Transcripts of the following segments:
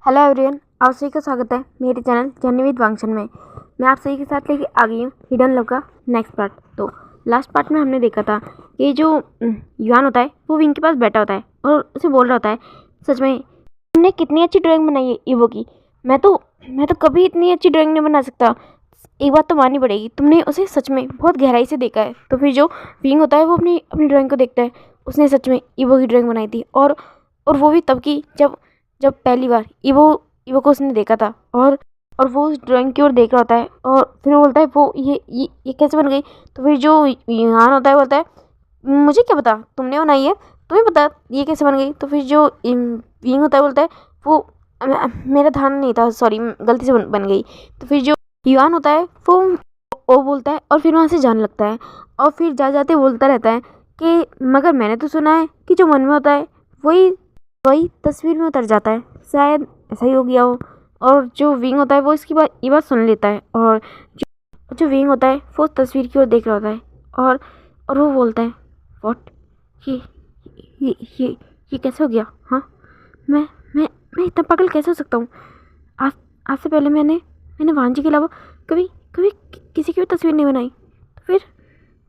Hello everyone, आप सभी का स्वागत है मेरे चैनल जर्नी विद वांगशन में। मैं आप सभी के साथ लेके आ गई हूँ हिडन लव का नेक्स्ट पार्ट। तो लास्ट पार्ट में हमने देखा था कि जो युआन होता है वो विंग के पास बैठा होता है और उसे बोल रहा होता है, सच में तुमने कितनी अच्छी ड्राइंग बनाई है ईवो की। मैं तो कभी इतनी अच्छी ड्राइंग नहीं बना सकता। एक बात तो माननी पड़ेगी, तुमने उसे सच में बहुत गहराई से देखा है। तो फिर जो विंग होता है वो अपनी अपनी ड्राइंग को देखता है। उसने सच में ईवो की ड्राइंग बनाई थी और वो भी तब की जब जब पहली बार ईवो को उसने देखा था। और वो उस ड्राइंग की ओर देख रहा होता है और फिर वो बोलता है वो ये कैसे बन गई। तो फिर जो युआन होता है बोलता है, मुझे क्या पता, तुमने बनाई है, तुम्हें पता ये कैसे बन गई। तो फिर जो विंग होता है बोलता है वो मेरा ध्यान नहीं था, सॉरी, गलती से बन गई। तो फिर जो युआन होता है वो बोलता है और फिर वहाँ से जाने लगता है। और फिर जाते बोलता रहता है कि मगर मैंने तो सुना है कि जो मन में होता है वही तस्वीर में उतर जाता है। शायद ऐसा ही हो गया हो। और जो विंग होता है वो ये बात सुन लेता है और जो विंग होता है वो तस्वीर की ओर देख रहा होता है और वो बोलता है, व्हाट, ये ये ये कैसे हो गया। हाँ, मैं इतना पागल कैसे हो सकता हूँ। आज से पहले मैंने वांजी के अलावा कभी कभी किसी की भी तस्वीर नहीं बनाई। तो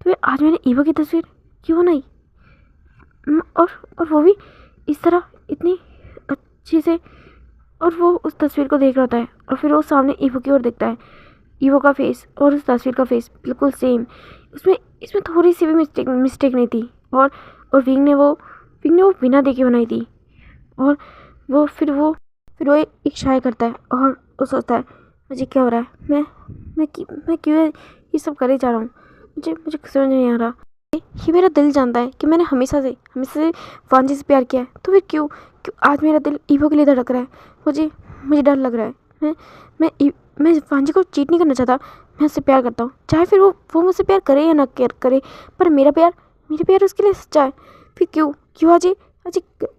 फिर आज मैंने ईवो की तस्वीर क्यों बनाई। और वो भी इस तरह इतनी अच्छी से। और वो उस तस्वीर को देख रहा होता है और फिर वो सामने ईवो की ओर देखता है। ईवो का फेस और उस तस्वीर का फेस बिल्कुल सेम। इसमें थोड़ी सी भी मिस्टेक नहीं थी। और विंग ने वो बिना देखे बनाई थी। और फिर वो एक शाय करता है और वो सोचता है, मुझे क्या हो रहा है, मैं क्यों ये सब करे जा रहा हूँ। मुझे समझ नहीं आ रहा। ये मेरा दिल जानता है कि मैंने हमेशा से वांजी से प्यार किया है। तो फिर क्यों आज मेरा दिल ईवो के लिए धड़क रहा है। मुझे डर लग रहा है। मैं वांजी को चीट नहीं करना चाहता। मैं उससे प्यार करता हूँ, चाहे फिर वो मुझसे प्यार करे या ना करे, पर मेरा प्यार उसके लिए सच्चा है। फिर क्यों आज ये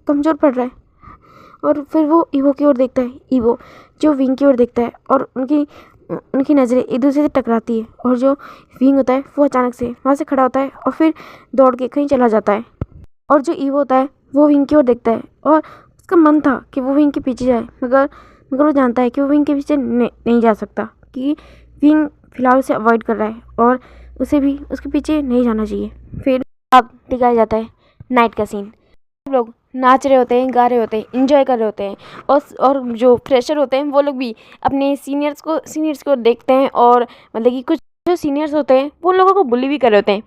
कमज़ोर पड़ रहा है। और फिर वो ईवो की ओर देखता है। ईवो जो विंग की ओर देखता है और उनकी नज़रें एक दूसरे से टकराती है। और जो विंग होता है वो अचानक से वहाँ से खड़ा होता है और फिर दौड़ के कहीं चला जाता है। और जो ईवो होता है वो विंग की ओर देखता है और उसका मन था कि वो विंग के पीछे जाए, मगर वो जानता है कि वो विंग के पीछे नहीं जा सकता, क्योंकि विंग फिलहाल उसे अवॉइड कर रहा है और उसे भी उसके पीछे नहीं जाना चाहिए। फिर अब दिखाया जाता है नाइट का सीन। सब लोग नाच रहे होते हैं, गा रहे होते हैं, इंजॉय कर रहे होते हैं। और जो फ्रेशर होते हैं वो लोग भी अपने सीनियर्स को देखते हैं। और मतलब कि कुछ जो सीनियर्स होते हैं वो लोगों को बुली भी कर रहे होते हैं।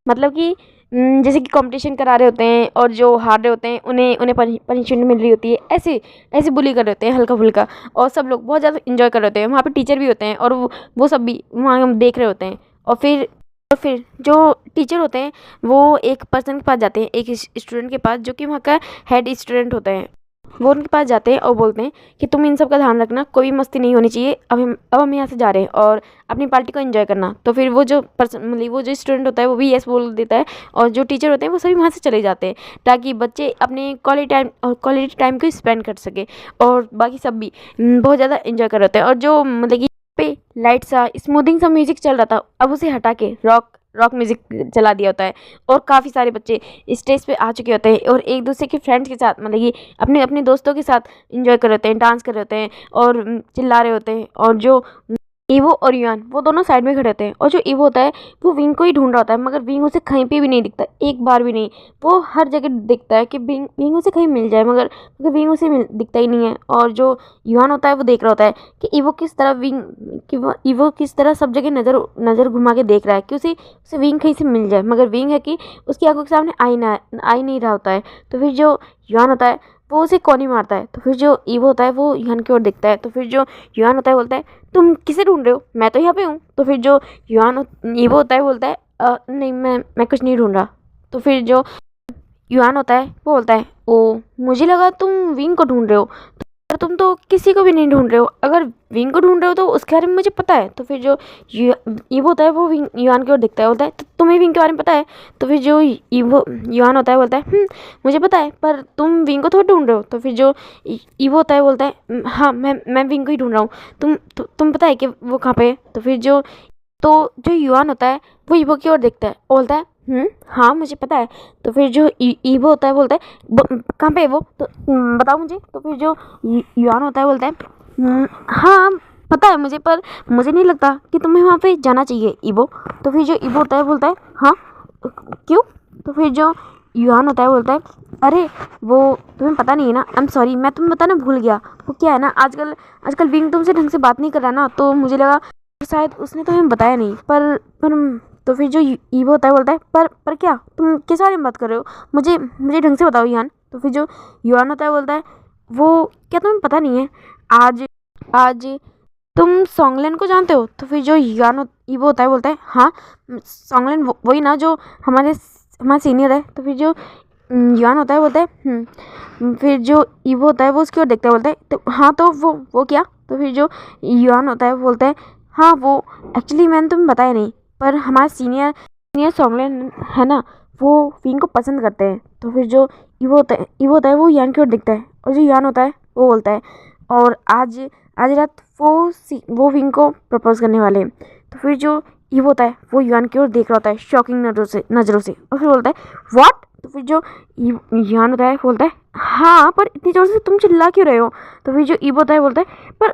मतलब कि जैसे कि कंपटीशन करा रहे होते हैं और जो हार रहे होते हैं उन्हें पनिशमेंट मिल रही होती है। ऐसे बुली कर रहे होते हैं हल्का फुल्का। और सब लोग बहुत ज़्यादा इंजॉय कर रहे होते हैं। वहाँ पे टीचर भी होते हैं और वो सब भी वहाँ देख रहे होते हैं। और फिर जो टीचर होते हैं वो एक पर्सन के पास जाते हैं, एक स्टूडेंट के पास, जो कि वहाँ का हेड स्टूडेंट होता है। वो उनके पास जाते हैं और बोलते हैं कि तुम इन सब का ध्यान रखना, कोई मस्ती नहीं होनी चाहिए। अब हम यहाँ से जा रहे हैं और अपनी पार्टी को एंजॉय करना। तो फिर वो जो पर्सन, मतलब वो जो स्टूडेंट होता है वो भी यस बोल देता है। और जो टीचर होते हैं वो सभी वहाँ से चले जाते हैं ताकि बच्चे अपने क्वालिटी टाइम को स्पेंड कर सके। और बाकी सब भी बहुत ज़्यादा इंजॉय कर रहे होते हैं। और जो मतलब कि पे लाइट सा स्मूथिंग सा म्यूजिक चल रहा था, अब उसे हटा के रॉक म्यूजिक चला दिया होता है। और काफ़ी सारे बच्चे स्टेज पे आ चुके होते हैं और एक दूसरे के फ्रेंड्स के साथ, मतलब कि अपने अपने दोस्तों के साथ इंजॉय कर रहे होते हैं, डांस कर रहे होते हैं और चिल्ला रहे होते हैं। और जो ईवो और युआन वो दोनों साइड में खड़े होते हैं। और जो ईवो होता है वो विंग को ही ढूंढ रहा होता है, मगर विंग उसे कहीं पे भी नहीं दिखता, एक बार भी नहीं। वो हर जगह दिखता है कि विंग उसे कहीं मिल जाए, मगर विंग उसे दिखता ही नहीं है। और जो युआन होता है वो देख रहा होता है कि ईवो किस तरह सब जगह नज़र घुमा के देख रहा है कि उसे विंग कहीं से मिल जाए, मगर विंग है कि उसकी आंखों के सामने आ ही नहीं रहा होता है। तो फिर जो युआन होता है वो उसे कौन ही मारता है। तो फिर जो ईवो होता है वो युआन की ओर देखता है। तो फिर जो युआन होता है बोलता है, तुम किसे ढूंढ रहे हो, मैं तो यहाँ पे हूँ। तो फिर जो ईवो होता है बोलता है, नहीं, मैं कुछ नहीं ढूंढ रहा। तो फिर जो युआन होता है वो बोलता है, ओ, मुझे लगा तुम विंग को ढूंढ रहे हो, पर तुम तो किसी को भी नहीं ढूंढ रहे हो। अगर विंग को ढूंढ रहे हो तो उसके बारे में मुझे पता है। तो फिर जो ईवो होता है वो युआन की ओर देखता है, बोलता है, तो तुम्हें विंग के बारे में पता है। तो फिर जो युआन होता है बोलता है, मुझे पता है, पर तुम विंग को थोड़ी ढूंढ रहे हो। तो फिर जो ईवो होता है बोलता है, हाँ, मैं विंग को ही ढूंढ रहा हूँ। तुम पता है कि वो कहाँ पे है। तो जो युआन होता है वो ईवो की ओर देखता है और बोलता है, हाँ मुझे पता है। तो फिर जो ईवो होता है बोलता है कहाँ पे है वो, तो बताओ मुझे। तो फिर जो युआन होता है बोलता है हाँ पता है मुझे, पर मुझे नहीं लगता कि तुम्हें वहाँ पे जाना चाहिए ईवो। तो फिर जो ईवो होता है बोलता है हाँ क्यों। तो फिर जो युआन होता है बोलता है अरे वो तुम्हें पता नहीं है ना, आई एम सॉरी, मैं तुम्हें बताना भूल गया। वो क्या है ना, आजकल आजकल विंग तुमसे ढंग से बात नहीं कर रहा ना, तो मुझे लगा शायद उसने तुम्हें बताया नहीं। पर तो फिर जो ईवो होता है बोलता है पर क्या, तुम किस बारे में बात कर रहे हो, मुझे मुझे ढंग से बताओ युआन। तो फिर जो युआन होता है बोलता है वो क्या तुम्हें पता नहीं है, आज आज तुम सॉन्गलैन को जानते हो। तो फिर जो ईवो होता है बोलता है हाँ सॉन्गलैन वही ना जो हमारा सीनियर है। तो फिर जो युआन होता है बोलता है फिर जो ईवो होता है वो उसकी ओर देखता है बोलता है तो हाँ तो वो क्या। तो फिर जो युआन होता है बोलता है हाँ वो एक्चुअली मैंने तुम्हें बताया नहीं, पर हमारा सीनियर सॉन्गलैन है ना, वो विंग को पसंद करते हैं। तो फिर जो ईवो होता है वो युआन की ओर देखता है, और जो युआन होता है वो बोलता है और आज आज रात वो विंग को प्रपोज करने वाले हैं। तो फिर जो ईवो होता है वो युआन की ओर देख रहा होता है शॉकिंग नज़रों से और फिर बोलता है व्हाट। तो फिर जो युआन होता है बोलता है हाँ पर इतनी जोर से तुम चिल्ला क्यों रहे हो। तो फिर जो ईवो होता है बोलता है पर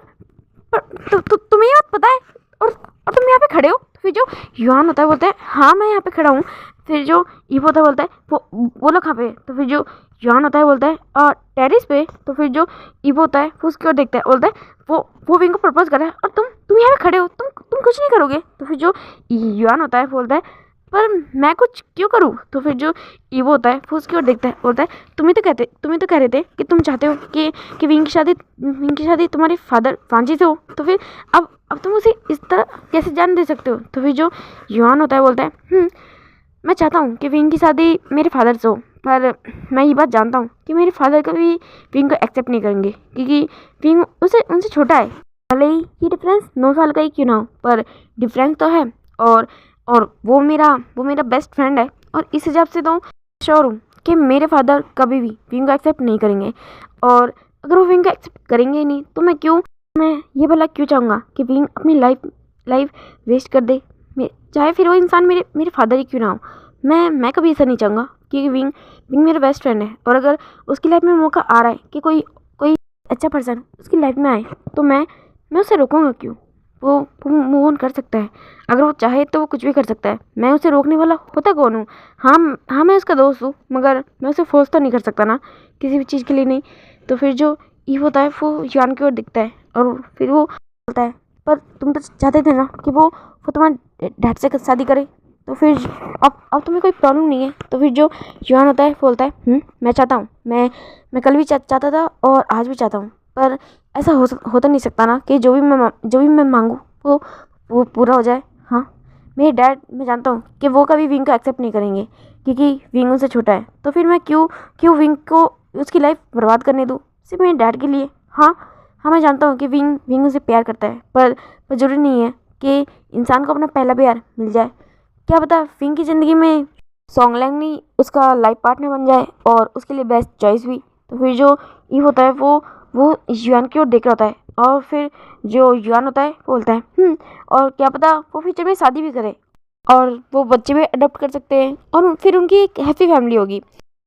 तुम्हें ये बात पता है और तुम यहाँ पे खड़े हो। तो फिर जो युआन होता है बोलता है हाँ मैं यहाँ पे खड़ा हूँ। फिर जो ईवो होता है बोलता है वो लोग कहाँ पे। तो फिर जो युआन होता है बोलता है टेरिस पे। तो फिर जो ईवो होता है वो उसकी ओर देखता है, बोलता है वो विंग को प्रपोज कर रहा है और तुम यहाँ पे खड़े हो, तुम कुछ नहीं करोगे। तो फिर जो युआन होता है बोलता है पर मैं कुछ क्यों करूँ। तो फिर जो ईवो होता है वो उसकी ओर देखता है, बोलता है तुम ही तो कह रहे थे कि तुम चाहते हो कि विंग की शादी तुम्हारे फादर फ्रांची से हो। तो फिर अब तुम उसे इस तरह कैसे जान दे सकते हो। तो फिर जो युआन होता है बोलता है मैं चाहता हूँ कि विंग की शादी मेरे फादर से हो, पर मैं ये बात जानता हूँ कि मेरे फादर कभी विंग को एक्सेप्ट नहीं करेंगे, क्योंकि विंग उनसे छोटा है। भले ही ये डिफरेंस 9 साल का ही क्यों ना हो, पर डिफरेंस तो है। और वो मेरा बेस्ट फ्रेंड है, और इस हिसाब से तो श्योर हूँ कि मेरे फादर कभी भी विंग को एक्सेप्ट नहीं करेंगे। और अगर वो विंग को एक्सेप्ट करेंगे ही नहीं तो मैं ये भला क्यों चाहूँगा कि विंग अपनी लाइफ वेस्ट कर दे, चाहे फिर वो इंसान मेरे फादर ही क्यों ना हो। मैं कभी ऐसा नहीं चाहूँगा, क्योंकि विंग मेरा बेस्ट फ्रेंड है, और अगर उसकी लाइफ में मौका आ रहा है कि कोई अच्छा पर्सन उसकी लाइफ में आए, तो मैं उसे रोकूँगा क्यों। वो मूव ऑन कर सकता है, अगर वो चाहे तो वो कुछ भी कर सकता है। मैं उसे रोकने वाला होता कौन हूँ। हाँ मैं उसका दोस्त हूँ, मगर मैं उसे फोर्स तो नहीं कर सकता ना किसी भी चीज़ के लिए नहीं। तो फिर जो ईवो होता है वो युआन की ओर दिखता है और फिर वो बोलता है पर तुम तो चाहते थे ना कि वो तुम्हारे डैड से शादी करे, तो फिर अब तुम्हें कोई प्रॉब्लम नहीं है। तो फिर जो युआन होता है बोलता है मैं चाहता हूँ, मैं कल भी चाहता था और आज भी चाहता हूँ, पर ऐसा होता नहीं सकता ना कि जो भी मैं मांगूँ वो पूरा हो जाए। हाँ मेरे डैड, मैं जानता हूँ कि वो कभी विंग को एक्सेप्ट नहीं करेंगे, क्योंकि विंग उनसे छोटा है। तो फिर मैं क्यों विंग को उसकी लाइफ बर्बाद करने दूँ सिर्फ मेरे डैड के लिए। हाँ मैं जानता हूँ कि विंग उसे प्यार करता है, पर ज़रूरी नहीं है कि इंसान को अपना पहला प्यार मिल जाए। क्या पता विंग की ज़िंदगी में सॉन्गलैन ही उसका लाइफ पार्टनर बन जाए और उसके लिए बेस्ट चॉइस भी। तो फिर जो ईव होता है वो युआन की ओर देख रहा होता है, और फिर जो युआन होता है वो बोलता है और क्या पता वो फ्यूचर में शादी भी करे और वो बच्चे भी अडॉप्ट कर सकते हैं, और फिर उनकी एक हैप्पी फैमिली होगी।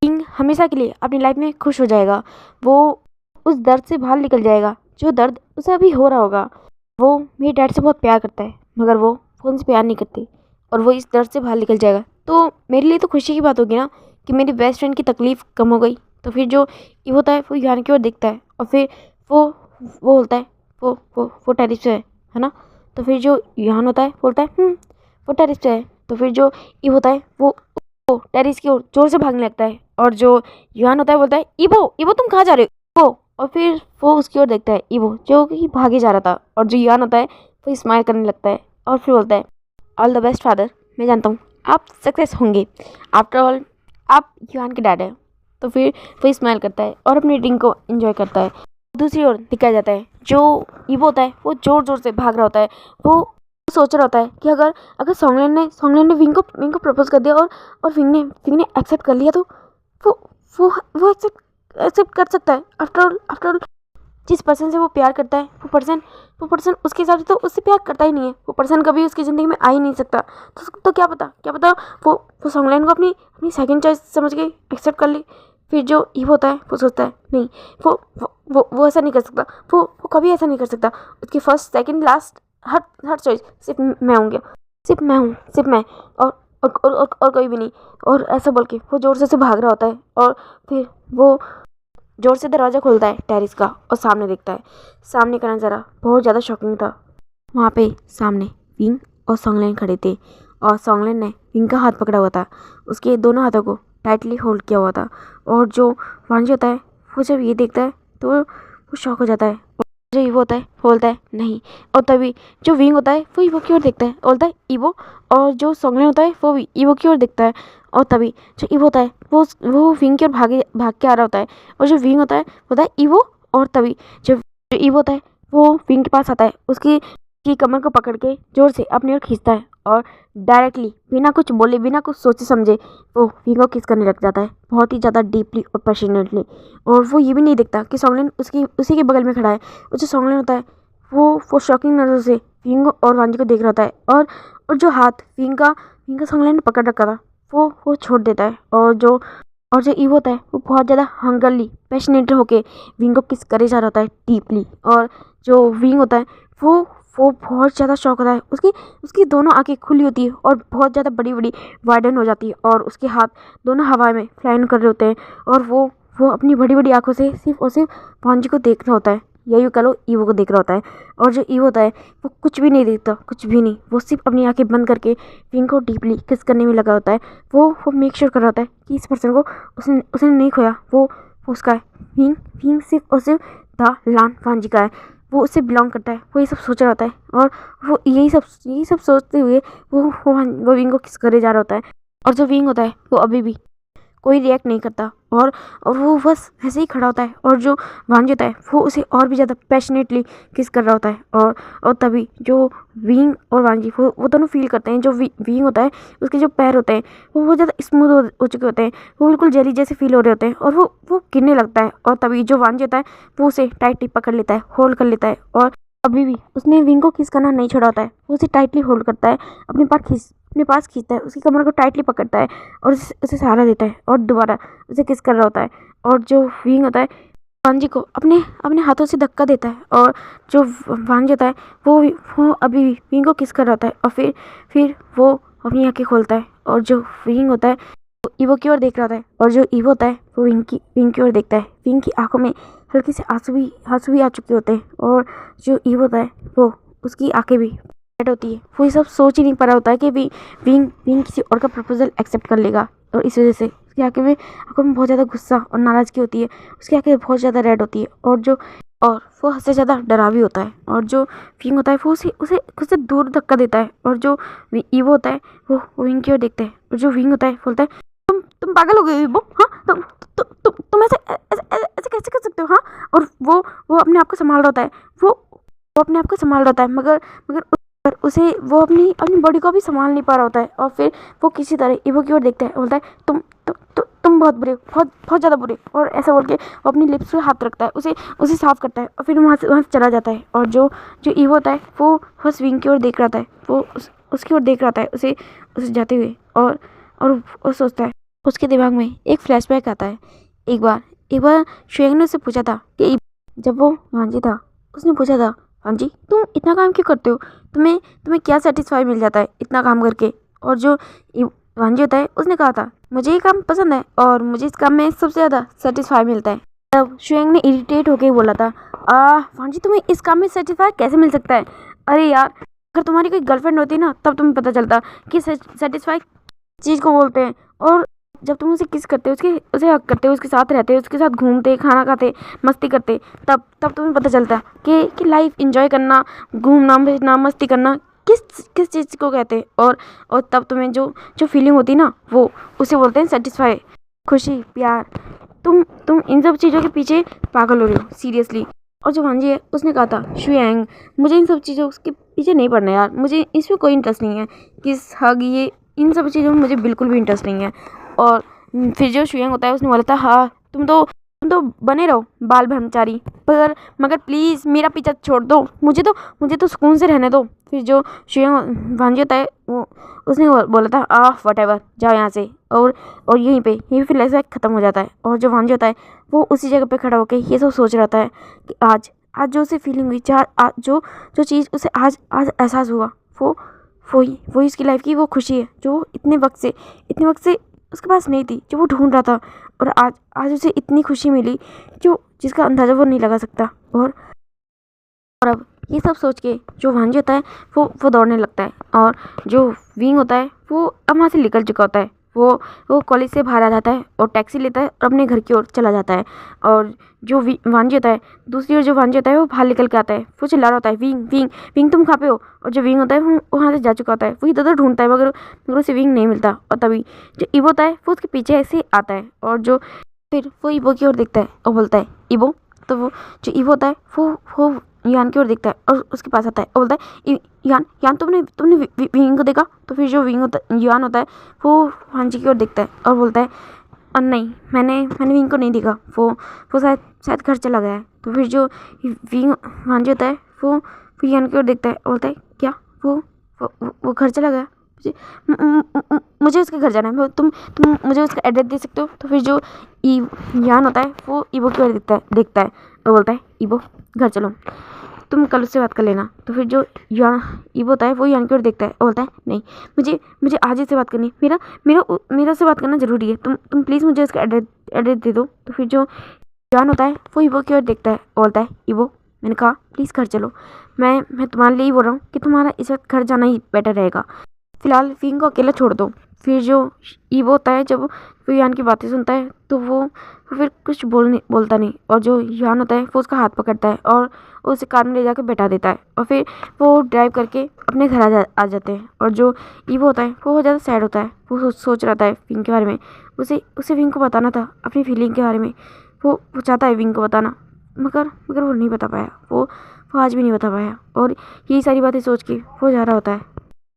किंग हमेशा के लिए अपनी लाइफ में खुश हो जाएगा, वो उस दर्द से बाहर निकल जाएगा जो दर्द उसे अभी हो रहा होगा। वो मेरे डैड से बहुत प्यार करता है, मगर वो फ़ोन से प्यार नहीं करती, और वो इस दर्द से बाहर निकल जाएगा। तो मेरे लिए तो खुशी की बात होगी ना कि मेरी बेस्ट फ्रेंड की तकलीफ़ कम हो गई। तो फिर जो ये होता है वो युआन की ओर देखता है, और फिर वो बोलता है वो टेरिस पे है ना। तो फिर जो युआन होता है बोलता है वो टेरिस पे है। तो फिर जो ये होता है वो टेरिस की ओर जोर से भागने लगता है, और जो युआन होता है बोलता है इबो तुम कहाँ जा रहे हो। और फिर वो उसकी ओर देखता है इबो जो कि भागे जा रहा था, और जो युआन होता है वो स्माइल करने लगता है और फिर बोलता है ऑल द बेस्ट फादर, मैं जानता हूँ आप सक्सेस होंगे, आफ्टर ऑल आप युआन के डैड हैं। तो फिर वो स्माइल करता है और अपनी ड्रिंक को एंजॉय करता है। दूसरी ओर दिखाया जाता है जो ईवो होता है वो जोर जोर से भाग रहा होता है। वो सोच रहा होता है कि अगर सॉन्गलैन ने विंग को प्रपोज कर दिया और विंग ने एक्सेप्ट कर लिया, तो वो एक्सेप्ट कर सकता है। आफ्टर ऑल जिस पर्सन से वो प्यार करता है वो पर्सन उसके हिसाब से तो उससे प्यार करता ही नहीं है। वो पर्सन कभी उसकी ज़िंदगी में आ ही नहीं सकता। तो क्या पता वो सॉन्गलाइन को अपनी अपनी सेकंड चॉइस समझ के एक्सेप्ट कर ले। फिर जो ईव होता है वो सोचता है नहीं, वो ऐसा नहीं कर सकता। वो कभी ऐसा नहीं कर सकता। उसकी first second last her choice सिर्फ मैं हूँ, सिर्फ मैं और कोई भी नहीं। और ऐसा बोल के वो जोर से भाग रहा होता है और फिर वो जोर से दरवाज़ा खोलता है टेरेस का और सामने देखता है। सामने का नज़ारा बहुत ज़्यादा शॉकिंग था। वहाँ पे सामने विंग और सॉन्गलाइन खड़े थे और सॉन्गलाइन ने विंग का हाथ पकड़ा हुआ था। उसके दोनों हाथों को टाइटली होल्ड किया हुआ था। और जो वांजी होता है वो जब ये देखता है तो वो शॉक हो जाता है। जो ईवो होता है वो बोलता है नहीं। और तभी जो विंग होता है वो ईवो की ओर देखता है और बोलता है ईवो। और जो सॉन्गलाइन होता है वो भी ईवो की ओर देखता है। और तभी जो ईवो होता है वो विंग की ओर भाग के आ रहा होता है। और जो विंग होता है वो होता है ईवो। और तभी जो ईवो होता है वो विंग के पास आता है, उसकी कमर को पकड़ के जोर से अपनी ओर खींचता है और डायरेक्टली बिना कुछ बोले बिना कुछ सोचे समझे वो विंग को किस करने लग जाता है, बहुत ही ज़्यादा डीपली और पैशनेटली। और वो ये भी नहीं देखता कि सॉन्गलाइन उसी के बगल में खड़ा है। और जो सॉन्गलाइन होता है वो शॉकिंग नज़र से विंग और वांजी को देख रहा होता है। और जो हाथ विंग का सॉन्गलाइन ने पकड़ रखा था वो छोड़ देता है। और जो ईवो होता है वो बहुत ज़्यादा हंगरली पैशनेट होके विंग को किस करे जा रहा होता है डीपली। और जो विंग होता है वो बहुत ज़्यादा शॉक होता है। उसकी दोनों आंखें खुली होती है और बहुत ज़्यादा बड़ी बड़ी वाइडन हो जाती है और उसके हाथ दोनों हवा में फ्लाइन कर रहे होते हैं। और वो अपनी बड़ी बड़ी आंखों से सिर्फ और सिर्फ वांजी को देख रहा होता है, या यूँ कह लो ईवो को देख रहा होता है। और जो ईवो होता है वो कुछ भी नहीं देखता, कुछ भी नहीं। वो सिर्फ अपनी आंखें बंद करके विंग को डीपली किस करने में लगा होता है। वो मेक श्योर कर रहा होता है कि इस पर्सन को उसने नहीं खोया, वो उसका है। विंग सिर्फ और सिर्फ द लान वांजी का है, वो उससे बिलोंग करता है। वो ये सब सोच रहा होता है और वो यही सब सोचते हुए वो विंग को किस करे जा रहा होता है। और जो विंग होता है वो अभी भी कोई रिएक्ट नहीं करता और वो बस ऐसे ही खड़ा होता है। और जो वांजी होता है वो उसे और भी ज़्यादा पैशनेटली किस कर रहा होता है। और तभी जो विंग और वांजी वो दोनों फील करते हैं। जो विंग होता है उसके जो पैर होते हैं वो बहुत ज़्यादा स्मूथ हो चुके होते हैं, वो बिल्कुल जेली जैसे फील हो रहे होते हैं। और वो गिरने लगता है। और तभी जो वांजी होता है वो उसे टाइटली पकड़ लेता है, होल्ड कर लेता है। और अभी भी उसने विंग को किस करना नहीं छोड़ा होता है, वो उसे टाइटली होल्ड करता है, अपने पास खींचता है, उसकी कमर को टाइटली पकड़ता है और उसे सहारा देता है और दोबारा उसे किस कर रहा होता है। और जो विंग होता है वांजी को अपने हाथों से धक्का देता है। और जो वांजी होता है वो अभी भी विंग को किस कर रहा होता है। और फिर वो अपनी आंखें खोलता है और जो विंग होता है वो ईवो की ओर देख रहा होता है। और जो ईवो होता है वो विंग की ओर देखता है। विंग की आंखों में हल्के से आंसू भी आ चुके होते हैं। और जो ईवो होता है वो उसकी आंखें भी रेड होती है। वो ये सब सोच ही नहीं पा रहा होता है कि विंग किसी और का प्रपोजल एक्सेप्ट कर लेगा। और इस वजह से उसकी आंखों में बहुत ज़्यादा गुस्सा और नाराज़गी होती है। उसकी आंखें बहुत ज़्यादा रेड होती है और वो हद से ज़्यादा डरा भी होता है। और जो विंग होता है वो उसे खुद से दूर धक्का देता है। और जो ईवो होता है वो विंग की ओर देखता है। और जो विंग होता है बोलता है तुम पागल हो गए ईवो, हाँ तुम ऐसे कैसे कर सकते हो, हाँ। और वो अपने आप को संभाल रहा होता है, वो अपने आप को संभाल रहा होता है, मगर उसे वो अपनी बॉडी को भी संभाल नहीं पा रहा होता है। और फिर वो किसी तरह ईवो की ओर देखता है, बोलता है तुम बहुत बुरे, बहुत ज़्यादा बुरे। और ऐसा बोल के वो अपनी लिप्स पे हाथ रखता है, उसे साफ करता है और फिर वहाँ से चला जाता है। और जो ईवो होता है वो बस विंग की ओर देख रहा था, वो उसकी ओर देख रहा था उसे जाते हुए। और सोचता है, उसके दिमाग में एक फ्लैशबैक आता है। एक बार शुएंग ने उससे पूछा था कि जब वो वांजी था उसने पूछा था वांजी तुम इतना काम क्यों करते हो, तुम्हें क्या सेटिस्फाई मिल जाता है इतना काम करके। और जो वांजी होता है उसने कहा था मुझे ये काम पसंद है और मुझे इस काम में सबसे ज़्यादा सेटिस्फाई मिलता है। तब शुएंग ने इरिटेट होकर बोला था वांजी तुम्हें इस काम में सेटिस्फाई कैसे मिल सकता है, अरे यार अगर तुम्हारी कोई गर्लफ्रेंड होती ना तब तुम्हें पता चलता कि सेटिस्फाई चीज़ को बोलते हैं। और जब तुम उसे किस करते हो, उसे हक करते हो, उसके साथ रहते हो, उसके साथ घूमते खाना खाते मस्ती करते, तब तुम्हें पता चलता है कि लाइफ एंजॉय करना, घूमना फिरना मस्ती करना किस चीज़ को कहते हैं। और तब तुम्हें जो फीलिंग होती है ना वो उसे बोलते हैं सेटिस्फाई, खुशी, प्यार। तुम इन सब चीज़ों के पीछे पागल हो रहे हो सीरियसली। और जो वांजी है उसने कहा था शुएंग मुझे इन सब चीज़ों के पीछे नहीं पड़ना यार, मुझे इसमें कोई इंटरेस्ट नहीं है, किस हग ये इन सब चीज़ों में मुझे बिल्कुल भी इंटरेस्ट नहीं है। और फिर जो शुएंग होता है उसने बोला था हाँ तुम तो तो बने रहो बाल ब्रह्मचारी, पर मगर प्लीज़ मेरा पीछा छोड़ दो, मुझे तो सुकून से रहने दो। फिर जो शियोंग वांजी होता है वो उसने बोला था वट एवर, जाओ यहाँ से। और यहीं पे फ्लैशबैक ख़त्म हो जाता है। और जो वांजी होता है वो उसी जगह पे खड़ा होकर ये सब सोच रहता है कि आज जो उसे फीलिंग हुई, जो चीज़ उसे आज एहसास हुआ, वो इसकी लाइफ की वो खुशी है जो इतने वक्त से उसके पास नहीं थी, जो वो ढूंढ रहा था। और आज उसे इतनी खुशी मिली जिसका अंदाज़ा वो नहीं लगा सकता। और अब ये सब सोच के जो वांजी होता है वो दौड़ने लगता है। और जो विंग होता है वो अब वहाँ से निकल चुका होता है। वो कॉलेज से बाहर आ जाता है और टैक्सी लेता है और अपने घर की ओर चला जाता है। और जो वांजी होता है, दूसरी ओर जो वांजी होता है वो बाहर निकल के आता है, वो चिल्ला रहा होता है विंग विंग विंग तुम कहाँ पे हो। और जो विंग होता है वो वहाँ से जा चुका होता है, वो इधर उधर ढूंढता है मगर उसे विंग नहीं मिलता। और तभी जो ईवो होता है वो उसके पीछे ऐसे आता है और फिर वो ईवो की ओर देखता है और बोलता है ईवो। तो वो जो ईवो होता है वो यान की ओर देखता है और उसके पास आता है और बोलता है यान तुमने विंग को देखा। तो फिर जो यान होता है वो वांजी की ओर देखता है और बोलता है नहीं, मैंने विंग को नहीं देखा, वो शायद घर चला गया है। तो फिर जो विंग वांजी होता है वो यान की ओर देखता है और बोलता है क्या वो घर चला गया, मुझे उसके घर जाना है, तुम मुझे उसका एड्रेस दे सकते हो। तो फिर जो यान होता है वो ईवो की ओर देखता है और बोलता है ईवो घर चलो, तुम कल उससे बात कर लेना। तो फिर जो ईवो होता है वो यान की ओर देखता है और बोलता है नहीं, मुझे आज ही से बात करनी है, मेरा उससे बात करना ज़रूरी है, तुम प्लीज़ मुझे उसका एड्रेस दे दो। तो फिर जो यान होता है वो ईवो की ओर देखता है और बोलता है ईवो मैंने कहा प्लीज़ घर चलो, मैं तुम्हारे लिए ही बोल रहा हूँ कि तुम्हारा इस वक्त घर जाना ही बेटर रहेगा, फिलहाल विंग को अकेला छोड़ दो। फिर जो ईवो होता है जब वो यान की बातें सुनता है तो वो फिर कुछ बोलता नहीं। और जो यान होता है वो उसका हाथ पकड़ता है और उसे कार में ले जाकर बैठा देता है। और फिर वो ड्राइव करके अपने घर आ जाते हैं। और जो ईवो होता है वो बहुत ज़्यादा सैड होता है, वो सोच रहा था विंग के बारे में, उसे विंग को बताना था अपनी फीलिंग के बारे में, वो चाहता है विंग को बताना, मगर वो नहीं बता पाया, वो आज भी नहीं बता पाया। और यही सारी बातें सोच के वो जा रहा होता है।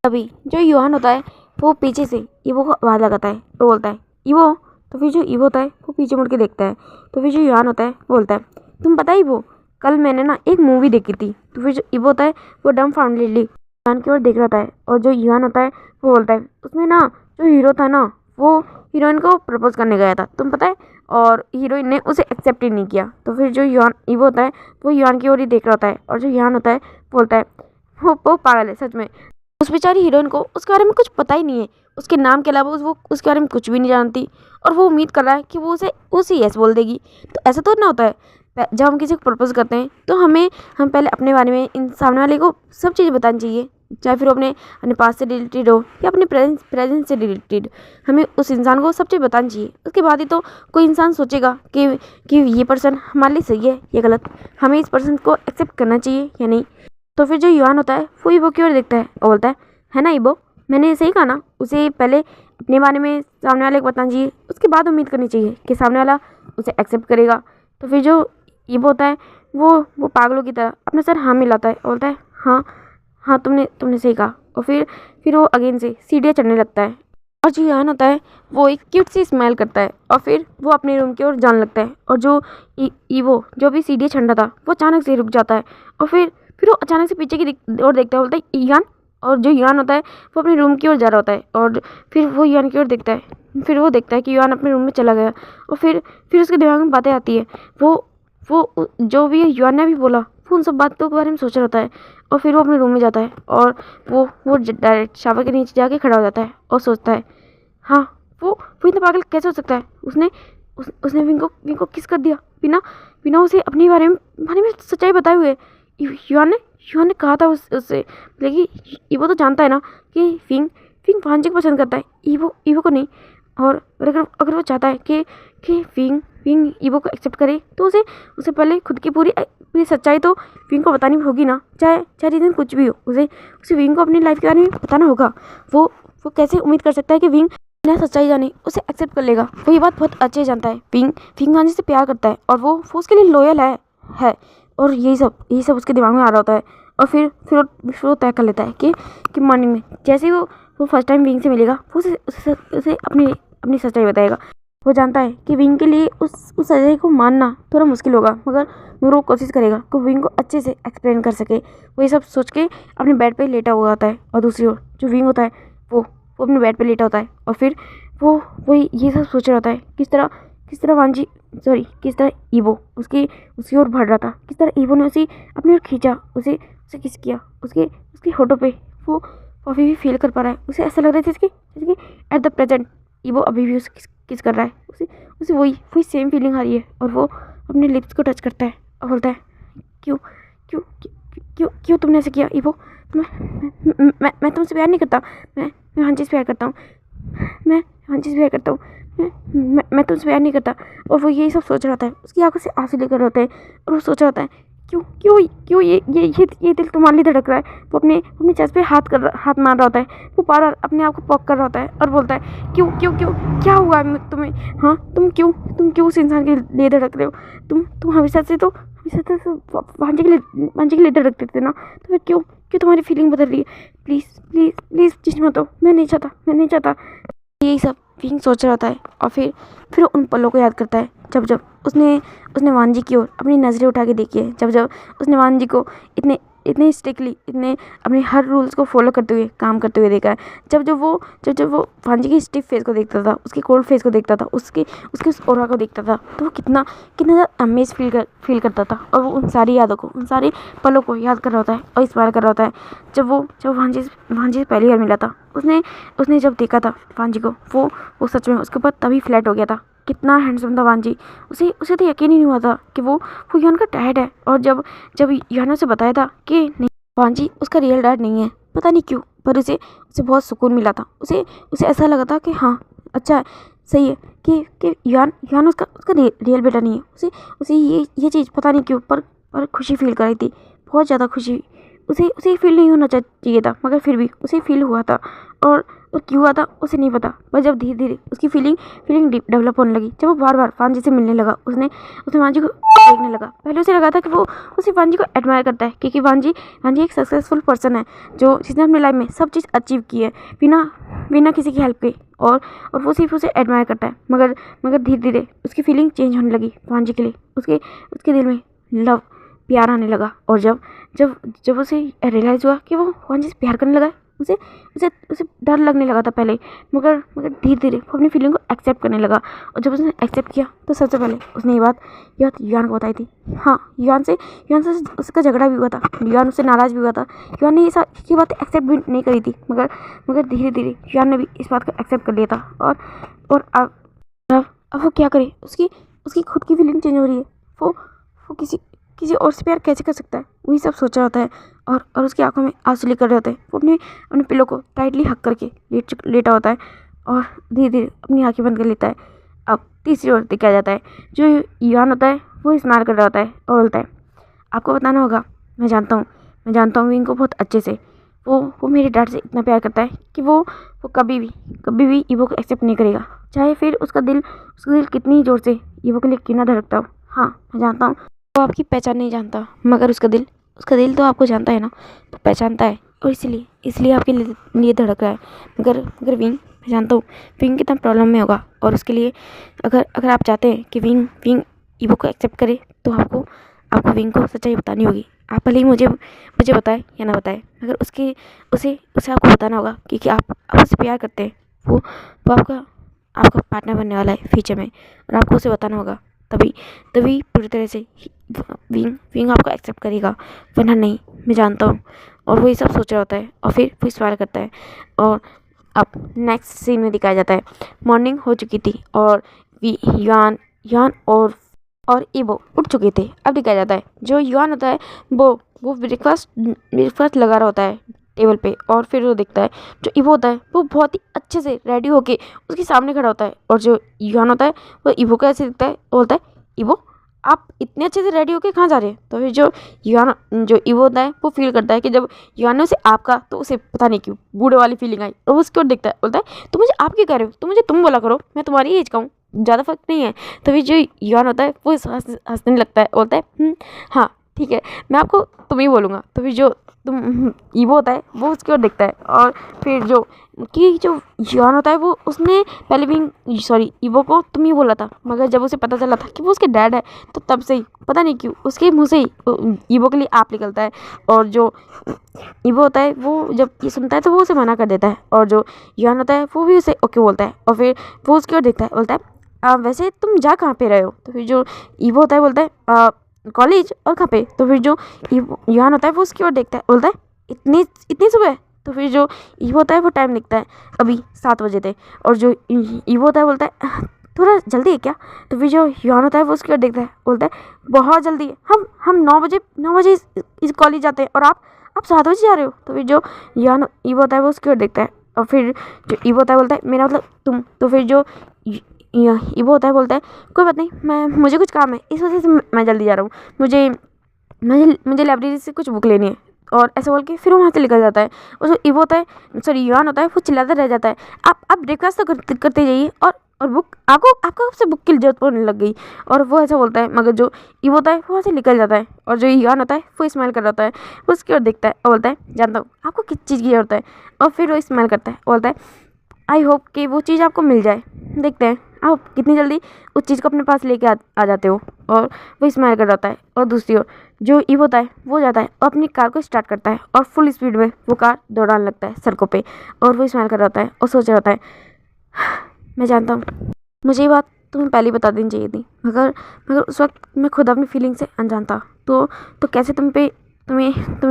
तभी जो युआन होता है वो पीछे से ईवो को आवाज़ लगाता है, वो बोलता है ईवो। तो फिर जो ईवो होता है वो पीछे मुड़ के देखता है। तो फिर जो युआन होता है वो बोलता है तुम पता ईवो, कल मैंने ना एक मूवी देखी थी। तो फिर जो ईवो होता है वो डम्बफाउंडेडली युआन की ओर देख रहा है। और जो युआन होता है वो बोलता है उसमें ना जो हीरो था ना वो हीरोइन को प्रपोज करने गया था, तुम पता है, और हीरोइन ने उसे एक्सेप्ट ही नहीं किया। तो फिर जो ईवो होता है वो युआन की ओर ही देख रहा होता है। और जो युआन होता है बोलता है वो पागल है सच में, उस बेचारी हीरोइन को उसके बारे में कुछ पता ही नहीं है, उसके नाम के अलावा वो उसके बारे में कुछ भी नहीं जानती, और वो उम्मीद कर रहा है कि वो उसे यस बोल देगी। तो ऐसा तो ना होता है, जब हम किसी को प्रपोज करते हैं तो हम पहले अपने बारे में इन सामने वाले को सब चीज़ें बतानी चाहिए, चाहे फिर वो अपने पास से रिलेटेड हो या अपने प्रेजेंस से रिलेटेड, हमें उस इंसान को सब चीज़ बतानी चाहिए। उसके बाद ही तो कोई इंसान सोचेगा कि ये पर्सन हमारे लिए सही है या गलत, हमें इस पर्सन को एक्सेप्ट करना चाहिए या नहीं। तो फिर जो युआन होता है वो ईवो की ओर देखता है और बोलता है ना ईवो, मैंने सही कहा ना, उसे पहले अपने बारे में सामने वाले को बताना चाहिए, उसके बाद उम्मीद करनी चाहिए कि सामने वाला उसे एक्सेप्ट करेगा। तो फिर जो ईवो होता है वो पागलों की तरह अपना सर हाँ मिलाता है और बोलता है हाँ तुमने सही कहा। और फिर वो अगेन से सीढ़ियाँ चढ़ने लगता है। और जो युआन होता है वो एक क्यूट सी स्माइल करता है और फिर वो अपने रूम की ओर जाने लगता है। और जो ईवो जो भी सीढ़ियाँ चढ़ रहा था वो अचानक से रुक जाता है और फिर वो अचानक से पीछे की ओर देखता है, बोलता है युआन। और जो युआन होता है वो अपने रूम की ओर जा रहा होता है और फिर वो युआन की ओर देखता है, फिर वो देखता है कि युआन अपने रूम में चला गया। और फिर उसके दिमाग में बातें आती है, वो जो भी युआन ने भी बोला वो उन सब बातों के बारे में सोच रहा होता है। और फिर वो अपने रूम में जाता है और वो डायरेक्ट शावर के नीचे जाके खड़ा हो जाता है और सोचता है हाँ वो इतना पागल कैसे हो सकता है, उसने विंग को किस कर दिया बिना उसे अपने बारे में सच्चाई बताए हुए। युआन ने कहा था उससे, लेकिन ईवो तो जानता है ना कि विंग वांजी को पसंद करता है, ईवो को नहीं। और अगर वो चाहता है कि विंग ईवो को एक्सेप्ट करे तो उसे पहले खुद की पूरी सच्चाई तो विंग को बतानी होगी ना, चाहे रीज़न कुछ भी हो, उसे विंग को अपनी लाइफ के बारे में बताना होगा। वो कैसे उम्मीद कर सकता है कि विंग बिना सच्चाई जाने उसे एक्सेप्ट कर लेगा। वो ये बात बहुत अच्छे से जानता है, विंग वांजी से प्यार करता है और वो उसके लिए लॉयल है। और यही सब उसके दिमाग में आ रहा होता है। और फिर वो तय कर लेता है कि मॉर्निंग में जैसे ही वो फर्स्ट टाइम विंग से मिलेगा वो उसे अपनी सच्चाई बताएगा। वो जानता है कि विंग के लिए उस अजय को मानना थोड़ा मुश्किल होगा, मगर वो कोशिश करेगा कि विंग को अच्छे से एक्सप्लेन कर सके। वो ये सब सोच के अपने बेड पे लेटा हुआ होता है, और दूसरी ओर जो विंग होता है वो अपने बेड पे लेटा होता है, और फिर वो ये सब सोच रहा होता है किस तरह किस तरह ईवो उसकी ओर बढ़ रहा था, किस तरह ईवो ने उसे अपनी ओर खींचा, उसे किस किया, उसके होठों पे वो अभी भी फील कर पा रहा है। उसे ऐसा लग रहा है जैसे कि एट द प्रेजेंट ईवो अभी भी उसे किस कर रहा है, उसे वही सेम फीलिंग आ रही है। और वो अपने लिप्स को टच करता है और बोलता है, क्यों क्यों क्यों क्यों तुमने ऐसे किया ईवो? मैं तुमसे प्यार नहीं करता, मैं हंची से प्यार करता हूँ, मैं हंची से प्यार करता हूँ, मैं तुमसे प्यार नहीं करता। और वो यही सब सोच रहा था, उसकी आंखों से आंसू लेकर होते हैं, और वो सोच रहा था क्यों क्यों क्यों ये दिल तुम्हारे लिए धड़क रहा है। वो अपने चेस्ट पे हाथ मार रहा होता है, वो बार बार अपने आप को पॉक कर रहा होता है और बोलता है, क्यों क्यों क्यों क्या हुआ है तुम्हें? हाँ, तुम क्यों उस इंसान के लिए धड़क रहे हो? तुम हमेशा से तो वांजी के लिए धड़कते थे ना, तो फिर क्यों तुम्हारी फीलिंग बदल रही है? प्लीज़ प्लीज़ प्लीज़ चीज मत हो, मैं नहीं चाहता। यही सब विंग सोच रहा होता है, और फिर उन पलों को याद करता है जब उसने वांजी की ओर अपनी नज़रें उठा के देखी है, जब उसने वांजी को इतने स्ट्रिक्टली अपने हर रूल्स को फॉलो करते हुए काम करते हुए देखा है। जब वो वांजी की स्टिफ फेस को देखता था, उसकी कोल्ड फेस को देखता था, उसके उस ऑरा को देखता था, तो वो कितना ज़्यादा अमेज फील करता था। और वो उन सारी यादों को, उन सारे पलों को याद कर रहा होता है और स्माइल कर रहा होता है। जब वांजी से पहली बार मिला था, उसने जब देखा था वांजी को, वो सच में उसके ऊपर तभी फ्लैट हो गया था। कितना हैंडसम था वांजी, उसे तो यकीन ही नहीं हुआ था कि वो यान का डैड है। और जब यान ने उसे बताया था कि नहीं, वांजी उसका रियल डैड नहीं है, पता नहीं क्यों, पर उसे बहुत सुकून मिला था। उसे ऐसा लगा था कि हाँ, अच्छा है, सही है कि यान उसका रियल बेटा नहीं है। उसे ये चीज़ पता नहीं क्यों पर खुशी फील कर रही थी, बहुत ज़्यादा खुशी। उसे फील नहीं होना चाहिए था, मगर फिर भी उसे फील हुआ था। और क्यों हुआ था उसे नहीं पता, पर जब धीरे धीरे उसकी फीलिंग डेवलप होने लगी, जब वो बार बार वांजी से मिलने लगा, उसने वांजी को देखने लगा। पहले उसे लगा था कि वो उसे वांजी को एडमायर करता है, क्योंकि वांजी एक सक्सेसफुल पर्सन है, जिसने अपनी लाइफ में सब चीज़ अचीव की है बिना किसी की हेल्प के, और वो सिर्फ उसे एडमायर करता है। मगर धीरे धीरे उसकी फीलिंग चेंज होने लगी वांजी के लिए। उसके दिल में लव, प्यार आने लगा। और जब उसे रियलाइज़ हुआ कि वो वांजी से प्यार करने लगा है, उसे डर लगने लगा था पहले, मगर धीरे धीरे वो अपनी फीलिंग को एक्सेप्ट करने लगा। और जब उसने एक्सेप्ट किया, तो सबसे पहले उसने ये बात युआन को बताई थी। हाँ, युआन से उसका झगड़ा भी हुआ था, युआन उससे नाराज़ भी हुआ था। युआन ने ये बात एक्सेप्ट भी नहीं करी थी, मगर धीरे धीरे युआन ने भी इस बात को एक्सेप्ट कर लिया था। और अब वो क्या करे, उसकी खुद की फीलिंग चेंज हो रही है। वो किसी और से प्यार कैसे कर सकता है, वही सब सोच रहा होता है। और उसकी आंखों में आंसू लेकर रहे होते हैं। वो अपने पिलो को टाइटली हक करके लेटा होता है, और धीरे धीरे अपनी आंखें बंद कर लेता है। अब तीसरी ओर देखा जाता है, जो युआन होता है वो स्माइल कर रहा होता है और बोलता है, आपको बताना होगा, मैं जानता हूँ विंग को बहुत अच्छे से। वो मेरे डैड से इतना प्यार करता है कि वो कभी भी ईवो को एक्सेप्ट नहीं करेगा, चाहे फिर उसका दिल कितनी जोर से ईवो के लिए क्यों ना धड़कता हो। हाँ, मैं जानता हूँ वो आपकी पहचान नहीं जानता, मगर उसका दिल तो आपको जानता है ना, तो पहचानता है, और इसलिए आपके लिए धड़क रहा है। मगर विंग, मैं जानता हूँ विंग कितना प्रॉब्लम में होगा, और उसके लिए अगर आप चाहते हैं कि विंग ईवो को एक्सेप्ट करे, तो आपको विंग को सच्चाई बतानी होगी। आप भले ही मुझे बताए या ना बताए, मगर उसे आपको बताना होगा, क्योंकि आप उससे प्यार करते हैं। वो आपका पार्टनर बनने वाला है फ्यूचर में, और आपको उसे बताना होगा, तभी पूरी तरह से विंग आपको एक्सेप्ट करेगा, वरना नहीं, मैं जानता हूँ। और वही सब सोच रहा होता है, और फिर वो सवाल करता है। और अब नेक्स्ट सीन में दिखाया जाता है, मॉर्निंग हो चुकी थी, और युआन और ईवो उठ चुके थे। अब दिखाया जाता है, जो युआन होता है वो ब्रेकफास्ट लगा रहा होता है टेबल पे, और फिर वो देखता है जो ईवो होता है वो बहुत ही अच्छे से रेडी होके उसके सामने खड़ा होता है। और जो युआन होता है वो ईवो को ऐसे दिखता है, वो बोलता है, ईवो आप इतने अच्छे से रेडी होके कहाँ जा रहे हैं? तो फिर जो ईवो होता है वो फील करता है कि जब युआन ने उसे आपका, तो उसे पता नहीं क्यों बूढ़े वाली फीलिंग आई, और वो उसकी ओर देखता है, बोलता है, तुम मुझे आप क्यों कह रहे हो? तुम मुझे तुम बोला करो, मैं तुम्हारी एज का हूँ, ज़्यादा फर्क नहीं है। तो फिर जो युआन होता है वो हंसने लगता है, बोलता है, हाँ, ठीक है, मैं आपको तुम ही बोलूँगा। तो फिर जो तुम ईवो होता है वो उसकी ओर देखता है, और फिर जो युआन होता है वो उसने पहले भी ईवो को तुम ही बोला था, मगर जब उसे पता चला था कि वो उसके डैड है, तो तब से ही पता नहीं क्यों उसके मुँह से ही ईवो के लिए आप निकलता है। और जो ईवो होता है वो जब ये सुनता है तो वो उसे मना कर देता है, और जो युआन होता है वो भी उसे ओके बोलता है, और फिर वो उसकी ओर देखता है, बोलता है वैसे तुम जा कहाँ पे रहे हो? तो फिर जो ईवो होता है बोलता है कॉलेज, और कहाँ पे? तो फिर जो युआन होता है वो उसकी ओर देखता है, बोलता है इतनी इतनी सुबह? तो फिर जो ईवो होता है वो टाइम लिखता है, अभी 7 बजे थे। और जो ईवो होता है बोलता है थोड़ा जल्दी है क्या? तो फिर जो युआन होता है वो उसकी ओर देखता है, बोलता है बहुत जल्दी है, हम 9 बजे इस कॉलेज जाते हैं, और आप 7 बजे जा रहे हो? तो फिर जो ईवो होता है वो उसकी ओर देखता है, और फिर जो ईवो होता है बोलता है मेरा मतलब तुम। तो फिर जो ईवो होता है बोलता है कोई बात नहीं, मुझे कुछ काम है, इस वजह से मैं जल्दी जा रहा हूँ, मुझे मुझे लाइब्रेरी से कुछ बुक लेनी है। और ऐसा बोल के फिर वो वहाँ से निकल जाता है। और जो ईवो होता है युआन होता है वो चिल्लाता रह जाता है, आप ब्रेकफास्ट तो करते जाइए, और बुक आपको अब से बुक की जरूरत पड़ने लग गई। और वो ऐसा बोलता है, मगर जो ईवो होता है वो वहाँ से निकल जाता है, और जो युआन होता है वो स्माइल कर रहा होता है, वो उसकी ओर देखता है और बोलता है जानता हूँ आपको किस चीज़ की जरूरत है। और फिर वो स्माइल करता है और बोलता है आई होप कि वो चीज़ आपको मिल जाए, देखते हैं आप कितनी जल्दी उस चीज़ को अपने पास लेके आ जाते हो। और वो स्माइल कर रहा होता है, और दूसरी ओर जो ईवो होता है वो जाता है और अपनी कार को स्टार्ट करता है, और फुल स्पीड में वो कार दौड़ाने लगता है सड़कों पे। और वो स्माइल कर रहा होता है और सोच रहा होता है मैं जानता हूँ मुझे ये बात तुम्हें पहले ही बता देनी चाहिए थी, मगर उस वक्त मैं खुद अपनी फीलिंग से अनजान था, तो कैसे तुम्हें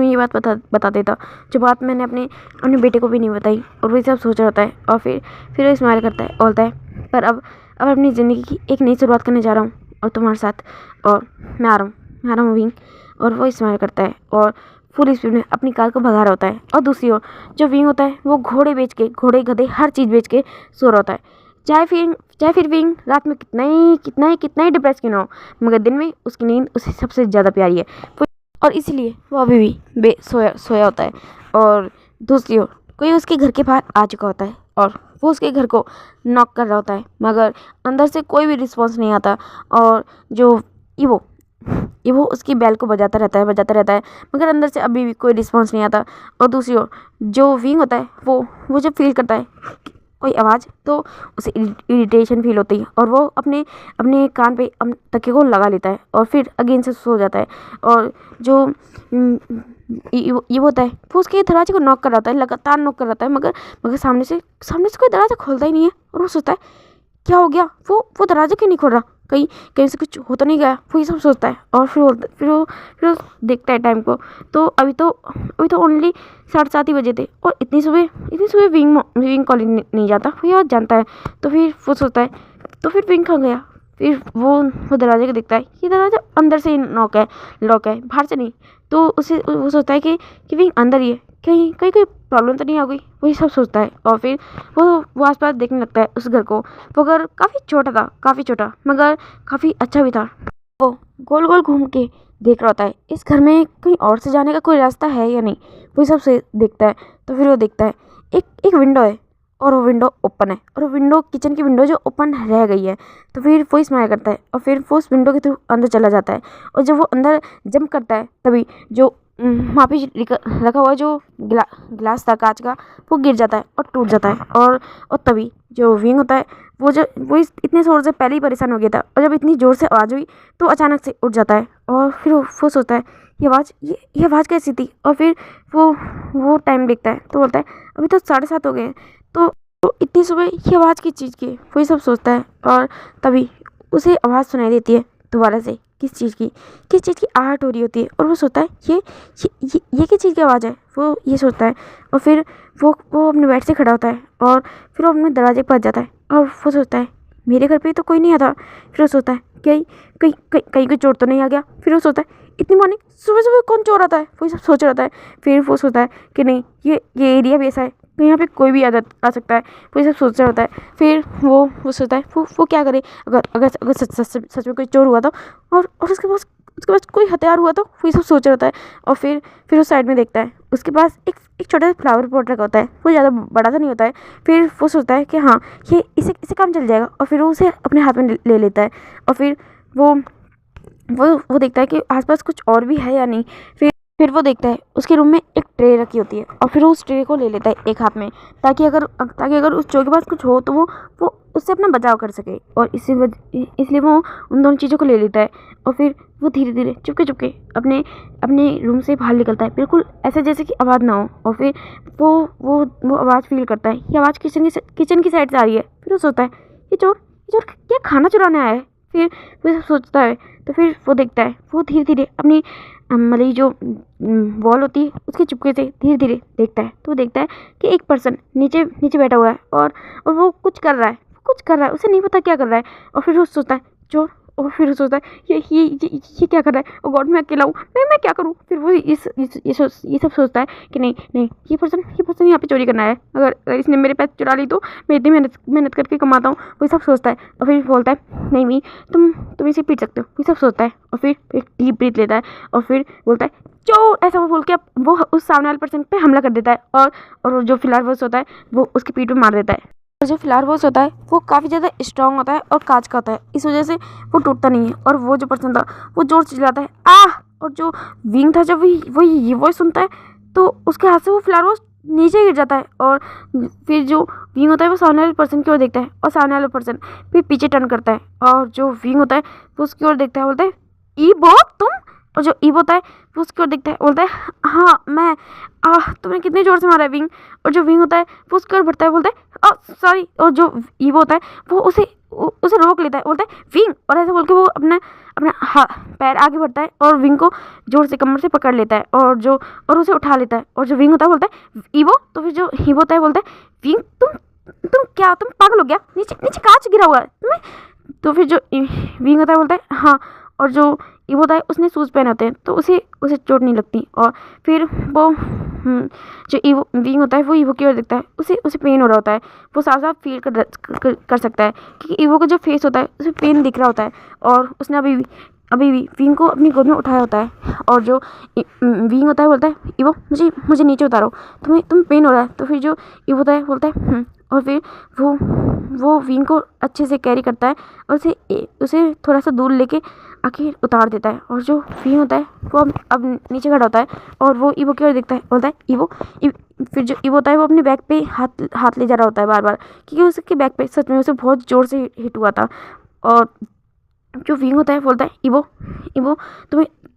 ये बात बता देता, जो बात मैंने अपने बेटे को भी नहीं बताई। और वही सब सोच रहा होता है, और फिर वो स्माइल करता है और बोलता है पर अब अपनी ज़िंदगी की एक नई शुरुआत करने जा रहा हूँ, और तुम्हारे साथ, और मैं आ रहा हूँ विंग। और वो स्माइल करता है और फुल स्पीड में अपनी कार को भगा रहा होता है। और दूसरी ओर जो विंग होता है वो घोड़े गधे हर चीज़ बेच के सो रहा होता है, चाहे फिर विंग रात में कितना ही डिप्रेस क्यों ना हो, मगर दिन में उसकी नींद उसे सबसे ज़्यादा प्यारी है, और इसलिए वो अभी भी सोया होता है। और दूसरी ओर कोई उसके घर के बाहर आ चुका होता है, और वो उसके घर को नॉक कर रहा होता है, मगर अंदर से कोई भी रिस्पॉन्स नहीं आता। और जो ईवो उसकी बेल को बजाता रहता है, मगर अंदर से अभी भी कोई रिस्पॉन्स नहीं आता। और दूसरी ओर जो विंग होता है वो जब फील करता है कोई आवाज़, तो उसे इरिटेशन फील होती है, और वो अपने कान पे तकिए को लगा लेता है, और फिर अगेन से सो जाता है। और जो ये होता है वो उसके दरवाजे को नॉक कर रहा होता है, लगातार नॉक कर रहा है, मगर सामने से कोई दरवाज़ा खोलता ही नहीं है। और वो सोचता है क्या हो गया, वो दरवाज़ा क्यों नहीं खोल रहा, कहीं से कुछ हो तो नहीं गया, वो ये सब सोचता है। और फिर वो देखता है टाइम को, तो अभी तो ओनली 7:30 ही बजे थे, और इतनी सुबह विंग कॉलेज नहीं जाता, वो ये बात जानता है। तो फिर वो सोचता है तो फिर विंग कहाँ गया। फिर वो दरवाजे को देखता है, ये दरवाज़ा अंदर से ही लॉक है, बाहर से नहीं। तो वो सोचता है कि विंग अंदर ही है, कहीं कोई प्रॉब्लम तो नहीं आ गई, वही सब सोचता है। और फिर वो आसपास देखने लगता है उस घर को। वो घर काफ़ी छोटा मगर काफ़ी अच्छा भी था। वो गोल गोल घूम के देख रहा होता है इस घर में कहीं और से जाने का कोई रास्ता है या नहीं, वही सब से देखता है। तो फिर वो देखता है एक विंडो है, और वो विंडो ओपन है, और वो विंडो किचन की विंडो जो ओपन रह गई है। तो फिर वो स्माइल करता है, और फिर वो उस विंडो के थ्रू अंदर चला जाता है। और जब वो अंदर जंप करता है, तभी जो वहाँ पे रखा हुआ जो गिलास था कांच का, वो गिर जाता है और टूट जाता है। और तभी जो विंग होता है वो इतने जोर से पहले ही परेशान हो गया था, और जब इतनी ज़ोर से आवाज़ हुई तो अचानक से उठ जाता है। और फिर वो सोचता है ये आवाज़ कैसी थी। और फिर वो टाइम देखता है, तो बोलता है अभी तो 7:30 हो गए हैं, तो इतनी सुबह ये आवाज़ किस चीज़ की है, वही सब सोचता है। और तभी उसे आवाज़ सुनाई देती है दोबारा से, किस चीज़ की आहट हो रही होती है। और वो सोचता है ये किस चीज़ की आवाज़ है, वो ये सोचता है। और फिर वो अपने बेड से खड़ा होता है, और फिर वो अपने दरवाजे पर जाता है, और वो सोचता है मेरे घर पे तो कोई नहीं आता। फिर वो सोचता है कहीं कोई चोर तो नहीं आ गया। फिर वो सोचता है इतनी मॉर्निंग सुबह कौन चोर आता है, वही सब सोच रहा है। फिर वो सोचता है कि नहीं ये एरिया भी ऐसा है, तो यहाँ पे कोई भी आ सकता है, वही सब सोच रहा होता है। फिर वो सोचता है वो क्या करे, अगर सच में कोई चोर हुआ तो, और उसके पास कोई हथियार हुआ तो, वही सब सोच रहा होता है। और फिर वो साइड में देखता है, उसके पास एक छोटा सा फ्लावर पॉट रखा होता है, वो ज़्यादा बड़ा सा नहीं होता है। फिर वो सोचता है कि हाँ ये इसे काम चल जाएगा, और फिर वो उसे अपने हाथ में ले लेता है। और फिर वो वो देखता है कि आसपास कुछ और भी है या नहीं। फिर वो देखता है उसके रूम में एक ट्रे रखी होती है और फिर वो उस ट्रे को ले लेता है एक हाथ में, ताकि अगर उस चोर के पास कुछ हो तो वो उससे अपना बचाव कर सके। और इसलिए वो उन दोनों चीज़ों को ले लेता है। और फिर वो धीरे धीरे चुपके चुपके अपने अपने रूम से बाहर निकलता है, बिल्कुल ऐसे जैसे कि आवाज़ ना हो। और फिर वो आवाज़ फील करता है, ये आवाज़ किचन की साइड से आ रही है। फिर वो सोचता है ये चोर क्या खाना चुराने आया है। फिर वो सब सोचता है तो फिर वो देखता है, वो धीरे धीरे अपनी मतलब ये जो वॉल होती है उसके चुपके से धीरे धीरे देखता है। तो वो देखता है कि एक पर्सन नीचे नीचे बैठा हुआ है और वो कुछ कर रहा है, उसे नहीं पता क्या कर रहा है। और फिर वो सोचता है चोर। और फिर वो सोचता है ये क्या कर रहा है, ओ गॉड मैं अकेला हूँ, मैं क्या करूँ। फिर वो ये सब सोचता है कि नहीं नहीं, ये पर्सन यहाँ पे चोरी करना है। अगर इसने मेरे पैसे चुरा ली तो मैं इतनी मेहनत करके कमाता हूँ। वो सब सोचता है और फिर बोलता है नहीं नहीं, तुम इसे पीट सकते हो। ये सब सोचता है और फिर एक डीप ब्रीथ लेता है और फिर बोलता है चोर, ऐसा वो बोल के वो उस सामने वाले पर्सन पे हमला कर देता है। और वो जो फिलारवस होता है वो उसकी पीठ पे मार देता है। और जो फिलारवस होता है वो काफ़ी ज़्यादा स्ट्रांग होता है और कांच का होता है, इस वजह से वो टूटता नहीं है। और वो जो पर्सन था वो जोर से चिल्लाता है आह। और जो विंग था जब वो ये वॉइस सुनता है तो उसके हाथ से वो फ्लावरवॉस नीचे गिर जाता है। और फिर जो विंग होता है वो सामने वाले पर्सन की ओर देखता है और सामने वाला पर्सन फिर पीछे टर्न करता है। और जो विंग होता है वो उसकी ओर देखता है, बोलता है ईबो तुम। और जो ईबो होता है वो उसकी ओर देखता है, बोलता है हाँ मैं। तुमने कितने जोर से मारा है विंग। और जो विंग होता है वो उसकी ओर बढ़ता है, बोलता है सॉरी। और जो ईबो होता है वो उसे रोक लेता है, बोलता है विंग। और ऐसे बोल के वो अपना अपना पैर आगे बढ़ता है और विंग को जोर से कमर से पकड़ लेता है और उसे उठा लेता है। और जो विंग होता है बोलता है ईबो। तो फिर जो ईबो होता है बोलता है विंग तुम पागल हो गया, नीचे नीचे कांच गिरा हुआ है तुम्हें। तो फिर जो विंग होता है बोलता है हाँ। और जो ईबो होता है उसने शूज़ पहने होते हैं तो उसे चोट नहीं लगती। और फिर वो जो ईबो विंग होता है वो ईबो की ओर देखता है, उसे पेन हो रहा होता है। वो साफ साफ फील कर सकता है क्योंकि ईबो का जो फेस होता है उसे पेन दिख रहा होता है। और उसने अभी भी विंग को अपनी गोद में उठाया होता है। और जो विंग होता है बोलता है ईबो मुझे नीचे उतारो, तुम्हें पेन हो रहा है। तो फिर जो ईबो होता है बोलता है और फिर वो विंग को अच्छे से कैरी करता है और उसे थोड़ा सा दूर लेके आके उतार देता है। और जो विंग होता है वो अब नीचे खड़ा होता है और वो ईबो की ओर देखता है, बोलता है ईबो। फिर जो ईबो होता है वो अपने बैग पे हाथ ले जा रहा होता है बार बार, क्योंकि उसके बैग पे सच में उसे बहुत ज़ोर से हिट हुआ था। और जो विंग होता है बोलता है ईबो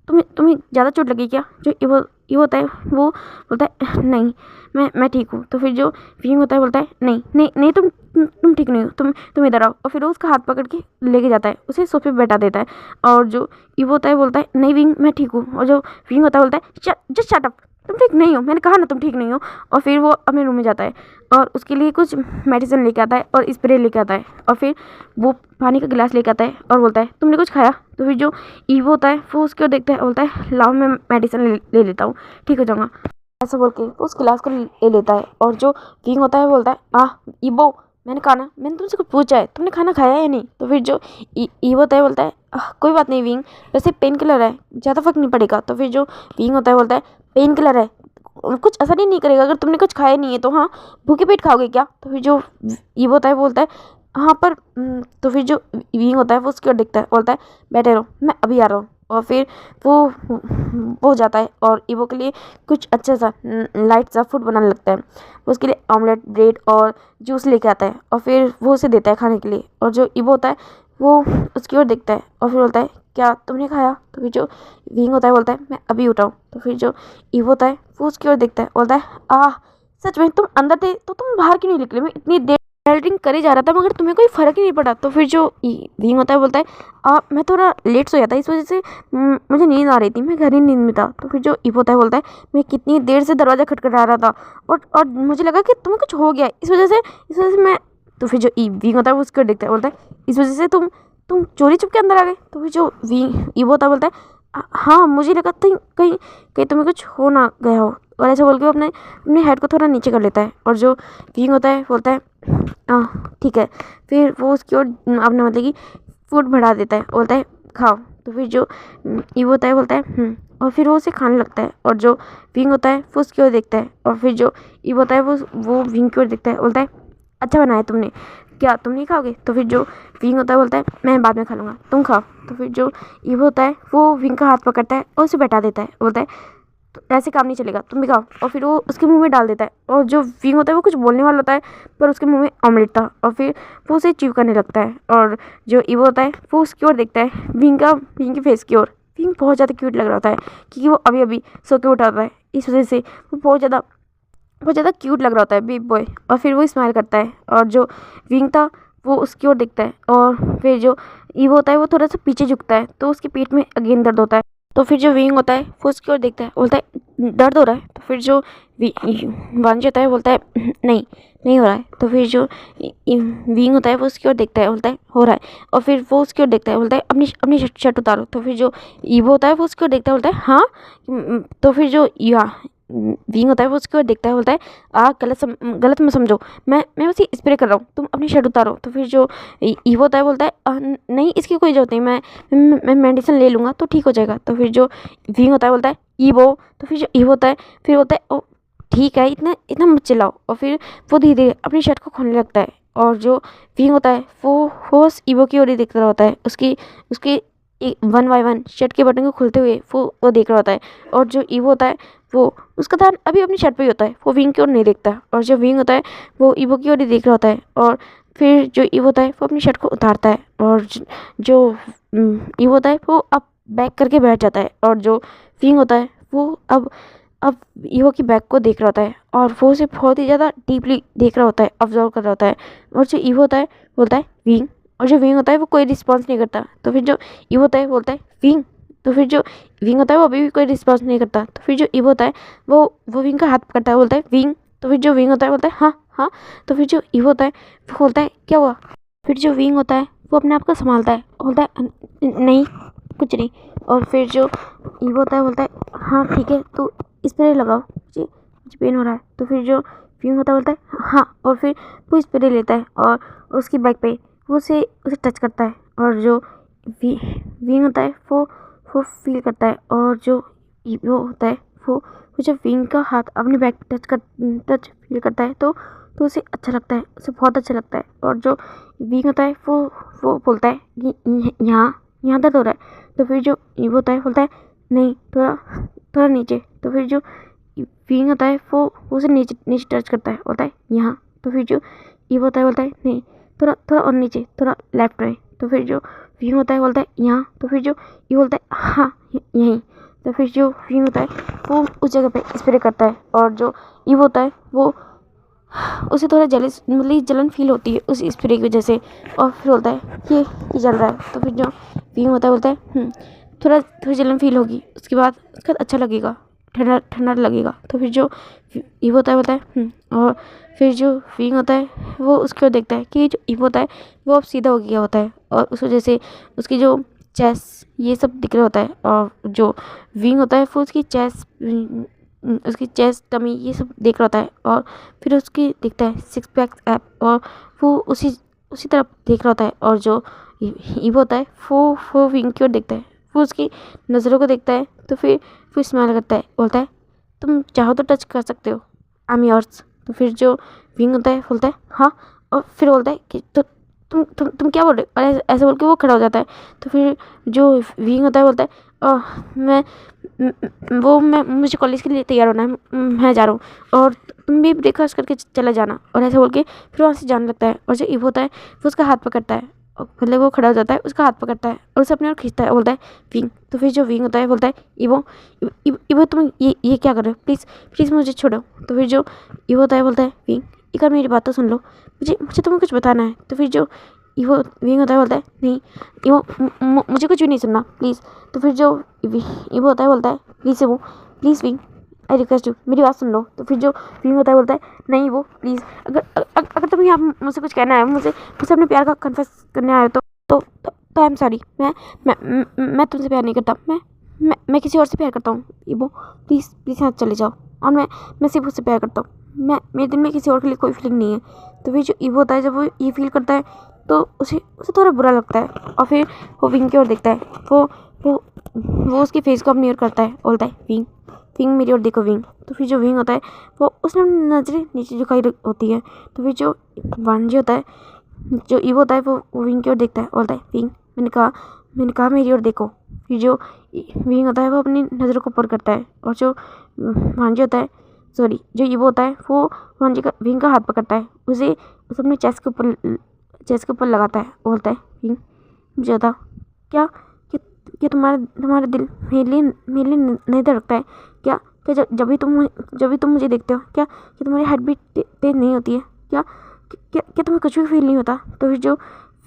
तुम्हें ज़्यादा चोट लगी क्या। जो ईबो होता है वो बोलता है नहीं मैं ठीक हूँ। तो फिर जो विंग होता है बोलता है नहीं नहीं नहीं, तुम ठीक नहीं हो, तुम इधर आओ। और फिर वो उसका हाथ पकड़ के लेके जाता है, उसे सोफे पे बैठा देता है। और जो ईबो होता है बोलता है नहीं विंग मैं ठीक हूँ। और जो विंग होता है बोलता है जस्ट शट अप, तुम ठीक नहीं हो, मैंने कहा ना तुम ठीक नहीं हो। और फिर वो अपने रूम में जाता है और उसके लिए कुछ मेडिसिन लेके आता है और स्प्रे लेके आता है। और फिर वो पानी का गिलास लेके आता है और बोलता है तुमने कुछ खाया। तो फिर जो ईवो होता है वो उसके ओर देखता है, बोलता है लाओ मैं मेडिसिन ले लेता हूँ, ठीक हो जाऊँगा। ऐसा बोल के वो उस गिलास को ले लेता है। और जो किंग होता है बोलता है ईबो मैंने कहा ना, मैंने तुमसे कुछ पूछा है, तुमने खाना खाया या नहीं। तो फिर जो ईवो होता है बोलता है कोई बात नहीं विंग, वैसे पेन किलर है, ज़्यादा फर्क नहीं पड़ेगा। तो फिर जो विंग होता है बोलता है पेन किलर है, कुछ असर ही नहीं करेगा अगर तुमने कुछ खाया नहीं है तो। हाँ भूखे पेट खाओगे क्या। तो फिर जो ईवो होता है बोलता है हाँ पर तो फिर जो विंग होता है वो उसकी ओर देखता है, बोलता है बैठे रहो मैं अभी आ रहा हूँ। और फिर वो जाता है और ईवो के लिए कुछ अच्छा सा लाइट सा फूड बनाने लगता है। वो उसके लिए ऑमलेट ब्रेड और जूस लेके आता है और फिर वो उसे देता है खाने के लिए। और जो ईवो होता है वो उसकी ओर देखता है और फिर बोलता है क्या तुमने खाया। तो फिर जो विंग होता है बोलता है मैं अभी उठाऊँ। तो फिर जो ईवो होता है वो उसकी ओर देखता है, बोलता है सच में तुम अंदर थे तो तुम बाहर क्यों नहीं निकले, मैं इतनी देर एडिटिंग करे जा रहा था मगर तुम्हें कोई फ़र्क ही नहीं पड़ा। तो फिर जो विंग होता है बोलता है मैं थोड़ा लेट सोया था, इस वजह से मुझे नींद आ रही थी, मैं घर ही नींद में था। तो फिर जो ईवो होता है बोलता है मैं कितनी देर से दरवाज़ा खटखटा रहा था और मुझे लगा कि तुम्हें कुछ हो गया, इस वजह से मैं। तो फिर जो विंग होता है वो उसको देखता है, बोलता है इस वजह से तुम चोरी छुप के अंदर आ गए। तो फिर जो ईवो होता है बोलता है हाँ मुझे लगा था कहीं तुम्हें कुछ हो ना गया हो। और ऐसा बोल के वो अपने हेड को थोड़ा नीचे कर लेता है। और जो विंग होता है बोलता है ठीक है। फिर वो उसकी ओर अपना मतलब कि फूड बढ़ा देता है, बोलता है खाओ। तो फिर जो ईवो होता है बोलता है और फिर वो उसे खाने लगता है। और जो विंग होता है वो उसकी ओर देखता है और फिर जो ईवो होता है वो विंग की ओर देखता है, बोलता है अच्छा बनाया तुमने, क्या तुम नहीं खाओगे? तो फिर जो विंग होता है बोलता है मैं बाद में खा लूँगा, तुम खाओ। तो फिर जो ईवो होता है वो विंग का हाथ पकड़ता है और उसे बैठा देता है, बोलता है तो ऐसे काम नहीं चलेगा, तुम भी खाओ। और फिर वो उसके मुंह में डाल देता है और जो विंग होता है वो कुछ बोलने वाला होता है पर उसके मुंह में ऑमलेट था और फिर वो उसे च्यू करने लगता है। और जो ईवो होता है वो उसकी ओर देखता है, विंग के फेस की ओर। विंग बहुत ज़्यादा क्यूट लग रहा होता है क्योंकि वो अभी अभी सो के उठा होता है, इस वजह से वो बहुत ज़्यादा क्यूट लग रहा होता है बेबी बॉय। और फिर वो स्माइल करता है और जो विंग था वो उसकी ओर देखता है और फिर जो ईवो होता है वो थोड़ा सा पीछे झुकता है तो उसके पेट में अगेन दर्द होता है। तो फिर जो विंग होता है वो उसकी ओर देखता है, बोलता है दर्द हो रहा है? तो फिर जो वांजी होता है बोलता है नहीं नहीं हो रहा है। तो फिर जो विंग होता है वो उसकी ओर देखता है, बोलता है हो रहा है। और फिर वो उसकी ओर देखता है, बोलता है अपनी अपनी शर्ट उतारो। तो फिर जो ईवो होता है वो उसकी ओर देखता है, बोलता है हाँ। तो फिर जो विंग होता है वो उसकी ओर देखता है, बोलता है गलत मत समझो, मैं बस स्प्रे कर रहा हूँ, तुम अपनी शर्ट उतारो। तो फिर जो ईवो होता है बोलता है नहीं इसकी कोई ज़रूरत नहीं, मैं मेडिसिन ले लूँगा तो ठीक हो जाएगा। तो फिर जो विंग होता है बोलता है ईवो। तो फिर जो ईवो होता है फिर बोलता है ओ ठीक है, इतना इतना मत चिल्लाओ। और फिर वो धीरे धीरे अपनी शर्ट को खोलने लगता है और जो विंग होता है वो बस ईवो की ओर ही देख रहा होता है, उसकी उसकी 1 बाय 1 शर्ट के बटन को खोलते हुए वो देख रहा होता है। और जो ईवो होता है वो उसका ध्यान अभी अपनी शर्ट पे ही होता है, वो विंग की ओर नहीं देखता। और जो विंग होता है वो ईवो की ओर ही देख रहा होता है। और फिर जो ईवो होता है वो अपनी शर्ट को उतारता है और जो ईवो होता है वो अब बैक करके बैठ जाता है। और जो विंग होता है वो अब ईवो की बैक को देख रहा होता है और वो उसे बहुत ही ज़्यादा डीपली देख रहा होता है, ऑब्जर्व कर रहा होता है। और जो ईवो होता है बोलता है विंग। और जो विंग होता है वो कोई रिस्पॉन्स नहीं करता। तो फिर जो ईवो होता है बोलता है विंग। तो फिर जो विंग होता है वो अभी भी कोई रिस्पॉन्स नहीं करता। तो फिर जो ईवो होता है वो विंग का हाथ पकड़ता है, बोलता है विंग। तो फिर जो विंग होता है बोलता है हाँ हाँ। तो फिर जो ईवो होता है वो बोलता है क्या हुआ? फिर जो विंग होता है वो अपने आप को संभालता है, बोलता है नहीं कुछ नहीं। और फिर जो ईवो होता है बोलता है हाँ ठीक है तो स्प्रे लगाओ, मुझे पेन हो रहा है। तो फिर जो विंग होता है बोलता है हाँ। और फिर वो स्प्रे लेता है और उसकी बैक पे वो उसे टच करता है। और जो विंग होता है वो फील करता है। और जो वो होता है वो जब विंग का हाथ अपनी बैक पे टच फील करता है तो उसे अच्छा लगता है, उसे बहुत अच्छा लगता है। और जो विंग होता है वो बोलता है कि यहाँ दर्द हो रहा है। तो फिर जो ईवो होता है बोलता है नहीं थोड़ा नीचे। तो फिर जो विंग होता है वो उसे नीचे टच करता है, बोलता है यहाँ। तो फिर जो ईवो होता है बोलता है नहीं थोड़ा और नीचे, थोड़ा लेफ्ट में। तो फिर जो विंग होता है बोलता है यहाँ। तो फिर जो ईवो बोलता है हाँ यहीं। तो फिर जो विंग होता है वो उस जगह पे स्प्रे करता है। और जो ईवो होता है वो उसे थोड़ा जलन फील होती है उस स्प्रे की वजह से। और फिर बोलता है ये जल रहा है। तो फिर जो विंग होता है बोलता है थोड़ी जलन फील होगी, उसके बाद अच्छा लगेगा, ठंडा ठंडा लगेगा। तो फिर जो ईवो होता है बोलता है और फिर जो विंग होता है वो उसकी ओर देखता है कि जो ईवो होता है वो अब सीधा हो गया होता है और उस वजह से उसकी जो चेस्ट ये सब दिख रहा होता है। और जो विंग होता है वो उसकी चेस्ट टमी ये सब देख रहा होता है। और फिर उसकी दिखता है 6 पैक ऐप और वो उसी तरफ देख रहा होता है। और जो ईवो होता है वो विंग की ओर देखता है, वो उसकी नज़रों को देखता है। तो फिर वो स्माइल करता है, बोलता है तुम चाहो तो टच कर सकते हो, आई एम योर्स। तो फिर जो विंग होता है बोलता है हाँ। और फिर बोलता है कि तो तुम क्या बोल रहे हो? और ऐसे बोल के वो खड़ा हो जाता है। तो फिर जो विंग होता है बोलता है मैं मुझे कॉलेज के लिए तैयार होना है, मैं जा रहा हूँ और तुम भी ब्रेकफास्ट करके चला जाना। और ऐसे बोल के फिर वहाँ से जाने लगता है। और जो ईवो होता है वो उसका हाथ पकड़ता है, मतलब वो खड़ा हो जाता है, उसका हाथ पकड़ता है और उसे अपने ओर खींचता है, बोलता है विंग। तो फिर जो विंग होता है बोलता है ईवो तुम ये क्या कर रहे हो? प्लीज़ मुझे छोड़ो। तो फिर जो ईवो होता है बोलता है विंग एक बार मेरी बात तो सुन लो, मुझे तुम्हें कुछ बताना है। तो फिर जो विंग होता है बोलता है नहीं ईवो मुझे कुछ भी नहीं सुनना प्लीज़। तो फिर जो ईवो होता है बोलता है please wing I request you, मेरी बात सुन लो। तो फिर जो विंग होता है बोलता है नहीं वो प्लीज़ अगर तुम यहाँ मुझसे कुछ कहना है, मुझसे अपने प्यार का कन्फेस करने आए हो तो आई एम सॉरी, मैं तुमसे प्यार नहीं करता, मैं किसी और से प्यार करता हूँ ईवो, प्लीज़ यहाँ चले जाओ। और मैं सिर्फ उससे प्यार करता हूँ, मेरे दिल में किसी और के लिए कोई फीलिंग नहीं है। तो फिर जो ईवो होता है जब वो ये फील करता है तो उसे थोड़ा बुरा लगता है। और फिर वो विंग की ओर देखता है, वो उसके फेस को अपनी ओर करता है, बोलता है विंग मेरी ओर देखो विंग। तो फिर जो विंग होता है वो उसने नज़रें नीचे झुकाई होती है। तो फिर जो वांजी होता है जो ईवो होता है वो विंग की ओर देखता है, बोलता है विंग, मैंने कहा मेरी ओर देखो। फिर जो विंग होता है वो अपनी नज़रों को ऊपर करता है, और जो वांजी होता है, सॉरी जो ईवो होता है वो विंग का हाथ पकड़ता है, उसे अपने चेस्ट के ऊपर लगाता है, बोलता है विंग, मुझे बता क्या क्या तुम्हारा दिल मेरे लिए नहीं धड़कता है क्या? क्या जब भी तुम मुझे देखते हो, क्या तुम्हारी हार्ट बीट तेज नहीं होती है क्या? क्या तुम्हें कुछ भी फील नहीं होता? तो फिर जो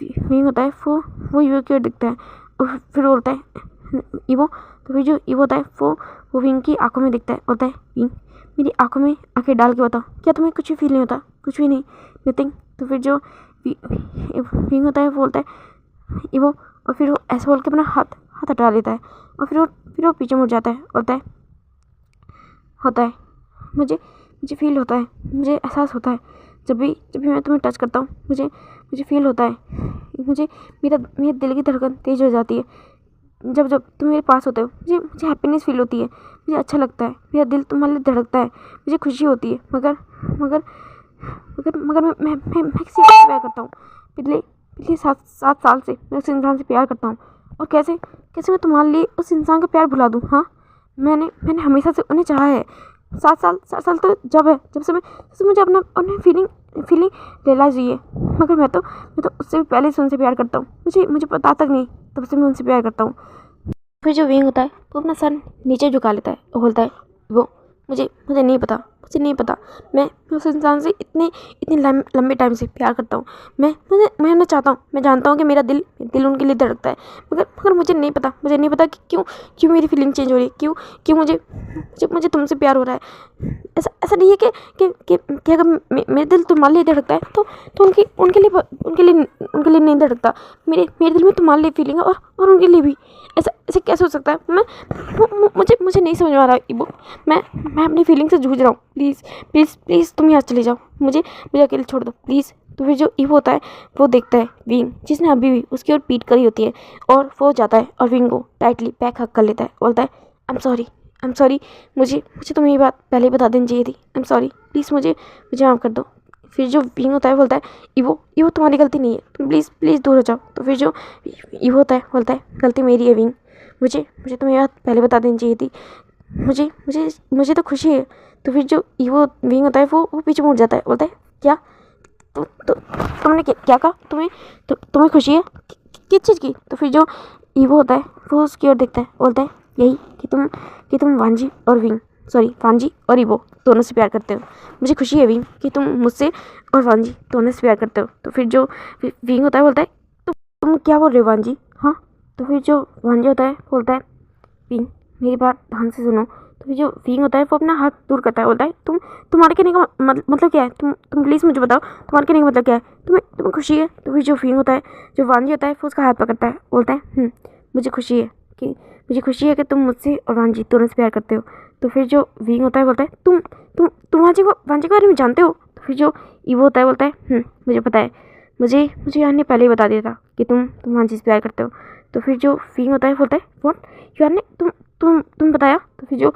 विंग होता है वो ईवो की ओर दिखता है, और फिर बोलता है ईवो। तो फिर जो ईवो होता है वो विंग की आंखों में दिखता है, बोलता है विंग, मेरी आंखों में आंखें डाल के बताओ, क्या तुम्हें कुछ भी फील नहीं होता? कुछ भी नहीं, नथिंग। तो फिर जो विंग होता है वो बोलता है ईवो, और फिर वो ऐसे बोल के अपना हाथ हटा लेता है, और फिर वो पीछे मुड़ जाता है, बोलता है होता है मुझे फील होता है, मुझे एहसास होता है, जब भी मैं तुम्हें टच करता हूँ मुझे फील होता है, मेरे दिल की धड़कन तेज हो जाती है, जब तुम मेरे पास होते हो मुझे हैप्पीनेस फील होती है, मुझे अच्छा लगता है, मेरा दिल तुम्हारे लिए धड़कता है, मुझे खुशी होती है, मगर मैं किसी और से प्यार करता हूँ। पिछले 7 साल से मैं उस इंसान से प्यार करता हूँ, और कैसे मैं तुम्हारे लिए उस इंसान का प्यार भुला दूँ? हाँ, मैंने हमेशा से उन्हें चाहा है। 7 साल तो जब से मुझे अपनी फीलिंग रियलाइज हुई है, मगर मैं तो उससे भी पहले से उनसे प्यार करता हूँ, मुझे पता तक नहीं, तब से मैं उनसे प्यार करता हूँ। फिर जो विंग होता है वो अपना सर नीचे झुका लेता है और बोलता है वो मुझे नहीं पता, मैं उस इंसान से इतने लंबे टाइम से प्यार करता हूँ, मैं ना चाहता हूँ, मैं जानता हूँ कि मेरा दिल उनके लिए धड़कता है, मगर मुझे नहीं पता कि क्यों मेरी फीलिंग चेंज हो रही है, क्यों मुझे तुमसे प्यार हो रहा है। ऐसा नहीं है कि अगर मेरा दिल तुम्हारे लिए धड़कता है तो उनके लिए नहीं धड़कता, मेरे दिल में तुम्हारे लिए फीलिंग है, और उनके लिए भी। ऐसे कैसे हो सकता है? मुझे नहीं समझ में आ रहा ईवो, मैं अपनी फीलिंग से जूझ रहा हूँ, प्लीज़ तुम यहाँ चले जाओ, मुझे अकेले छोड़ दो प्लीज़। तो फिर जो ईवो होता है वो देखता है विंग, जिसने अभी भी उसकी ओर पीट करी होती है, और वो जाता है और विंग को टाइटली पैक हक कर लेता है, बोलता है आई एम सॉरी, मुझे तुम्हें ये बात पहले ही बता देनी चाहिए थी, आई एम सॉरी, प्लीज़ मुझे माफ़ कर दो। फिर जो विंग होता है बोलता है ईवो तुम्हारी गलती नहीं है, तुम प्लीज़ दूर हो जाओ। तो फिर जो ईवो होता है बोलता है गलती मेरी है विंग, मुझे तुम्हें ये बात पहले बता देनी चाहिए थी, मुझे तो खुशी है। तो फिर जो ईवो विंग होता है वो पीछे मुड़ जाता है, बोलता है क्या तुमने क्या कहा? तुम्हें खुशी है किस चीज़ की? तो फिर जो ईवो होता है वो उसकी ओर देखता है, बोलता है यही कि तुम वांजी और ईवो दोनों से प्यार करते हो, मुझे खुशी है विंग कि तुम मुझसे और वांजी दोनों से प्यार करते हो। तो फिर जो विंग होता है बोलता है तुम क्या बोल रहे हो वांजी? हाँ। तो फिर जो वांजी होता है बोलता है विंग मेरी बात ध्यान से सुनो। तो फिर जो विंग होता है वो अपना हाथ दूर करता है, बोलता है तुम्हारे कहने का मतलब क्या है? तुम प्लीज़ मुझे बताओ, तुम्हारे कहने का मतलब क्या है? तुम्हें खुशी है? तो फिर जो विंग होता है, जो वांजी होता है वो उसका हाथ पकड़ता है, बोलता है मुझे खुशी है कि तुम मुझसे और वांजी दोनों से प्यार करते हो। तो फिर जो विंग होता है बोलता है तुम वांजी के बारे में जानते हो? तो फिर जो ईवो होता है बोलता है मुझे पता है, मुझे यार ने पहले ही बता दिया था कि तुम वांजी से प्यार करते हो। तो फिर जो विंग होता है बोलता है व्हाट यार ने तुम बताया? तो फिर जो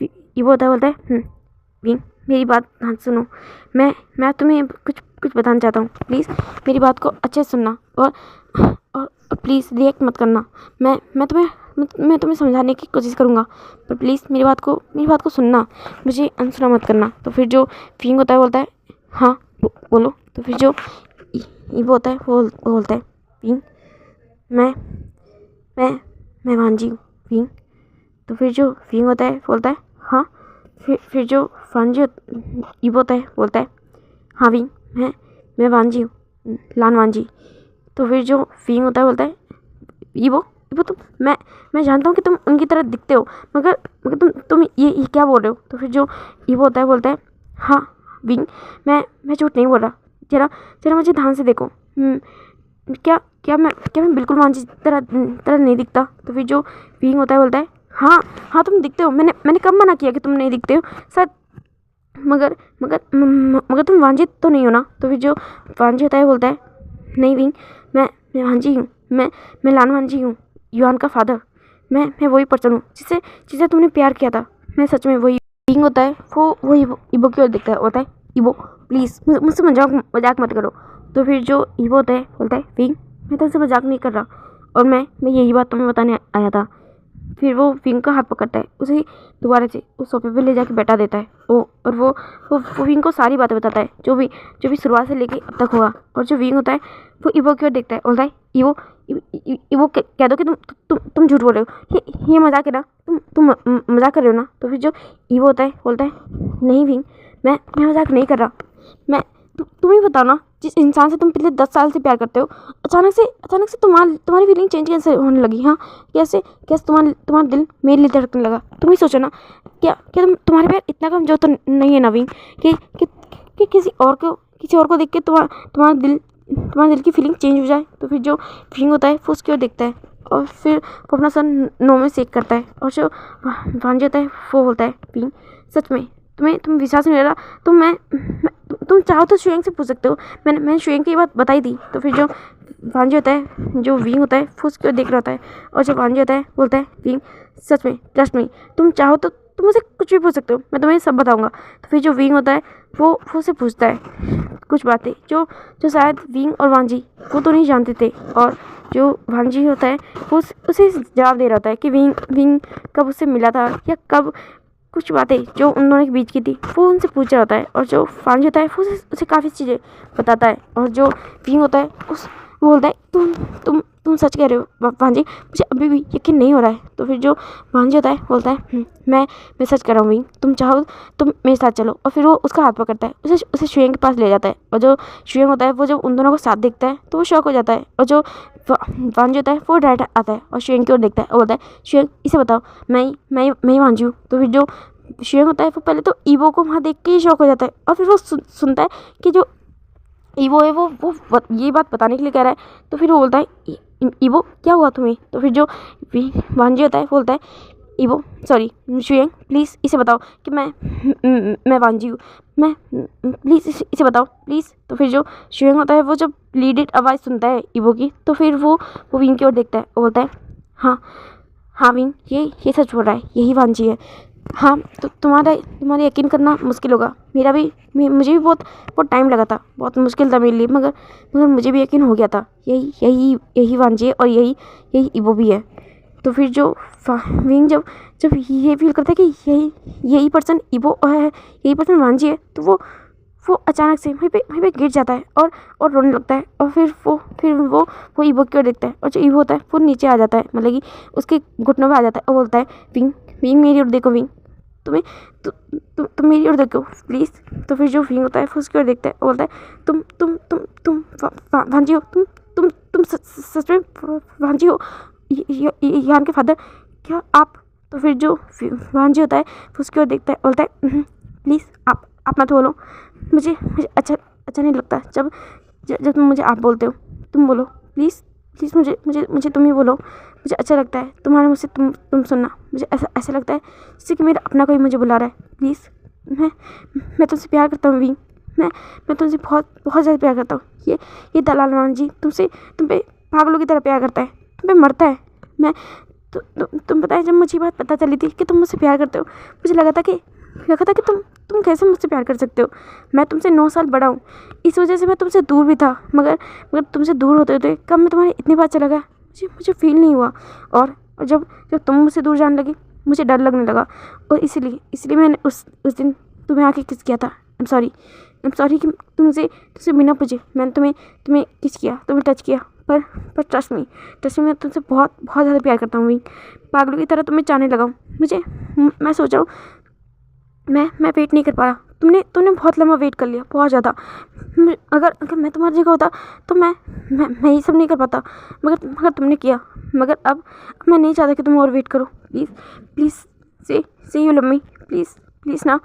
ईवो होता है बोलता है विंग मेरी बात ध्यान से सुनो, मैं तुम्हें कुछ बताना चाहता हूँ, प्लीज़ मेरी बात को अच्छे से सुनना, और प्लीज़ रिएक्ट मत करना, मैं तुम्हें समझाने की कोशिश करूँगा, पर प्लीज़ मेरी बात को सुनना, मुझे अनसुना मत करना। तो फिर जो विंग होता है बोलता है हाँ बोलो। तो फिर जो ईवो होता है वो बोलता है विंग मैं वांजी हूँ विंग। तो फिर जो विंग होता है बोलता है हाँ। फिर जो वांजी ईवो होता है बोलता है हाँ विंग मैं वांजी हूँ, लान वांजी। तो फिर जो विंग होता है बोलता है ईवो तुम मैं जानता हूँ कि तुम उनकी तरह दिखते हो, मगर तुम ये क्या बोल रहे हो? तो फिर जो ईवो होता है बोलता है हाँ विंग मैं झूठ नहीं बोल रहा, जरा मुझे ध्यान से देखो, क्या मैं बिल्कुल वांजी तरह नहीं दिखता? तो फिर जो विंग होता है बोलता है हाँ तुम दिखते हो, मैंने कब मना किया कि तुम नहीं दिखते हो शायद, मगर तुम वांजी तो नहीं हो ना? तो फिर जो वांजी होता है बोलता है नहीं विंग मैं वांजी हूँ, मैं लान वांजी हूँ, युआन का फादर, मैं वही पर्सन हूँ जिससे तुमने प्यार किया था, मैं सच में वही। विंग होता है वो ईवो की ओर देखता है, होता है ईवो प्लीज़ मुझसे मजाक मत करो, तो फिर जो ईवो होता है बोलता है विंग मैं तुमसे मजाक नहीं कर रहा और मैं यही बात तुम्हें बताने आया था। फिर वो विंग का हाथ पकड़ता है, उसे दोबारा से उस सोफे पे ले जाके बैठा देता है। और वो विंग को सारी बातें बताता है जो भी शुरुआत से लेके अब तक हुआ। और जो विंग होता है वो ईवो की ओर देखता है, बोलता है ईवो ईवो कह दो कि तुम झूठ बोल रहे हो, ये मजाक है ना, तुम मजाक कर रहे हो ना। तो फिर जो ईवो होता है बोलता है नहीं विंग मैं मजाक नहीं कर रहा। मैं तुम ही बताओ ना, जिस इंसान से तुम पिछले 10 साल से प्यार करते हो अचानक से तुम्हारी फीलिंग चेंज कैसे होने लगी। हाँ कैसे तुम्हारा दिल मेरे लिए धड़कने लगा। तुम ही सोचो ना, क्या तुम्हारे प्यार इतना कमजोर तो नहीं है नवीन कि किसी और को देख के तुम्हारा दिल की फीलिंग चेंज हो जाए। तो फिर जो फीलिंग होता है वो उसकी ओर देखता है और फिर वो अपना सर नो में सेक करता है। और जो भांजे होता है वो बोलता है पिंग सच में तुम विश्वास नहीं हो रहा तो तुम चाहो तो शुएंग से पूछ सकते हो। मैंने शुएंग की बात बताई थी। तो फिर जो भांजे होता है जो विंग होता है वो उसकी ओर देख रहा होता है और जो भांजे होता है बोलता है विंग सच में ट्रस्ट में तुम चाहो तो तुम मुझे कुछ भी पूछ सकते हो, मैं तुम्हें सब बताऊंगा। तो फिर जो विंग होता है वो उससे पूछता है कुछ बातें जो शायद विंग और वांजी वो तो नहीं जानते थे। और जो वांजी होता है वो उसे जवाब दे रहा होता है कि विंग कब उससे मिला था या कब कुछ बातें जो उन दोनों के बीच की थी वो उनसे पूछ रहा होता है। और जो वांजी होता है वो उसे काफ़ी चीज़ें बताता है। और जो विंग होता है वो बोलता है तुम सच कह रहे हो वांजी, मुझे अभी भी यकीन नहीं हो रहा है। तो फिर जो वांजी होता है बोलता है मैं सच कर रहा हूँ विंग, तुम चाहो तुम मेरे साथ चलो। और फिर वो उसका हाथ पकड़ता है, उसे शुएंग के पास ले जाता है। और जो शुएंग होता है वो जब उन दोनों को साथ देखता है तो वो शॉक हो जाता है। और जो वांजी होता है वो डायरेक्ट आता है और शुएंग की ओर देखता है और बोलता है शुएंग इसे बताओ मैं ही वांजी हूँ। तो फिर जो शुएंग होता है वो पहले तो ईवो को वहाँ देख के ही शॉक हो जाता है और फिर वो सुनता है कि जो ईवो है वो ये बात बताने के लिए कह रहा है। तो फिर वो बोलता है ईवो क्या हुआ तुम्हें। तो फिर जो वांजी होता है बोलता है ईवो सॉरी शुएंग प्लीज़ इसे बताओ कि मैं वांजी हूँ, मैं प्लीज़ इसे बताओ प्लीज़। तो फिर जो शुएंग होता है वो जब प्लीडेड आवाज़ सुनता है ईवो की तो फिर वो विंग की ओर देखता है और बोलता है हाँ विंग ये सच बोल रहा है, यही वांजी है। हाँ तो तुम्हारा यकीन करना मुश्किल होगा, मुझे भी बहुत टाइम लगा था, बहुत मुश्किल था मेरे लिए, मगर मुझे भी यकीन हो गया था यही वांजी है और यही ईवो भी है। तो फिर जो विंग जब ये फील करता है कि यही पर्सन ईवो है, यही पर्सन वांजी है, तो वो अचानक से वहीं पे गिर जाता है और रोने लगता है। और फिर वो ईवो की ओर देखता है और जो ईवो होता है वो नीचे आ जाता है, मतलब कि उसके घुटनों पे आ जाता है और बोलता है विंग मेरी ओर देखो विंग, तुम मेरी ओर देखो प्लीज़। तो फिर जो विंग होता है वो उसकी ओर देखता है और बोलता है तुम भांजी हो, तुम सच में भांजी हो यान के फादर क्या आप। तो फिर जो भांजी होता है वो उसकी ओर देखता है बोलता है प्लीज़ आप मत बोलो, मुझे अच्छा नहीं लगता जब तुम मुझे आप बोलते हो, तुम बोलो प्लीज़ मुझे तुम ही बोलो, मुझे अच्छा लगता है तुम्हारे मुझसे तुम सुनना, मुझे ऐसा लगता है जैसे कि मेरा अपना कोई मुझे बुला रहा है। प्लीज़ मैं तुमसे प्यार करता हूँ विंग, मैं तुमसे बहुत ज़्यादा प्यार करता हूँ। ये दलाल वांजी तुम पे पागलों की तरह प्यार करता है, तुम पे मरता है। मैं तुम पता है जब मुझे बात पता चली थी कि तुम मुझसे प्यार करते हो, मुझे लगा था कि तुम कैसे मुझसे प्यार कर सकते हो। मैं तुमसे 9 साल बड़ा हूँ, इस वजह से मैं तुमसे दूर भी था, मगर तुमसे दूर होते होते कब मैं तुम्हारे इतनी बात चला गया मुझे फील नहीं हुआ। और जब तुम मुझसे दूर जाने लगी मुझे डर लगने लगा और इसलिए मैंने उस दिन तुम्हें आके किस किया था। आई एम सॉरी कि तुमसे बिना पूछे मैंने तुम्हें किस किया, तुम्हें टच किया, पर ट्रस्ट मी मैं तुमसे बहुत ज़्यादा प्यार करता हूँ विंग, पागलों की तरह तुम्हें चाहने लगा हूँ। मैं सोच रहा हूँ मैं वेट नहीं कर पा रहा, तुमने बहुत लंबा वेट कर लिया, बहुत ज़्यादा। अगर मैं तुम्हारी जगह होता तो मैं ये सब नहीं कर पाता, मगर तुमने किया। मगर अब मैं नहीं चाहता कि तुम और वेट करो। प्लीज़ से यू लव मी, प्लीज़ ना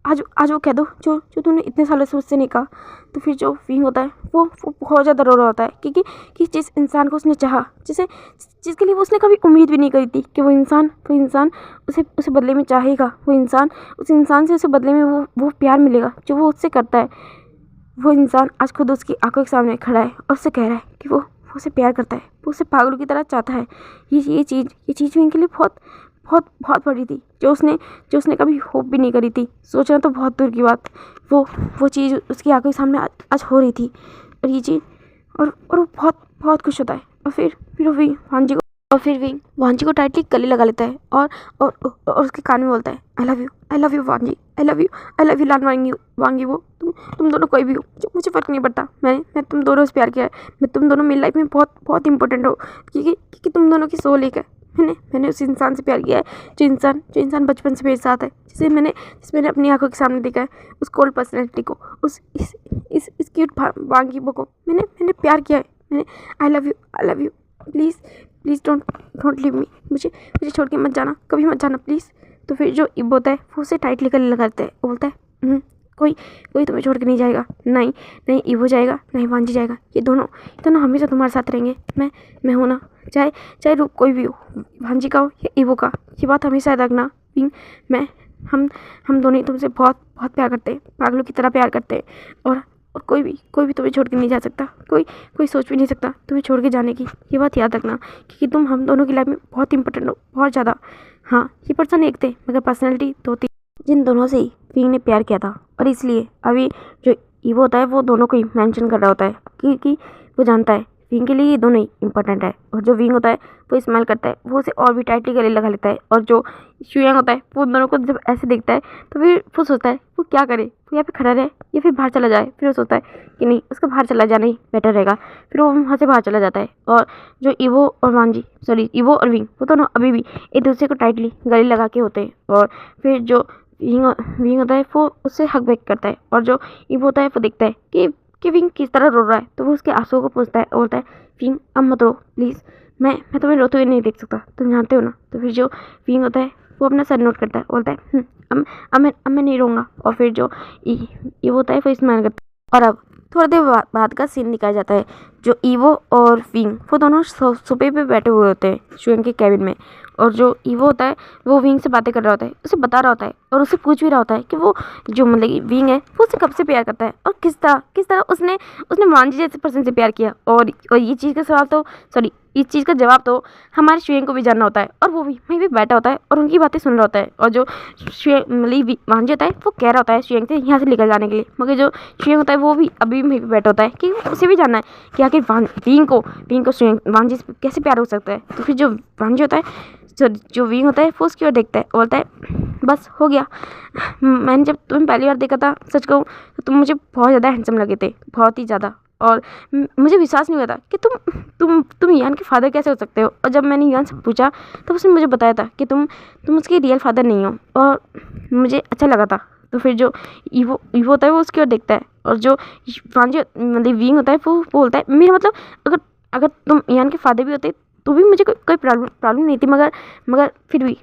आज वो कह दो जो तुमने इतने सालों से मुझसे नहीं कहा। तो फिर जो विंग होता है वो बहुत ज़्यादा रो रहा होता है कि जिस इंसान को उसने चाहा, जिसके लिए वो उसने कभी उम्मीद भी नहीं करी थी कि वो इंसान उसे बदले में चाहेगा, उस इंसान से उसे बदले में वो प्यार मिलेगा जो वो उससे करता है। वो इंसान आज खुद उसकी आंखों के सामने खड़ा है और उससे कह रहा है कि वो उसे प्यार करता है, वो उसे पागलों की तरह चाहता है। ये चीज़ विंग के लिए बहुत बड़ी थी, जो उसने कभी होप भी नहीं करी थी। सोचना तो बहुत दूर की बात, वो चीज़ उसकी आंखों के सामने आज हो रही थी। और ये चीज़ और वो बहुत बहुत खुश होता है। और फिर वो वान जी को टाइटली गले लगा लेता है और उसके कान में बोलता है, आई लव यू वान जी, आई लव यू लान वांगी वो तुम दोनों कोई भी हो, जो मुझे फ़र्क नहीं पड़ता। मैं तुम दोनों से प्यार किया है। मैं तुम दोनों मेरी लाइफ में बहुत बहुत इंपॉर्टेंट हो, क्योंकि तुम दोनों की सोल एक है। मैंने उस इंसान से प्यार किया है जो इंसान बचपन से मेरे साथ है, जिसे मैंने अपनी आंखों के सामने देखा है। उस कोल्ड पर्सनैलिटी को, इस क्यूट वांगी को मैंने प्यार किया है। मैंने आई love you please don't leave me. मुझे छोड़ के मत जाना, कभी मत जाना प्लीज़। तो फिर जो इब होता है वो उसे टाइटली गले लगाता है। वो बोलता है, कोई तुम्हें छोड़ के नहीं जाएगा, नहीं इबो जाएगा, नहीं वांजी जाएगा। ये दोनों हमेशा तुम्हारे साथ रहेंगे। मैं हूँ ना, चाहे रूप कोई भी हो, वांजी का हो या इबो का, ये बात हमेशा याद रखना। हम दोनों ही तुमसे बहुत बहुत प्यार करते हैं, पागलों की तरह प्यार करते हैं। और कोई भी तुम्हें छोड़ के नहीं जा सकता। कोई सोच भी नहीं सकता तुम्हें छोड़ के जाने की। ये बात याद रखना, क्योंकि तुम हम दोनों की लाइफ में बहुत इंपॉर्टेंट हो, बहुत ज़्यादा। हाँ, ये पर्सन एक थे मगर पर्सनैलिटी दो थी, जिन दोनों से ही विंग ने प्यार किया था। और इसलिए अभी जो ईवो होता है वो दोनों को ही मेंशन कर रहा होता है, क्योंकि वो जानता है विंग के लिए ये दोनों ही इंपॉर्टेंट है। और जो विंग होता है वो स्माइल करता है, वो उसे और भी टाइटली गले लगा लेता है। और जो शुयांग होता है वो उन दोनों को जब ऐसे देखता है तो फिर वो सोचता है वो क्या करे, वो यहाँ पे खड़ा रहे या फिर बाहर चला जाए। फिर वो सोचता है कि नहीं, उसका बाहर चला जाना ही बेटर रहेगा। फिर वो वहाँ से बाहर चला जाता है। और जो ईवो और विंग वो दोनों अभी भी एक दूसरे को टाइटली गले लगा के होते हैं। और फिर जो विंग होता है वो उससे हक बैक करता है। और जो ईवो होता है वो देखता है कि विंग किस तरह रो रहा है, तो वो उसके आंसुओं को पूछता है और बोलता है, विंग अब मत रो प्लीज़, मैं तुम्हें रोते हुए नहीं देख सकता, तुम जानते हो ना। तो फिर जो विंग होता है वो अपना सर नोट करता है, बोलता है अब मैं नहीं रहूँगा। और फिर जो ईवो होता है वो स्माइल करता है। और अब थोड़ी देर बाद का सीन दिखाया जाता है। जो ईवो और विंग वो दोनों सोफे पे बैठे हुए होते हैं शुयांग के कैबिन में। और जो ईवो होता है वो विंग से बातें कर रहा होता है, उसे बता रहा होता है और उसे पूछ भी रहा होता है कि वो जो मतलब कि विंग है वो उसे कब से प्यार करता है और किस तरह उसने मांजी जैसे पर्सन से प्यार किया। और ये चीज़ का सवाल तो इस चीज़ का जवाब तो हमारे शुयांग को भी जानना होता है। और वो भी वहीं पे बैठा होता है और उनकी बातें सुन रहा होता है। और जो मतलब मांजी होता है वो कह रहा होता है शुयांग से यहाँ से निकल जाने के लिए, मगर जो शुयांग होता है वो भी अभी वहीं पे बैठा होता है कि उसे भी जानना है कि आखिर विंग को शुयांग वांजी से कैसे प्यार हो सकता है। तो फिर जो वांजी होता है जो विंग होता है वो उसकी ओर देखता है, बोलता है, बस हो गया। मैंने जब तुम्हें पहली बार देखा था, सच कहूँ तो तुम मुझे बहुत ज़्यादा हैंडसम लगे थे, बहुत ही ज़्यादा। और मुझे विश्वास नहीं हुआ था कि तुम यान के फादर कैसे हो सकते हो। और जब मैंने यान से पूछा तब उसने मुझे बताया था कि तुम उसके रियल फादर नहीं हो, और मुझे अच्छा लगा था। तो फिर जो ईवो होता है वो उसकी ओर देखता है। और जो वांजी मतलब विंग होता है वो बोलता है, मेरा मतलब अगर तुम यान के फादर भी होते तो भी मुझे कोई प्रॉब्लम नहीं थी, मगर फिर भी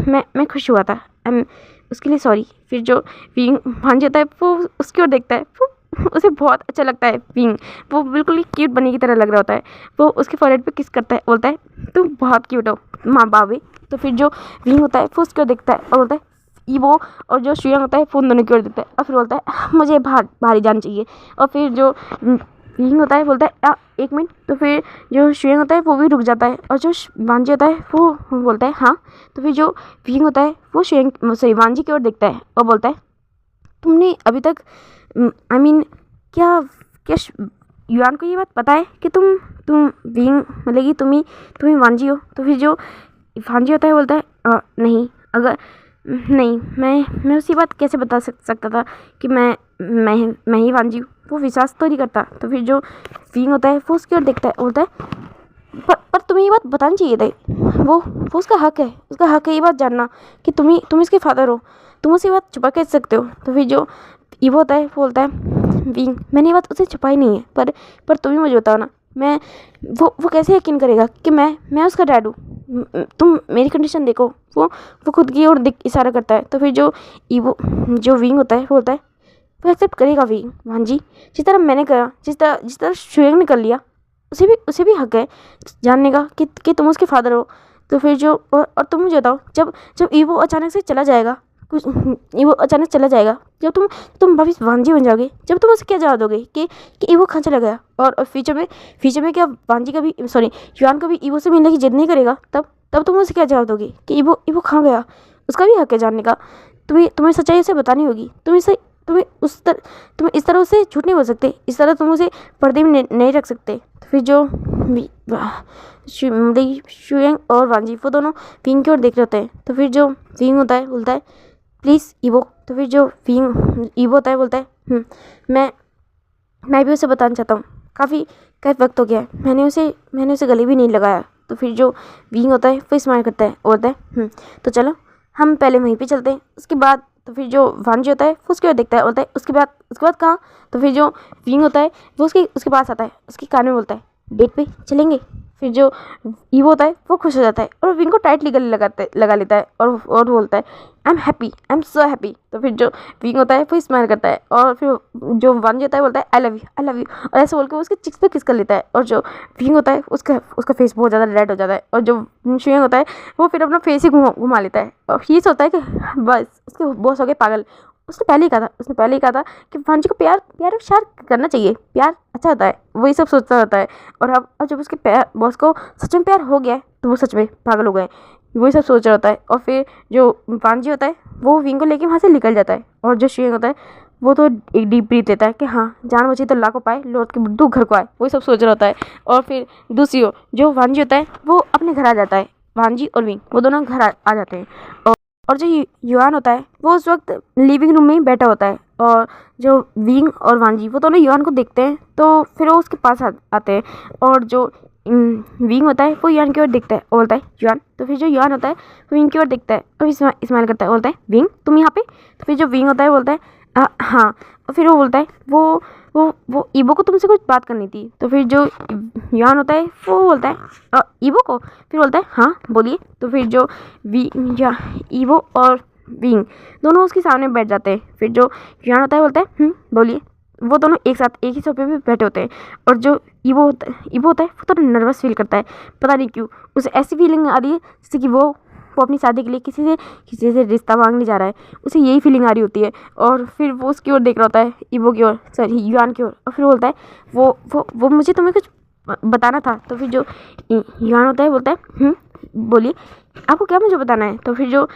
मैं खुश हुआ था, उसके लिए सॉरी। फिर जो विंग वांजी होता है वो उसकी ओर देखता है, वो उसे बहुत अच्छा लगता है विंग, वो बिल्कुल ही क्यूट बनी की तरह लग रहा होता है। वो उसके फॉरहेड पे किस करता है, बोलता है, तुम बहुत क्यूट हो माँ बाबे। तो फिर जो विंग होता है वो उसकी ओर देखता है और बोलता है, ईवो और जो शुयांग होता है वो दोनों की ओर देखता है और फिर बोलता है, मुझे बाहर ही जाना चाहिए। और फिर जो विंग होता है बोलता है, एक मिनट। तो फिर जो शुयांग होता है वो भी रुक जाता है और जो वांजी होता है वो बोलता है हाँ। तो फिर जो विंग होता है वो वांजी की ओर देखता है और बोलता है, तुमने अभी तक क्या युआन को ये बात पता है कि तुम विंग मतलब कि तुम ही वांजी हो। तो फिर जो वांजी होता है बोलता है, नहीं मैं उसी बात कैसे बता सकता था कि मैं ही वांजी हूँ, वो विश्वास तो नहीं करता। तो फिर जो विंग होता है वो उसकी ओर देखता है, बोलता है, पर तुम्हें ये बात बतानी चाहिए थी, वो उसका हक है ये बात जानना कि तुम इसके फादर हो, तुम उसे बात छुपा कैसे सकते हो। तो फिर जो ईवो होता है वो बोलता है, विंग मैंने ये बात उसे छुपाई नहीं है, पर तुम ही मुझे बताओ ना, मैं वो कैसे यकीन करेगा कि मैं उसका डैड हूँ। तुम मेरी कंडीशन देखो। वो खुद की ओर इशारा करता है। तो फिर जो विंग होता है वो बोलता है, वो एक्सेप्ट करेगा विंग वांजी, जिस तरह मैंने करा, जिस तरह शुयांग ने कर लिया, उसे भी हक है जानने का कि तुम उसके फादर हो। तो फिर जो और तुम मुझे बताओ, जब ईवो अचानक चला जाएगा, जब तुम वापिस वांजी बन जाओगे, जब तुम उसे क्या जवाब दोगे कि ईवो कहाँ चला गया। और फ्यूचर में क्या वांजी का भी युआन का भी ईवो से मिलने की जिद नहीं करेगा, तब तुम उसे क्या जवाब दोगे कि ईवो कहाँ गया। उसका भी हक है जानने का, तुम्हें सच्चाई उसे बतानी होगी, तुम तुम इस तरह उसे झूठ नहीं बोल सकते, इस तरह तुम उसे पर्दे में नहीं रख सकते। तो फिर जो शुयंग और वांजी वो दोनों विंग की ओर देख रहे होते हैं। तो फिर जो विंग होता है बोलता है प्लीज़ ईवो। तो फिर जो विंग ईवो होता है बोलता है मैं भी उसे बताना चाहता हूँ, काफ़ी वक्त हो गया है, मैंने उसे गले भी नहीं लगाया। तो फिर जो विंग होता है वो स्माइल करता है और बोलता है तो चलो हम पहले वहीं पे चलते हैं, उसके बाद। तो फिर जो वांजी होता है वो उसकी ओर देखता है, बोलता है उसके बाद कहाँ। तो फिर जो विंग होता है वो उसके पास आता है, उसके कान में बोलता है डेट पे चलेंगे। फिर जो ईवो होता है वो खुश हो जाता है और विंग को टाइटली गले लगा लेता है और बोलता है आई एम सो हैप्पी। तो फिर जो विंग होता है वो स्माइल करता है और फिर जो वांजी होता है बोलता है आई लव यू और ऐसे बोल के वो उसके चिक्स पे किस कर लेता है। और जो विंग होता है उसका फेस बहुत ज़्यादा रेड हो जाता है और जो शुयंग होता है वो फिर अपना फेस ही घुमा लेता है और ये सोचता है कि बस उसके बॉस हो गए पागल। उसने पहले ही कहा था कि वांजी को प्यार श्यार करना चाहिए, प्यार अच्छा होता है, वही सब सोचता होता है। और अब जब उसके बॉस को सच में प्यार हो गया है तो वो सच में पागल हो गए, वही सब सोच रहा होता है। और फिर जो वांजी होता है वो विंग को लेके वहाँ से निकल जाता है और जो शुयंग होता है वो तो एक डीप ब्रीथ लेता है कि हाँ जान बची तो अल्लाह को पाए, लौट के बुद्धू घर को आए, वही सब सोच रहा होता है। और फिर दूसरी ओर जो वांजी होता है वो अपने घर आ जाता है, वांजी और विंग वो दोनों घर आ जाते हैं। और जो युआन होता है वो उस वक्त लिविंग रूम में ही बैठा होता है और जो विंग और वांजी वो दोनों युआन को देखते हैं तो फिर वो उसके पास आते हैं। और जो विंग होता है वो युआन की ओर देखता है और बोलता है युआन। तो फिर जो युआन होता है वो विंग की ओर देखता है और स्माइल करता है, बोलता है विंग तुम यहाँ पे। तो फिर जो विंग होता है बोलता है हाँ। और फिर वो बोलता है वो ईबो को तुमसे कुछ बात करनी थी। तो फिर जो युआन होता है वो बोलता है ईबो को। फिर बोलता है हाँ बोलिए। तो फिर जो ईबो और विंग दोनों उसके सामने बैठ जाते हैं। फिर जो युआन होता है बोलता है बोलिए। वो दोनों एक साथ एक ही सोफे पे बैठे होते हैं और जो ईबो होता है वो तो नर्वस फील करता है, पता नहीं क्यों उसे ऐसी फीलिंग आ रही है जैसे कि वो अपनी शादी के लिए किसी से रिश्ता मांगने जा रहा है, उसे यही फीलिंग आ रही होती है। और फिर वो उसकी ओर देख रहा होता है, ईबो की ओर, सॉरी युआन की ओर। और फिर बोलता है वो मुझे तुम्हें कुछ बताना था। तो फिर जो युआन होता है बोलता है बोलिए आपको क्या मुझे बताना है। तो फिर जो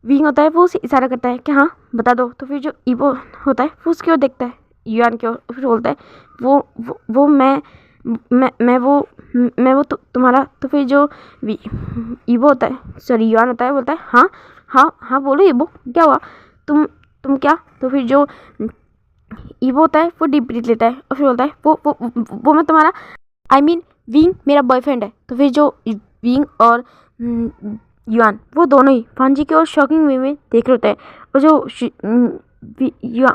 विंग होता है वो उसे इशारा करता है कि हाँ बता दो। तो फिर जो ईबो होता है वो उसकी ओर देखता है, युआन की ओर। फिर बोलता है वो मैं वो तुम्हारा। तो फिर जो ईबो होता है, सॉरी युआन होता है, बोलता है हाँ बोलो ईबो क्या हुआ, तुम क्या। तो फिर जो ईबो होता है वो डीप ब्रीथ लेता है और फिर बोलता है वो मैं तुम्हारा विंग मेरा बॉयफ्रेंड है। तो फिर जो विंग और युआन वो दोनों ही वांजी की ओर शॉकिंग वे में देख रहे होते हैं। और जो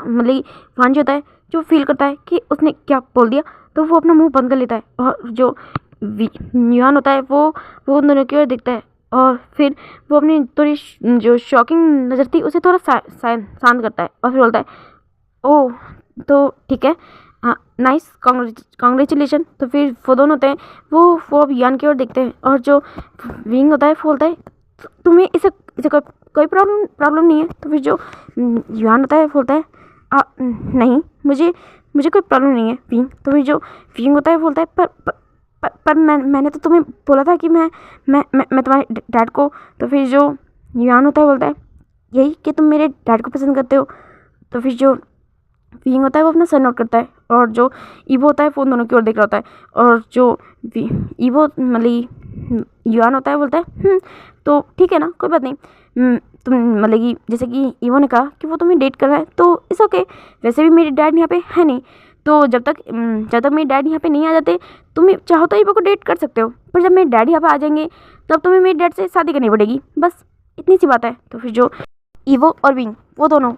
मतलब वांजी होता है जो फील करता है कि उसने क्या बोल दिया तो वो अपना मुंह बंद कर लेता है। और जो युआन होता है वो उन दोनों की ओर देखता है और फिर वो अपनी थोड़ी जो शॉकिंग नज़र थी उसे थोड़ा शांत करता है और फिर बोलता है ओह तो ठीक है नाइस कॉन्ग्रेचुलेशन। तो फिर वो दोनों होते हैं वो अब युआन की ओर देखते हैं और जो विंग होता है वो बोलता है तुम्हें इसे कोई प्रॉब्लम नहीं है। तो फिर जो युआन होता है बोलता है नहीं मुझे कोई प्रॉब्लम नहीं है विंग। तो फिर जो विंग होता है बोलता है पर मैंने तो तुम्हें बोला था कि मैं तुम्हारे डैड को। तो फिर जो युआन होता है बोलता है यही कि तुम मेरे डैड को पसंद करते हो। तो फिर जो विंग होता है वो अपना सर नोट करता है और जो ईबो होता है वो उन दोनों की ओर देख रहा होता है। और जो ईबो मतलब युआन होता है बोलता है तो ठीक है ना कोई बात नहीं, तुम मतलब कि जैसे कि ईबो ने कहा कि वो तुम्हें डेट कर रहा है तो इट्स ओके। वैसे भी मेरे डैड यहाँ पे है नहीं, तो जब तक मेरे डैड यहाँ पे नहीं आ जाते तुम चाहो तो ईबो को डेट कर सकते हो, पर जब मेरे डैड यहाँ पे आ जाएंगे तब तुम्हें मेरे डैड से शादी करनी पड़ेगी, बस इतनी सी बात है। तो फिर जो ईवो और विंग वो दोनों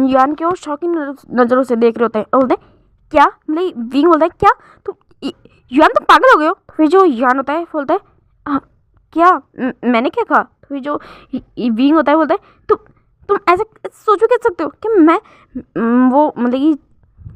युआन की ओर शॉकिंग नज़रों से देख रहे होते हैं और बोलते हैं क्या, मतलब विंग बोलता है क्या तुम युआन तुम पागल हो गए हो। तो फिर जो युआन होता है बोलता है क्या मैंने क्या कहा। तो फिर जो विंग होता है बोलता है तुम ऐसे सोचो कैसे सकते हो कि मैं वो मतलब कि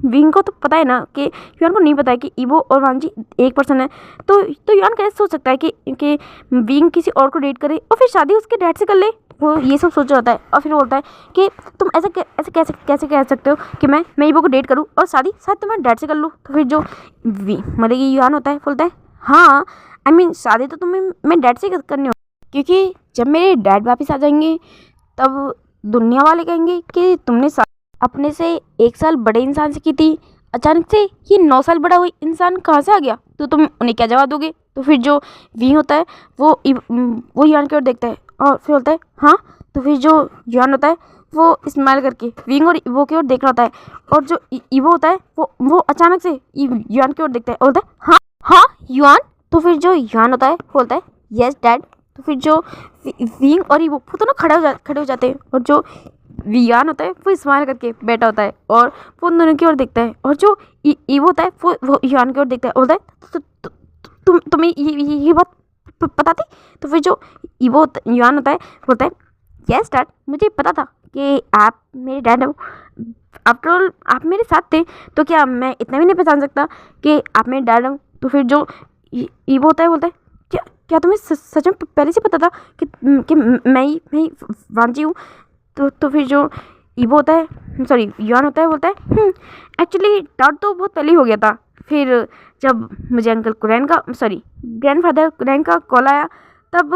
विंग को तो पता है ना कि युआन को नहीं पता है कि ईबो और वांजी एक पर्सन है, तो युआन कैसे सोच सकता है कि विंग किसी और को डेट करे और फिर शादी उसके डैड से कर ले, वो ये सब सोच रहा होता है। और फिर बोलता है कि तुम ऐसे कैसे कह सकते हो कि मैं ईबो को डेट करूं और शादी तुम्हारे डैड से कर लूँ। तो फिर जो मतलब कि युआन होता है बोलता है हाँ शादी तो तुम्हें मैं डैड से करनी हो, क्योंकि जब मेरे डैड वापस आ जाएंगे तब दुनिया वाले कहेंगे कि तुमने अपने से 1 साल बड़े इंसान से की थी, अचानक से ये 9 साल बड़ा हुई इंसान कहाँ से आ गया? तो तुम उन्हें क्या जवाब दोगे? तो फिर जो वी होता है वो युआन की ओर देखता है और फिर बोलता है हाँ। तो फिर जो युआन होता है वो स्माइल करके विंग और ईवो की ओर देख रहा होता है, और जो ईवो होता है वो अचानक से युआन की ओर देखता है और बोलता है हाँ हाँ युआन। तो फिर जो युआन होता है वो बोलता है यस डैड। तो फिर जो विंग और ईवो वो दोनों खड़े हो जाते हैं, और जो वियान होता है वो स्माइल करके बैठा होता है और वो उन दोनों की ओर देखता है, और जो ईवो होता है वो यान की ओर देखता है और बोलता है तुम्हें ये बात पता थी? तो फिर जो यान होता है बोलता है यस डैड, मुझे पता था कि आप मेरे डैड हो। आफ्टर ऑल आप मेरे साथ थे, तो क्या मैं इतना भी नहीं पहचान सकता कि आप मेरे डैड हो? तो फिर जो ईवो होता है बोलता है क्या क्या तुम्हें सच में पहले से पता था कि मैं ही वांजी हूँ? तो फिर जो ईवो होता है सॉरी युआन होता है बोलता है एक्चुअली डाउट तो बहुत पहले ही हो गया था, फिर जब मुझे अंकल कुरैन का सॉरी ग्रैंडफादर कुरैन का कॉल आया तब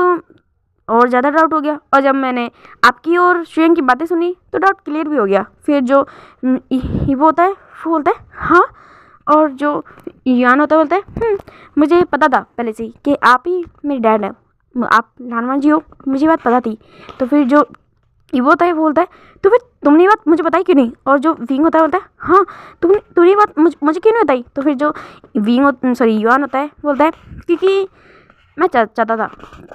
और ज़्यादा डाउट हो गया, और जब मैंने आपकी और शुयंग की बातें सुनी तो डाउट क्लियर भी हो गया। फिर जो ईवो होता है वो बोलता है हाँ, और जो युआन होता है बोलता है मुझे पता था पहले से ही कि आप ही मेरे डैड हैं, आप लानवान जी हो, मुझे बात पता थी। तो फिर जो ईवो होता है वो बोलता है तो फिर तुमने ये बात मुझे बताई क्यों नहीं? और जो विंग होता है बोलता है हाँ तुमने ये बात मुझे क्यों नहीं बताई? तो फिर जो युआन होता है बोलता है क्योंकि मैं चाहता था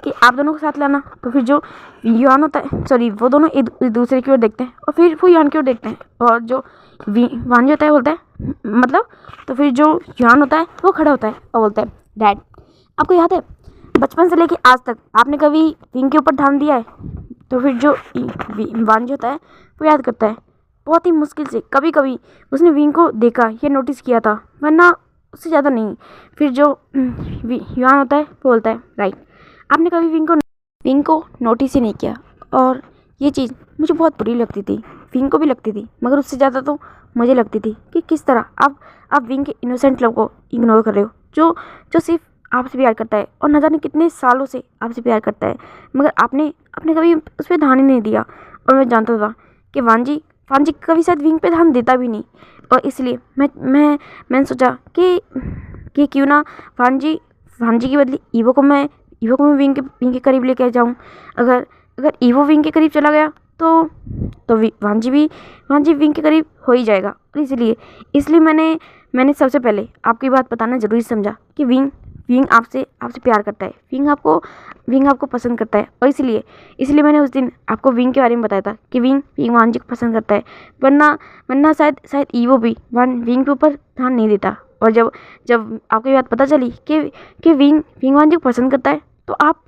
कि आप दोनों को साथ लाना। तो फिर जो युआन होता है वो दोनों एक दूसरे की ओर देखते हैं और फिर वो युआन की ओर देखते हैं, और जो वांजी होता है बोलता है मतलब? तो फिर जो युआन होता है वो खड़ा होता है और बोलता है डैड, आपको याद है बचपन से लेके आज तक आपने कभी विंग के ऊपर ध्यान दिया है? तो फिर जो वांजी होता है वो याद करता है, बहुत ही मुश्किल से कभी कभी उसने विंग को देखा या नोटिस किया था, वरना उससे ज़्यादा नहीं। फिर जो युआन होता है वो बोलता है राइट, आपने कभी विंग को नोटिस ही नहीं किया, और ये चीज़ मुझे बहुत बुरी लगती थी, विंग को भी लगती थी, मगर उससे ज़्यादा तो मुझे लगती थी कि किस तरह आप विंग के इनोसेंट लव को इग्नोर कर रहे हो, जो सिर्फ आपसे प्यार करता है और न जाने कितने सालों से आपसे प्यार करता है, मगर आपने कभी उस पर ध्यान ही नहीं दिया। और मैं जानता था कि वांजी कभी शायद विंग पे ध्यान देता भी नहीं, और इसलिए मैंने सोचा कि क्यों ना वांजी की बदले ईवो को मैं विंग के करीब लेके जाऊँ। अगर ईवो विंग के करीब चला गया तो वांजी विंग के करीब हो ही जाएगा, और इसलिए मैंने सबसे पहले आपकी बात बताना ज़रूरी समझा कि विंग आपसे प्यार करता है, विंग आपको पसंद करता है, और इसलिए मैंने उस दिन आपको विंग के बारे में बताया था कि विंग वांजी को पसंद करता है, वरना शायद ईवो भी विंग के ऊपर ध्यान नहीं देता। और जब आपको ये बात पता चली कि विंग वांजी को पसंद करता है, तो आप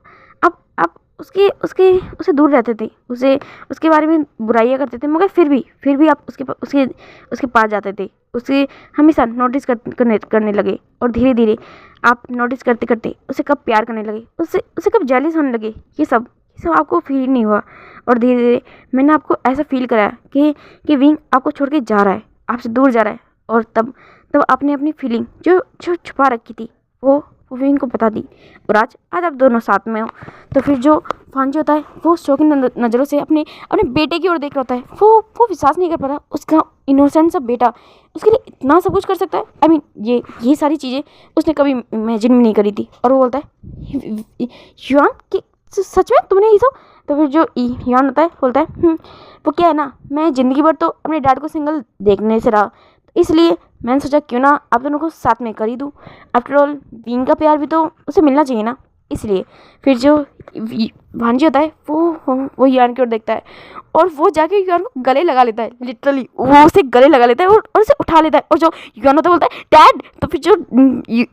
उससे दूर रहते थे, उसके बारे में बुराइयां करते थे, मगर फिर भी आप उसके पास जाते थे, उसे हमेशा नोटिस करने लगे, और धीरे धीरे आप नोटिस करते करते उसे कब प्यार करने लगे, उसे कब जेलस होने लगे, ये सब आपको फील नहीं हुआ। और धीरे धीरे मैंने आपको ऐसा फील कराया कि विंग आपको छोड़ के जा रहा है, आपसे दूर जा रहा है, और तब आपने अपनी फीलिंग जो छुपा रखी थी वो विंग को बता दी, और आज आप दोनों साथ में हो। तो फिर जो वांजी होता है वो शौकीन नज़रों से अपने बेटे की ओर देख रहा होता है, वो विश्वास नहीं कर पा रहा, उसका इनोसेंट सा बेटा उसके लिए इतना सब कुछ कर सकता है। आई मीन ये सारी चीज़ें उसने कभी इमेजिन भी नहीं करी थी, और वो बोलता है युआन कि सच में तुमने ये सब? तो फिर जो युआन होता है बोलता है वो क्या है ना, मैं ज़िंदगी भर तो अपने डैड को सिंगल देखने से रहा, इसलिए मैंने सोचा क्यों ना आप दोनों को साथ में कर ही दूँ, आफ्टर ऑल विंग का प्यार भी तो उसे मिलना चाहिए ना। इसलिए फिर जो वांजी होता है वो युआन की ओर देखता है, और वो जाके युआन को गले लगा लेता है, लिटरली वो उसे गले लगा लेता है और उसे उठा लेता है। और जो युआन होता है बोलता है डैड, तो फिर जो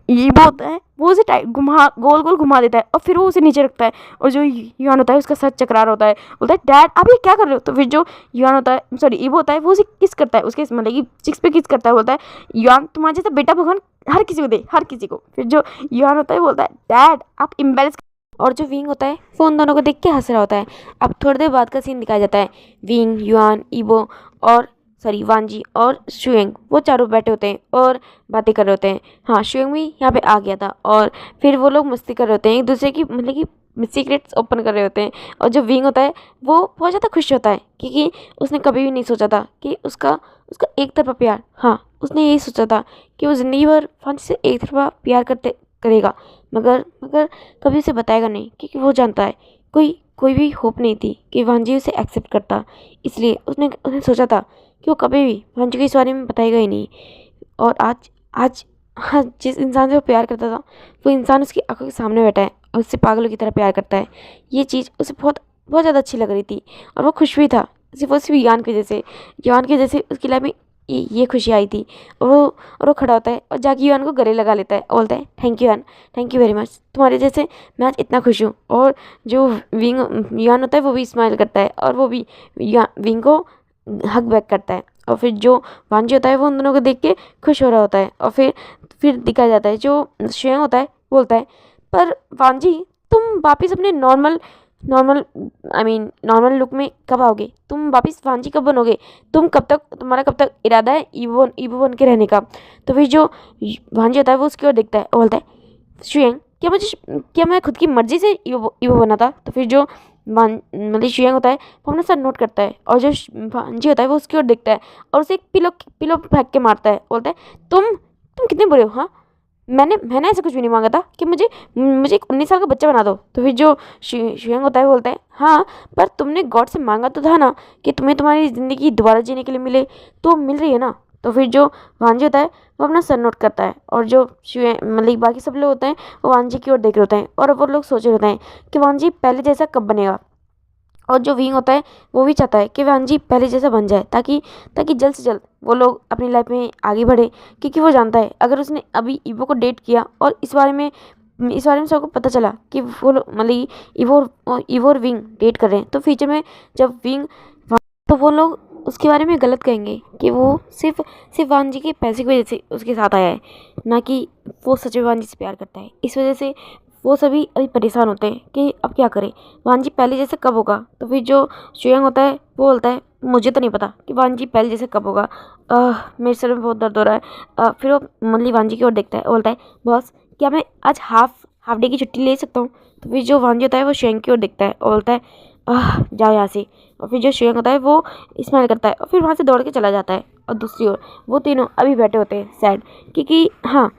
ईवो होता है वो उसे गोल गोल घुमा देता है, और फिर वो उसे नीचे रखता है, और जो युआन होता है उसका सर चकरा रहा होता है, बोलता है डैड आप ये क्या कर रहे हो? तो फिर जो युआन होता है ईवो होता है वो उसे किस करता है, उसके मतलब कि चिक्स पे किस करता है, बोलता है युआन तुम्हारा जैसा बेटा भगवान हर किसी को दे, हर किसी को। फिर जो युआन होता है बोलता है डैड आप इम्बेरस, और जो विंग होता है वो उन दोनों को देख के हंस रहा होता है। अब थोड़ी देर बाद का सीन दिखाया जाता है, विंग, युआन, ईवो और सॉरी वांजी और शुएंग वो चारों बैठे होते हैं और बातें कर रहे होते हैं। हाँ, शुएंग भी यहाँ पे आ गया था और फिर वो लोग मस्ती कर रहे होते हैं, एक दूसरे की मतलब कि सीक्रेट्स ओपन कर रहे होते हैं। और जो विंग होता है वो बहुत ज़्यादा खुश होता है क्योंकि उसने कभी भी नहीं सोचा था कि उसका उसका एक तरफा प्यार, हाँ उसने यही सोचा था कि वो ज़िंदगी भर वांजी से एक तरफा प्यार करते करेगा, मगर मगर कभी उसे बताएगा नहीं क्योंकि वो जानता है कोई कोई भी होप नहीं थी कि वांजी उसे एक्सेप्ट करता। इसलिए उसने उसने सोचा था कि वो कभी भी वांजी को इस बारे में बताएगा ही नहीं। और आज आज हाँ, जिस इंसान से वो प्यार करता था वो इंसान उसकी आंखों के सामने बैठा है और उससे पागलों की तरह प्यार करता है। ये चीज़ उसे बहुत बहुत ज़्यादा अच्छी लग रही थी और वो खुश भी था, सिर्फ यान के जैसे उसकी लाइफ में ये खुशी आई थी। और वो खड़ा होता है और जाके यान को गले लगा लेता है और बोलता है थैंक यू यान, थैंक यू वेरी मच, तुम्हारे जैसे मैं आज इतना खुश हूँ। और जो विंग यान होता है वो भी स्माइल करता है और वो भी विंग को हक बैक करता है। और फिर जो वांजी होता है वो उन दोनों को देख के खुश हो रहा होता है। और फिर दिखाया जाता है जो शुएंग होता है बोलता है पर वांजी तुम वापिस अपने नॉर्मल नॉर्मल नॉर्मल लुक में कब आओगे, तुम वापिस वांजी कब बनोगे, तुम्हारा कब तक इरादा है ईवो बन के रहने का। तो फिर जो वांजी होता है वो उसकी ओर देखता है और बोलता है शुएंग क्या मैं खुद की मर्जी से ईवो बना था। तो फिर जो मतलब शुएंग होता है वो अपना सर नोट करता है और जो वांजी होता है वो उसकी ओर देखता है और उसे एक पिलो फेंक के मारता है, बोलता है तुम कितने बुरे हो, हाँ मैंने ऐसा कुछ भी नहीं मांगा था कि मुझे एक 19 साल का बच्चा बना दो। तो फिर जो शुएंग होता है बोलता है हाँ पर तुमने गॉड से मांगा तो था ना कि तुम्हें तुम्हारी ज़िंदगी दोबारा जीने के लिए मिले, तो मिल रही है ना। तो फिर जो वांजी होता है वो अपना सर नोट करता है और जो मतलब बाकी सब लोग होते हैं वो वांजी की ओर देख रहे होते हैं और वो लोग सोच रहे होते हैं कि वांजी पहले जैसा कब बनेगा। और जो विंग होता है वो भी चाहता है कि वांजी पहले जैसा बन जाए ताकि ताकि जल्द से जल्द वो लोग अपनी लाइफ में आगे बढ़े, क्योंकि वो जानता है अगर उसने अभी ईवो को डेट किया और इस बारे में सबको पता चला कि वो मतलब ईवो और विंग डेट कर रहे हैं, तो फ्यूचर में जब विंग तो वो लोग उसके बारे में गलत कहेंगे कि वो सिर्फ सिर्फ वांजी के पैसे की वजह से उसके साथ आया है, ना कि वो सच में वांजी से प्यार करता है। इस वजह से वो सभी अभी परेशान होते हैं कि अब क्या करें, वांजी पहले जैसे कब होगा। तो फिर जो शुएंग होता है वो बोलता है मुझे तो नहीं पता कि वांजी पहले जैसे कब होगा, मेरे सर में बहुत दर्द हो रहा है। फिर वो मंथली वांजी की ओर देखता है और बोलता है बॉस क्या मैं आज हाफ डे की छुट्टी ले सकता हूँ। तो फिर जो वांजी होता है वो शुएंग की ओर देखता है और बोलता है जाओ यहाँ से। और फिर जो शुएंग होता है वो स्माइल करता है और फिर वहाँ से दौड़ के चला जाता है। और दूसरी ओर वो तीनों अभी बैठे होते हैं सैड, क्योंकि हाँ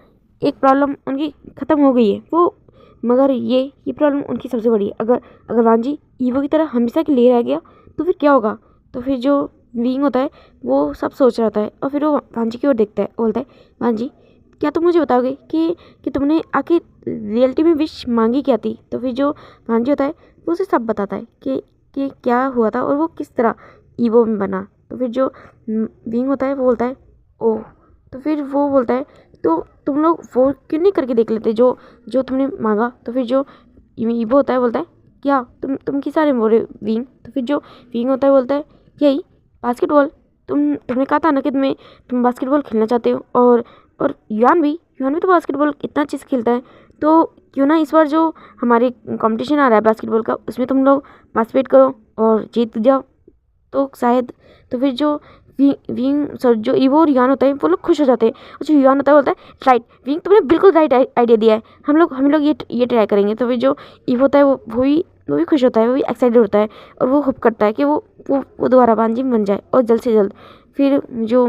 एक प्रॉब्लम उनकी ख़त्म हो गई है वो, मगर ये प्रॉब्लम उनकी सबसे बड़ी है। अगर अगर वांजी ईवो की तरह हमेशा के लिए रह गया तो फिर क्या होगा। तो फिर जो विंग होता है वो सब सोच रहा होता है और फिर वो वांजी की ओर देखता है, बोलता है वांजी क्या तुम मुझे बताओगे कि तुमने आखिर रियलिटी में विश मांगी क्या थी। तो फिर जो वांजी होता है वो उसे सब बताता है कि क्या हुआ था और वो किस तरह ईवो में बना। तो फिर जो विंग होता है वो बोलता है ओह। तो फिर वो बोलता है तो तुम लोग वो क्यों नहीं करके देख लेते जो जो तुमने मांगा। तो फिर जो ईवो होता है बोलता है क्या तुम किस बारे में बोल रहे हो विंग। तो फिर जो विंग होता है बोलता है यही बास्केटबॉल, तुमने कहा था ना कि तुम बास्केटबॉल खेलना चाहते हो और युआन भी तो बास्केटबॉल इतना अच्छे से खेलता है, तो क्यों ना इस बार जो हमारे कंपटीशन आ रहा है बास्केटबॉल का उसमें तुम लोग पार्टिसिपेट करो और जीत जाओ तो शायद। तो फिर जो विंग सर जो ईवो और युआन होता है वो लोग खुश हो जाते हैं और जो युआन होता है बोलता है राइट विंग तुमने बिल्कुल राइट आइडिया दिया है, हम लोग ये ट्राई करेंगे। तो फिर जो ईवो होता है वो भी खुश होता है, वो भी एक्साइटेड होता है और वो होप करता है कि वो दोबारा वांजी बन जाए और जल्द से जल्द। फिर जो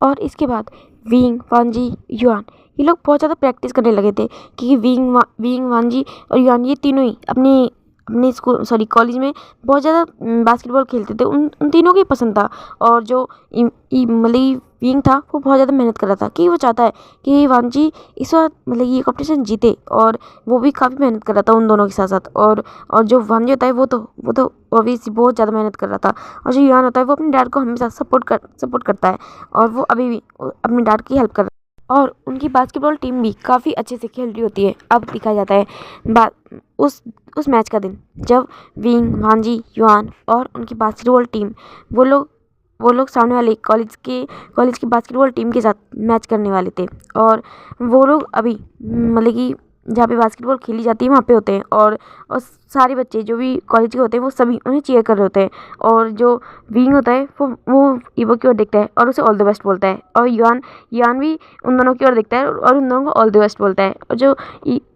और इसके बाद विंग वांजी युआन ये लोग बहुत ज़्यादा प्रैक्टिस करने लगे थे क्योंकि विंग वांजी और युआन ये तीनों ही अपने स्कूल कॉलेज में बहुत ज़्यादा बास्केटबॉल खेलते थे, उन तीनों को ही पसंद था। और जो मतलब विंग था वो बहुत ज़्यादा मेहनत कर रहा था कि वो चाहता है कि वांजी इस बार मतलब ये कंपटीशन जीते, और वो भी काफ़ी मेहनत कर रहा था उन दोनों के साथ साथ। और जो वांजी होता है वो तो ऑब्वियसली बहुत ज़्यादा मेहनत कर रहा था। और जो युआन होता है वो अपने डैड को हमेशा सपोर्ट करता है और वो अभी भी अपने डैड की हेल्प कर रहा है। और उनकी बास्केटबॉल टीम भी काफ़ी अच्छे से खेल रही होती है। अब दिखाया जाता है उस मैच का दिन जब विंग वांजी युआन और उनकी बास्केटबॉल टीम वो लोग सामने वाले कॉलेज की बास्केटबॉल टीम के साथ मैच करने वाले थे। और वो लोग अभी मतलब कि जहाँ पे बास्केटबॉल खेली जाती है वहाँ पे होते हैं, और सारे बच्चे जो भी कॉलेज के होते हैं वो सभी उन्हें चीयर कर रहे होते हैं। और जो विंग होता है वो ईवो की ओर देखता है और उसे ऑल द बेस्ट बोलता है, और युआन भी उन दोनों की ओर देखता है और उन दोनों को ऑल द बेस्ट बोलता है। और जो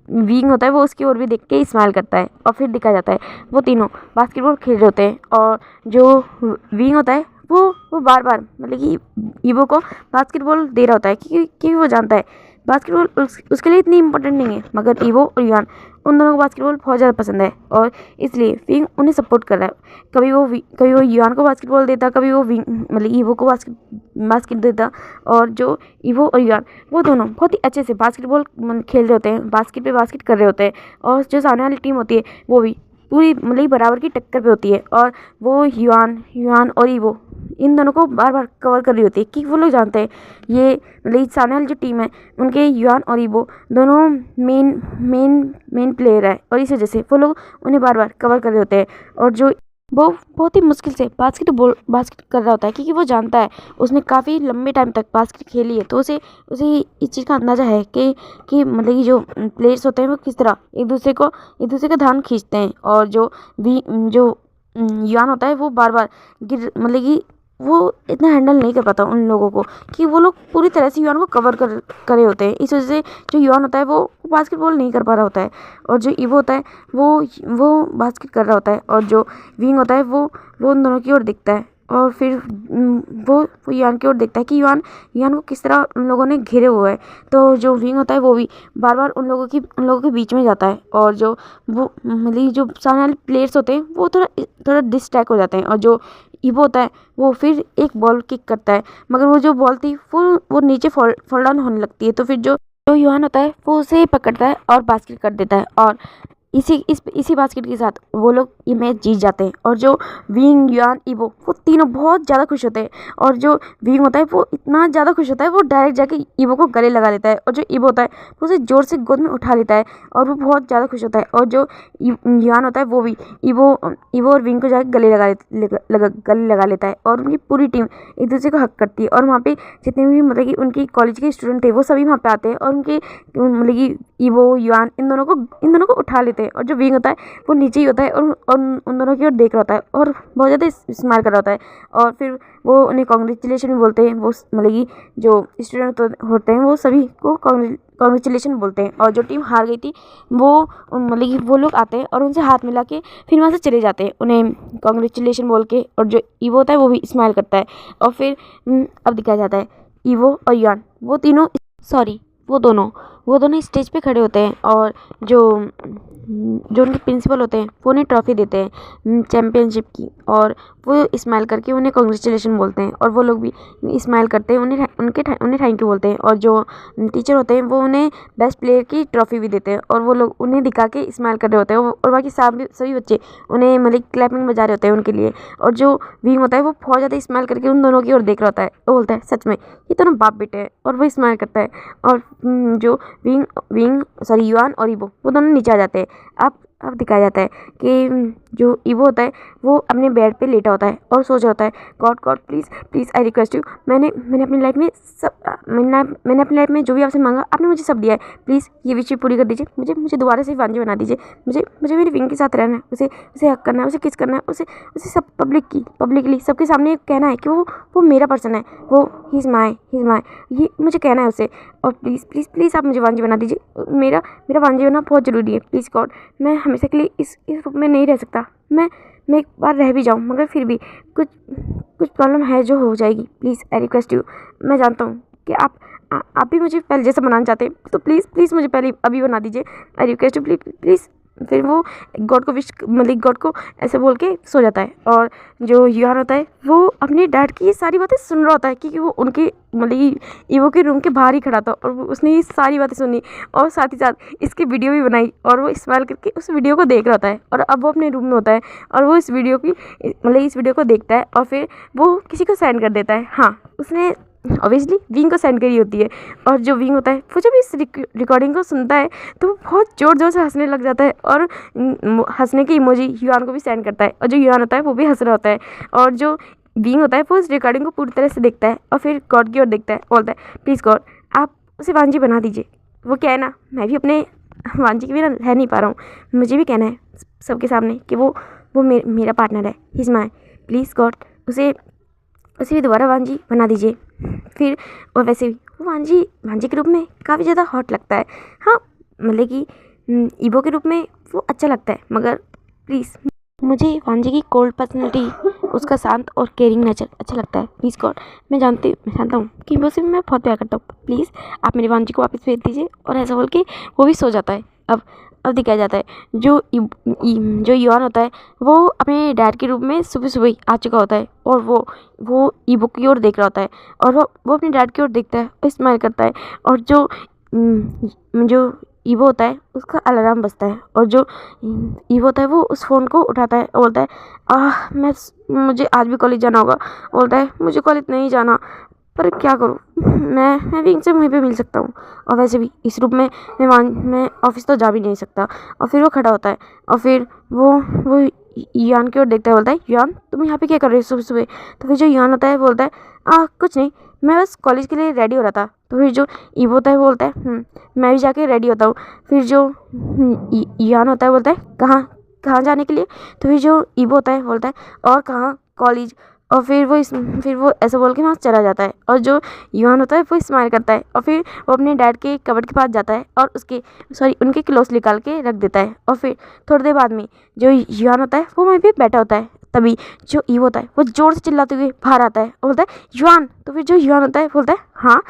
विंग होता है वो उसकी ओर भी देख के स्माइल करता है, और फिर दिखाया जाता है वो तीनों बास्केटबॉल खेल रहे होते हैं। और जो विंग होता है वो बार बार मतलब कि ईवो को बास्केटबॉल दे रहा होता है, क्योंकि वो जानता है बास्केटबॉल उसके लिए इतनी इंपॉर्टेंट नहीं है, मगर ईवो और युआन उन दोनों को बास्केटबॉल बहुत ज़्यादा पसंद है, और इसलिए विंग उन्हें सपोर्ट कर रहा है। कभी वो युआन को बास्केटबॉल देता, कभी वो विंग मतलब ईवो को बास्केट देता। और जो ईवो और युआन वो दोनों बहुत ही अच्छे से बास्केटबॉल खेल रहे होते हैं, बास्केट पे बास्केट कर रहे होते हैं। और जो सामने वाली टीम होती है वो भी पूरी मतलब बराबर की टक्कर पे होती है, और वो युआन और ईवो इन दोनों को बार बार कवर कर रही होती है, कि वो लोग जानते हैं ये मतलब सामने वाली जो टीम है उनके युआन और ईवो दोनों मेन प्लेयर है, और इस वजह से वो लोग उन्हें बार बार कवर कर रहे होते हैं। और जो वो बहुत ही मुश्किल से बास्केट कर रहा होता है, क्योंकि वो जानता है उसने काफ़ी लंबे टाइम तक बास्केट खेली है, तो उसे इस चीज़ का अंदाज़ा है कि मतलब कि जो प्लेयर्स होते हैं वो किस तरह एक दूसरे का ध्यान खींचते हैं। और जो युआन होता है वो बार बार मतलब कि वो इतना हैंडल नहीं कर पाता उन लोगों को, कि वो लोग पूरी तरह से युआन को कवर करे होते हैं। इस वजह से जो युआन होता है वो बास्केटबॉल नहीं कर पा रहा होता है, और जो ईवो होता है वो बास्केट कर रहा होता है। और जो विंग होता है वो उन दोनों की ओर दिखता है, और फिर वो युआन की ओर देखता है कि युआन को किस तरह उन लोगों ने घेरे हुए है। तो जो विंग होता है वो भी बार बार उन लोगों के बीच में जाता है, और जो वो मतलब जो सामने वाले प्लेयर्स होते हैं वो थोड़ा डिस्ट्रैक्ट हो जाते हैं। और जो ईवो होता है वो फिर एक बॉल किक करता है, मगर वो जो बॉल थी वो नीचे फॉल डाउन होने लगती है। तो फिर जो युआन होता है वो उसे पकड़ता है और बास्केट कर देता है, और इसी बास्केट के साथ वो लोग ये मैच जीत जाते हैं। और जो विंग युआन ईवो वो तीनों बहुत ज़्यादा खुश होते हैं, और जो विंग होता है वो इतना ज़्यादा खुश होता है वो डायरेक्ट जाके ईवो को गले लगा लेता है, और जो ईवो होता है वो उसे ज़ोर से गोद में उठा लेता है, और वो बहुत ज़्यादा खुश होता है। और जो युआन होता है वो भी ईवो और विंग को जाके गले लगा लेता है, और उनकी पूरी टीम एक दूसरे को हक करती है। और वहाँ पे जितने भी मतलब कि उनकी कॉलेज के स्टूडेंट थे वो सभी वहाँ पे आते हैं, और उनके मतलब कि ईवो युआन इन दोनों को उठा लेते हैं। और जो विंग होता है वो नीचे ही होता है, और उन दोनों की ओर देख रहा होता है, और बहुत ज़्यादा स्माइल कर रहा होता है। और फिर वो उन्हें कॉन्ग्रेचुलेशन भी बोलते हैं, वो मतलब कि जो स्टूडेंट होते हैं वो सभी को कॉन्ग्रेचुलेशन बोलते हैं। और जो टीम हार गई थी वो मतलब कि वो लोग आते हैं और उनसे हाथ मिला के फिर वहाँ से चले जाते हैं उन्हें कॉन्ग्रेचुलेशन बोल के। और जो ईवो होता है वो भी स्माइल करता है, और फिर अब दिखाया जाता है ईवो और युआन वो दोनों स्टेज पे खड़े होते हैं, और जो उनके प्रिंसिपल होते हैं वो उन्हें ट्रॉफी देते हैं चैम्पियनशिप की, और वो स्माइल करके उन्हें कॉन्ग्रेचुलेशन बोलते हैं, और वो लोग भी स्माइल करते हैं, उन्हें थैंक यू बोलते हैं। और जो टीचर होते हैं वो उन्हें बेस्ट प्लेयर की ट्रॉफी भी देते हैं, और वो लोग उन्हें दिखा के स्माइल कर रहे होते हैं, और बाकी सभी बच्चे उन्हें मतलब क्लैपिंग बजा रहे होते हैं उनके लिए। और जो विंग होता है वो बहुत ज़्यादा स्माइल करके उन दोनों की ओर देख रहा होता है, वो बोलता है सच में ये दोनों बाप बेटे हैं, और वो स्माइल करता है। और जो युआन और ईवो वो दोनों नीचे आ जाते हैं। अब दिखाया जाता है कि जो ईवो होता है वो अपने बेड पे लेटा होता है और सोच रहा होता है God please I request you, मैंने अपनी लाइफ में मैंने अपनी लाइफ में जो भी आपसे मांगा आपने मुझे सब दिया है, प्लीज़ ये विश पूरी कर दीजिए, मुझे दोबारा से वांझे बना दीजिए, मुझे मेरी विंग के साथ रहना है, उसे हक करना है, उसे किस करना है, उसे सब पब्लिकली सबके सामने कहना है कि वो मेरा पर्सन है, वो ही इज़ माई ये मुझे कहना है उसे। और प्लीज़ आप मुझे वांझे बना दीजिए, मेरा वांझे होना बहुत ज़रूरी है, प्लीज़ गॉड, मैं हमेशा के लिए इस रूप में नहीं रह सकता, मैं एक बार रह भी जाऊँ मगर फिर भी कुछ प्रॉब्लम है जो हो जाएगी, प्लीज़ आई रिक्वेस्ट यू, मैं जानता हूँ कि आप भी मुझे पहले जैसा बनाना चाहते हैं, तो प्लीज़ मुझे पहले अभी बना दीजिए, आई रिक्वेस्ट यू प्लीज़। फिर वो गॉड को ऐसे बोल के सो जाता है। और जो युआन होता है वो अपने डैड की ये सारी बातें सुन रहा होता है, क्योंकि वो उनके मतलब ईवो के रूम के बाहर ही खड़ा था, और उसने ये सारी बातें सुनी और साथ ही साथ इसकी वीडियो भी बनाई, और वो स्माइल करके उस वीडियो को देख रहा होता है। और अब वो अपने रूम में होता है और वो इस वीडियो को देखता है, और फिर वो किसी को सेंड कर देता है। हाँ, उसने ऑब्वियसली विंग को सेंड करी होती है। और जो विंग होता है वो जब इस रिकॉर्डिंग को सुनता है तो वो बहुत ज़ोर से हंसने लग जाता है, और हंसने की इमोजी युआन को भी सेंड करता है, और जो युआन होता है वो भी हंस रहा होता है। और जो विंग होता है वो इस रिकॉर्डिंग को पूरी तरह से देखता है, और फिर गॉड की ओर देखता है, बोलता है प्लीज़ गॉड आप उसे वांझी बना दीजिए, वो क्या है ना, मैं भी अपने वांजी के बिना रह नहीं पा रहा हूँ, मुझे भी कहना है सबके सामने कि वो मेरा पार्टनर है, he is my, please God उसे भी दोबारा वांजी बना दीजिए। फिर और वैसे भी वो वांजी के रूप में काफ़ी ज़्यादा हॉट लगता है। हाँ मतलब कि ईबो के रूप में वो अच्छा लगता है, मगर प्लीज़ मुझे वांजी की कोल्ड पर्सनैलिटी, उसका शांत और केयरिंग नेचर अच्छा लगता है। प्लीज़ गॉड मैं जानता हूँ कि वो सिर्फ मैं बहुत प्यार करता हूँ, प्लीज़ आप मेरी वांजी को वापस भेज दीजिए। और ऐसा बोल के वो भी सो जाता है। अब दिखाया जाता है जो युआन होता है वो अपने डैड के रूप में सुबह सुबह ही आ चुका होता है, और वो ईबो की ओर देख रहा होता है, और वो अपने डैड की ओर देखता है और स्माइल करता है। और जो ईवो होता है उसका अलार्म बजता है, और जो ईवो होता है वो उस फ़ोन को उठाता है और बोलता है मुझे आज भी कॉलेज जाना होगा। बोलता है मुझे कॉलेज नहीं जाना, पर क्या करूँ, मैं भी इनसे वहीं पे मिल सकता हूँ, और वैसे भी इस रूप में मैं ऑफिस तो जा भी नहीं सकता। और फिर वो खड़ा होता है और फिर वो यान की ओर देखता है, बोलता है यान तुम यहाँ पे क्या कर रहे हो सुबह सुबह। तो फिर जो यान होता है बोलता है कुछ नहीं, मैं बस कॉलेज के लिए रेडी हो रहा था। तो फिर जो ईवो होता है बोलता है मैं भी जाके रेडी होता हूँ। फिर जो यान होता है बोलता है कहाँ जाने के लिए। तो फिर जो ईवो होता है बोलता है और कहाँ, कॉलेज। और फिर वो ऐसा बोल के वहाँ चला जाता है, और जो युआन होता है वो स्माइल करता है, और फिर वो अपने डैड के कबर्ड के पास जाता है और उनके क्लोथ्स निकाल के रख देता है। और फिर थोड़ी देर बाद में जो युआन होता है वो वहीं पे बैठा होता है। तभी जो ईवो होता है वो जोर से चिल्लाते हुए बाहर आता है और बोलता है युआन। तो फिर जो युआन होता है बोलता है हाँ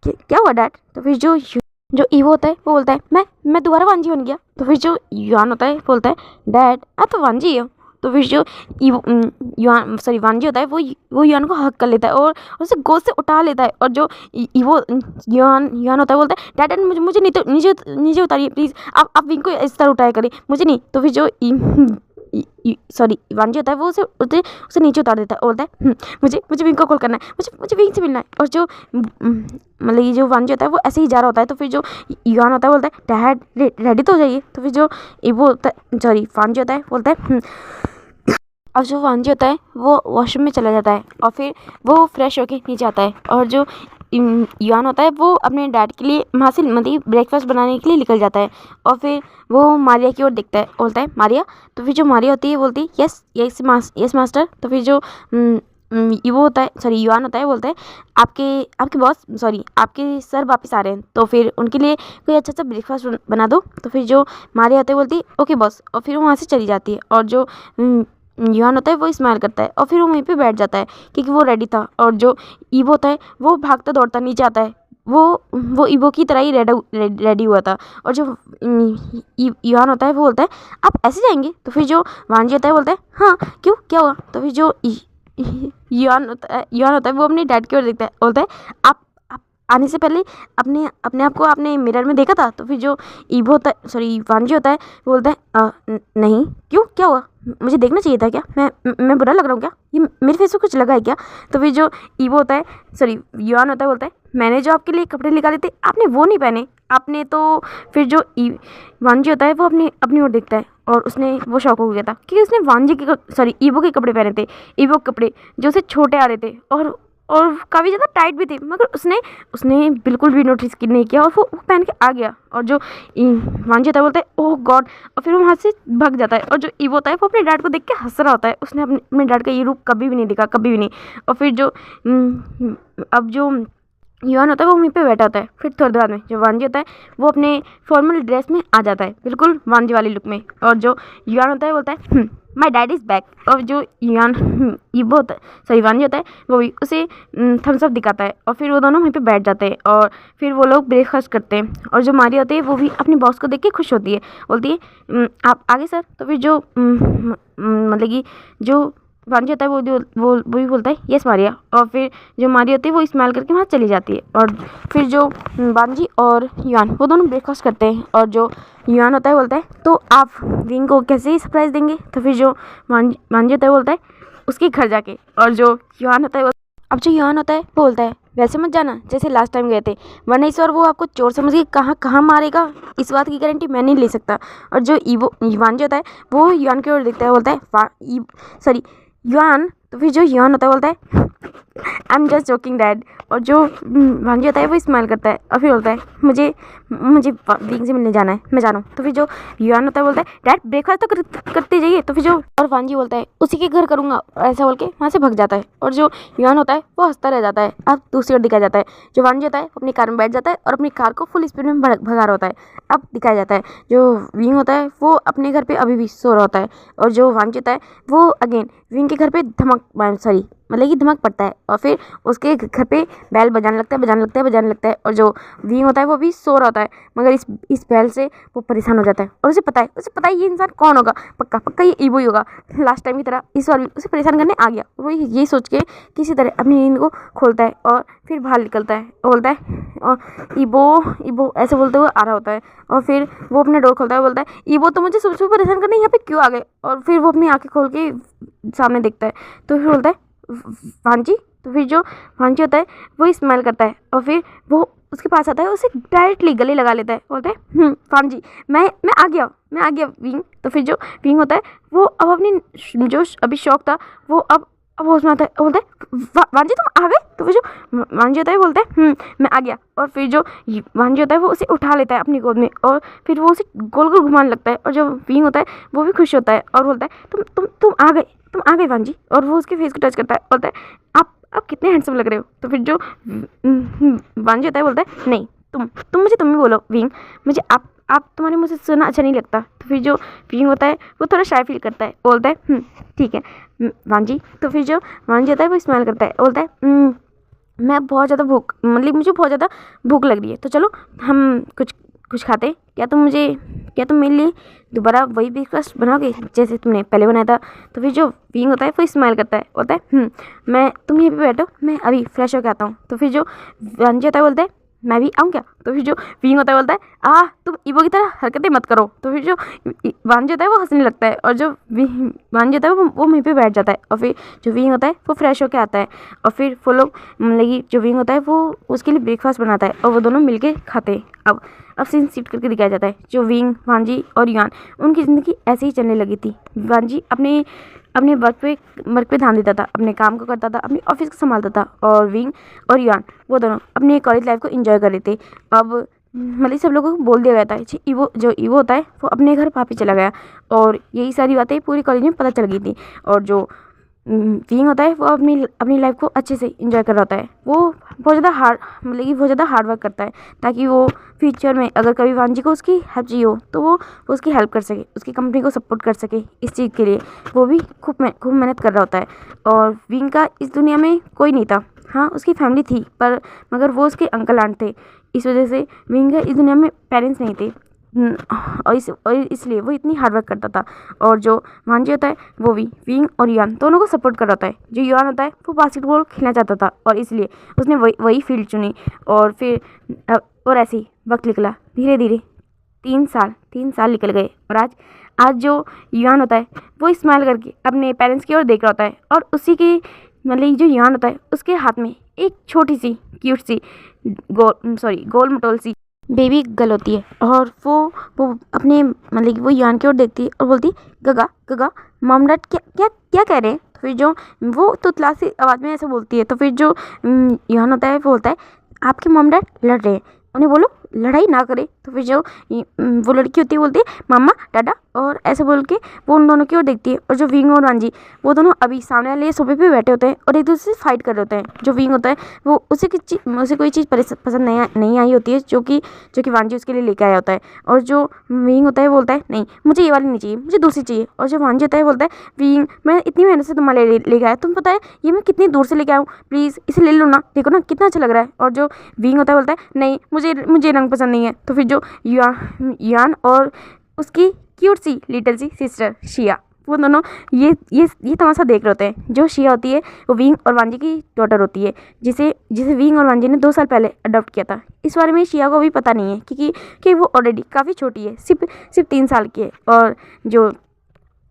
क्या हुआ डैड। तो फिर जो ईवो होता है वो बोलता है मैं दोबारा वांजी बन गया। तो फिर जो युआन होता है बोलता है डैड आप तो वांजी हो। तो फिर जो वांजी होता है वो युआन को हक कर लेता है और उसे गोद से उठा लेता है। और जो युआन होता है बोलता है डैड मुझे नहीं, तो नीचे उतारिए प्लीज़, आप विंग को इस तरह उठाया करिए, मुझे नहीं। तो फिर जो वांजी होता है वो उसे नीचे उतार देता है और बोलता है मुझे विंग को कॉल करना है, मुझे विंग से मिलना है। और जो मतलब ये जो वांजी होता है वो ऐसे ही जा रहा होता है। तो फिर जो युआन होता है बोलता है डैड रेडी तो हो जाइए। तो फिर जो वांजी होता है बोलता है और जो वांजी होता है वो वॉशरूम में चला जाता है, और फिर वो फ्रेश होके नीचे आता है। और जो युआन होता है वो अपने डैड के लिए वहाँ से मतलब ब्रेकफास्ट बनाने के लिए निकल जाता है, और फिर वो मारिया की ओर देखता है, बोलता है मारिया। तो फिर जो मारिया होती है बोलती है यस मास्टर। तो फिर जो वो होता है युआन होता है बोलता है आपके बॉस आपके सर वापस आ रहे हैं, तो फिर उनके लिए कोई अच्छा सा ब्रेकफास्ट बना दो। तो फिर जो मारिया होता है बोलती है ओके बॉस, और फिर वो वहाँ से चली जाती है। और जो युआन होता है वो स्माइल करता है और फिर वो वहीं पे बैठ जाता है क्योंकि वो रेडी था। और जो ईवो होता है वो भागता दौड़ता नीचे आता है, वो ईवो की तरह ही रेडी हुआ था। और जो युआन होता है वो बोलता है आप ऐसे जाएंगे। तो फिर जो वांजी होता है बोलता है हाँ क्यों क्या हुआ। तो फिर जो युआन होता है वो अपने डैड की ओर देखता है, बोलता है आप आने से पहले अपने आप को आपने मिरर में देखा था। तो फिर जो ईवो होता है वांजी होता है बोलता है नहीं क्यों क्या हुआ, मुझे देखना चाहिए था क्या, मैं बुरा लग रहा हूँ क्या, ये मेरे फेस पे कुछ लगा है क्या। तो फिर जो ईवो होता है युआन होता है बोलता है मैंने जो आपके लिए कपड़े निकाले थे आपने वो नहीं पहने आपने। तो फिर जो वांजी होता है वो अपनी ओर देखता है और वो शौक हो गया था क्योंकि उसने वांजी ईवो के कपड़े पहने थे, ईवो के कपड़े जो उसे छोटे आ रहे थे और काफ़ी ज़्यादा टाइट भी थे, मगर उसने बिल्कुल भी नोटिस नहीं किया और वो पहन के आ गया। और जो वांजी होता है बोलता है ओह गॉड, और फिर वो वहाँ से भाग जाता है। और जो ईवो होता है वो अपने डैड को देख के हंस रहा होता है, उसने अपने डैड का ये रूप कभी भी नहीं देखा, कभी भी नहीं। और फिर जो अब जो युआन होता है वो वहीं पे बैठा होता है। फिर थोड़ी देर बाद में जो वांजी होता है वो अपने फॉर्मल ड्रेस में आ जाता है, बिल्कुल वांजी वाली लुक में। और जो युआन होता है बोलता है माई डैड इज़ बैक। और जो ईवो होता है वांजी होता है वो भी उसे थम्स अप दिखाता है, और फिर वो दोनों वहीं पे बैठ जाते हैं और फिर वो लोग ब्रेकफास्ट करते हैं। और जो मारिया होती है वो भी अपने बॉस को देख के खुश होती है, बोलती है आप आगे सर। तो फिर जो मतलब कि जो वांजी होता है वो भी बोलता है यस मारिया। और फिर जो मारिया होती है वो स्माइल करके वहाँ चली जाती है। और फिर जो वांजी और युआन वो दोनों ब्रेकफास्ट करते हैं, और जो युआन होता है बोलता है तो आप विंग को कैसे ही सरप्राइज़ देंगे। तो फिर जो वांजी होता है बोलता है उसके घर जाके। और जो युआन होता है अब जो युआन होता है वो बोलता है वैसे मत जाना जैसे लास्ट टाइम गए थे, वरना इस बार वो आपको चोर समझ के कहाँ मारेगा, इस बात की गारंटी मैं नहीं ले सकता। और जो वांजी होता है वो युआन की ओर देखता है, बोलता है युआन। तो फिर जो युआन होता है बोलता है I am just joking dad. और जो वांजी होता है वो स्माइल करता है और फिर बोलता है मुझे मुझे विंग से मिलने जाना है, मैं जा रहा हूँ। तो फिर जो युआन होता है बोलता है डैड ब्रेकफास्ट तो करते जाइए। तो फिर जो और वांजी बोलता है उसी के घर करूँगा, ऐसा बोल के वहाँ से भग जाता है। और जो युआन होता है वो हंसता रह जाता है। अब दूसरी ओर दिखाया जाता है जो वांजी होता है वो अपनी कार में बैठ जाता है और अपनी कार को फुल स्पीड में भगा रहा होता है। अब दिखाया जाता है जो विंग होता है वो अपने घर पे अभी भी सो रहा होता है और जो वांजी होता है वो अगेन विंग के घर पे मतलब कि धमक पड़ता है और फिर उसके घर पे बैल बजाने लगता है और जो विंग होता है वो भी सो रहा होता है, मगर इस बैल से वो परेशान हो जाता है और उसे पता है ये इंसान कौन होगा, पक्का ये ईवो ही होगा। लास्ट टाइम की तरह इस बार भी उसे परेशान करने आ गया। वो यही सोच के किसी तरह अपनी नींद को खोलता है और फिर बाहर निकलता है और बोलता है और ईबो ऐसे बोलते हुए आ रहा होता है और फिर वो अपने डोर खोलता है, बोलता है ईबो तो मुझे सुबह सुबह परेशान करने यहाँ पे क्यों आ गए। और फिर वो अपनी आंखें खोल के सामने देखता है तो फिर बोलता है वांजी। तो फिर जो वांजी होता है वो स्माइल करता है और फिर वो उसके पास आता है, उसे डायरेक्टली गले लगा लेता है, बोलता है वांजी मैं आ गया विंग। तो फिर जो विंग होता है वो अब अपनी जो अभी शौक था वो अब उसमें आता है, बोलता है वांजी तुम आ गए। तो फिर जो वांजी होता है बोलता है मैं आ गया। और फिर जो वांजी होता है वो उसे उठा लेता है अपनी गोद में और फिर वो उसे गोल गोल घुमाने लगता है और जो विंग होता है वो भी खुश होता है और बोलता है तुम आ गए वांजी। और वो उसके फेस को टच करता है, बोलता है आप कितने हैंडसम लग रहे हो। तो फिर जो वांजी होता है बोलता है नहीं तुम ही बोलो विंग, मुझे आप तुम्हारे मुझसे सुनना अच्छा नहीं लगता। तो फिर जो विंग होता है वो थोड़ा शाय फील करता है, बोलता है ठीक है वांजी। तो फिर जो वांजी होता है वो स्माइल करता है, बोलता है मैं बहुत ज़्यादा मुझे बहुत ज़्यादा भूख लग रही है, तो चलो हम कुछ खाते। क्या तुम मेरे लिए दोबारा वही ब्रेकफास्ट बनाओगे जैसे तुमने पहले बनाया था। तो फिर जो विंग होता है वो स्माइल करता है, बोलता है मैं तुम यहीं पे बैठो, मैं अभी फ्रेश होकर आता हूँ। तो फिर जो वांजी होता है बोलता है मैं भी आऊँ क्या। तो फिर जो विंग होता है बोलता है तुम ईवो की तरह हरकतें मत करो। तो फिर जो वांजी होता है वो हंसने लगता है और जो वांजी होता है वो वहीं पे बैठ जाता है और फिर जो विंग होता है वो फ्रेश होकर आता है और फिर वो लोग मतलब जो विंग होता है वो उसके लिए ब्रेकफास्ट बनाता है और वो दोनों मिलके खाते हैं। अब सीन शिफ्ट करके दिखाया जाता है जो विंग वांजी और युआन उनकी ज़िंदगी ऐसे ही चलने लगी थी। वांजी अपने वर्क पे ध्यान देता था, अपने काम को करता था, अपने ऑफिस को संभालता था और विंग और युआन वो दोनों अपने कॉलेज लाइफ को एंजॉय कर रहे थे। अब मतलब सब लोगों को बोल दिया गया था जो ईवो होता है वो अपने घर वापस चला गया और यही सारी बातें पूरी कॉलेज में पता चल गई थी। और जो विंग होता है वो अपनी लाइफ को अच्छे से एंजॉय कर रहा होता है। वो बहुत ज़्यादा हार्ड वर्क करता है ताकि वो फ्यूचर में अगर कभी वांजी को उसकी हेल्प चाहिए हो तो वो उसकी हेल्प कर सके, उसकी कंपनी को सपोर्ट कर सके। इस चीज़ के लिए वो भी खूब मेहनत कर रहा होता है। और विंग का इस दुनिया में कोई नहीं था, हाँ उसकी फैमिली थी मगर वो उसके अंकल आंट थे, इस वजह से विंग का इस दुनिया में पेरेंट्स नहीं थे और इसलिए वो इतनी हार्ड वर्क करता था। और जो वांजी होता है वो भी विंग और युआन दोनों को सपोर्ट कर रहा होता है। जो युआन होता है वो बास्केटबॉल खेलना चाहता था और इसलिए उसने वही फील्ड चुनी और फिर और ऐसे ही वक्त निकला धीरे धीरे 3 साल निकल गए और आज जो युआन होता है वो स्माइल करके अपने पेरेंट्स की ओर देख रहा होता है और उसी की मतलब जो युआन होता है उसके हाथ में एक छोटी सी क्यूट सी गोल मटोल सी बेबी गर्ल होती है और वो अपने मतलब वो युआन की ओर देखती है और बोलती गगा मॉम डैड क्या कह रहे हैं। तो फिर जो वो तुतला सी आवाज़ में ऐसे बोलती है। तो फिर जो युआन होता है वो बोलता है आपके मॉम डैड लड़ रहे हैं, उन्हें बोलो लड़ाई ना करे। तो फिर जो वो लड़की होती है बोलती है मामा डाडा और ऐसे बोल के वो उन दोनों की ओर देखती है। और जो विंग और वांजी वो दोनों अभी सामने वाले सोफे पे बैठे होते हैं और एक दूसरे से फाइट कर रहे होते हैं। जो विंग होता है वो उसे कोई चीज़ पसंद नहीं आई होती है जो कि वांजी उसके लिए लेके आया होता है। और जो विंग होता है बोलता है नहीं मुझे ये वाली नहीं चाहिए, मुझे दूसरी चाहिए। और जो वांजी होता है बोलता है विंग मैं इतनी मेहनत से तुम्हारे लेके आया, तुम पता है ये मैं कितनी दूर से लेके आया हूँ, प्लीज़ इसे ले लो ना, देखो ना कितना अच्छा लग रहा है। और जो विंग होता है बोलता है नहीं मुझे रंग पसंद नहीं है। तो फिर जो युआन और उसकी क्यूट सी लिटिल सी सिस्टर शिया वो दोनों ये तमाशा देख रहे होते हैं। जो शिया होती है वो विंग और वांजी की डॉटर होती है जिसे विंग और वांजी ने 2 साल पहले अडॉप्ट किया था। इस बारे में शिया को भी पता नहीं है क्योंकि वो ऑलरेडी काफ़ी छोटी है, सिर्फ 3 साल की है। और जो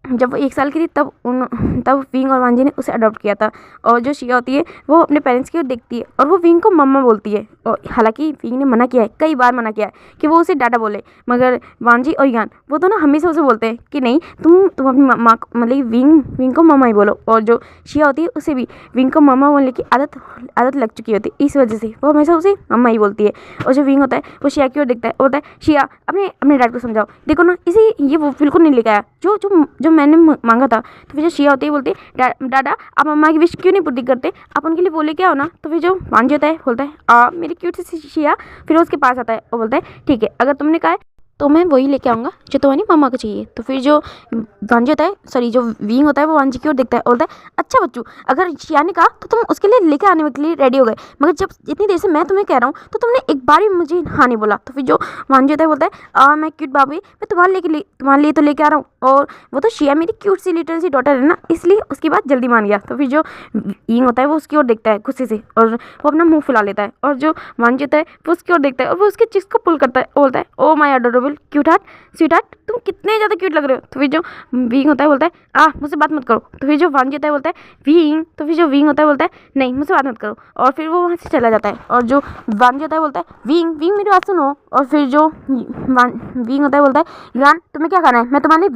जब वो 1 साल की थी तब विंग और वांजी ने उसे अडॉप्ट किया था। और जो शिया होती है वो अपने पेरेंट्स की ओर देखती है और वो विंग को मम्मा बोलती है। और हालांकि विंग ने मना किया है, कई बार मना किया है कि वो उसे डाटा बोले, मगर वांजी और यान वो दोनों हमेशा उसे बोलते हैं कि नहीं, तुम अपनी माँ मतलब विंग को मम्मा ही बोलो। और जो शिया होती है उसे भी विंग को मम्मा बोलने की आदत लग चुकी होती है, इस वजह से वो हमेशा उसे मम्मा ही बोलती है। और जो विंग होता है वो शिया की ओर देखता है और बोलता है, शिया अपने डैड को समझाओ, देखो ना इसे ये वो बिल्कुल नहीं लेके आया जो मैंने मांगा था। तो फिर जो शिया होती है बोलती है, डाडा आप मम्मा की विश क्यों नहीं पूरी करते, आप उनके लिए बोले क्या हो ना। तो फिर जो वांजी होता है बोलता है मेरी क्यूट सी शिया फिर उसके पास आता है और बोलता है ठीक है, अगर तुमने कहा है तो मैं वही लेके आऊँगा जो तुम्हारी मम्मा को चाहिए। तो फिर जो वांजी होता है जो विंग होता है वो वांजी की ओर देखता है और बोलता है, अच्छा बच्चू, अगर शिया ने कहा तो तुम उसके लिए लेके आने के लिए रेडी हो गए, मगर जब इतनी देर से मैं तुम्हें कह रहा हूँ तो तुमने एक बार भी मुझे हाँ नहीं बोला। तो फिर जो वांजी होता है बोलता है, मैं क्यूट बाबी, मैं तुम्हारे लिए तो लेके आ रहा हूँ, और वो तो शिया मेरी क्यूट सी लिटिल सी डॉटर है ना, इसलिए उसकी बात जल्दी मान गया। तो फिर जो विंग होता है वो उसकी ओर देखता है गुस्से से और वो अपना मुंह फुला लेता है। और जो वांजी होता है वो उसकी ओर देखता है और वो उसके चिक्स को पुल करता है और बोलता है, oh my adorable cute heart sweet heart, तुम कितने ज़्यादा क्यूट लग रहे हो। तो फिर जो विंग होता है बोलता है, मुझसे बात मत करो। तो फिर जो वांजी होता है बोलता है विंग, तो फिर जो विंग होता है बोलता है नहीं, मुझसे बात मत करो, और फिर वो वहाँ से चला जाता है। और जो वांजी होता है बोलता है, विंग मेरी बात सुनो। और फिर जो विंग होता है बोलता है, यान तुम्हें क्या खाना है, मैं तुम्हारे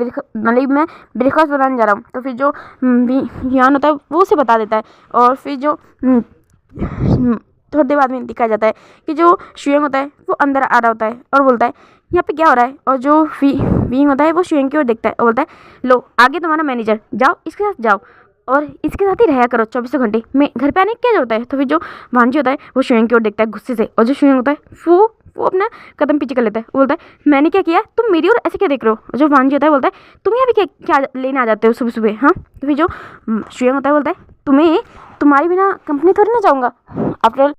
लिए मैं ब्रेकफास्ट बनाने जा रहा हूँ। तो फिर जो यान होता है वो उसे बता देता है। और फिर जो थोड़ी देर बाद में दिखाया जाता है कि जो शुएंग होता है वो अंदर आ रहा होता है और बोलता है, यहाँ पे क्या हो रहा है। और जो विंग होता है वो शुएंग की ओर देखता है और बोलता है, लो आगे तुम्हारा मैनेजर, जाओ इसके साथ जाओ और इसके साथ ही रहा करो 24 घंटे, मैं घर पे आने की क्या जरूरत है। तो फिर जो वांजी होता है वो शुएंग की ओर देखता है गुस्से से। और जो शुएंग होता है वो अपना कदम पीछे कर लेता है, वो बोलता है, मैंने क्या किया, तुम मेरी ओर ऐसे क्या देख रहे हो। जो वांजी होता है बोलता है, तुम यहाँ भी क्या लेने आ जाते हो सुबह सुबह, हाँ। तो फिर जो शुएंग होता है बोलता है, तुम्हारे बिना कंपनी थोड़ी ना जाऊँगा, आफ्टर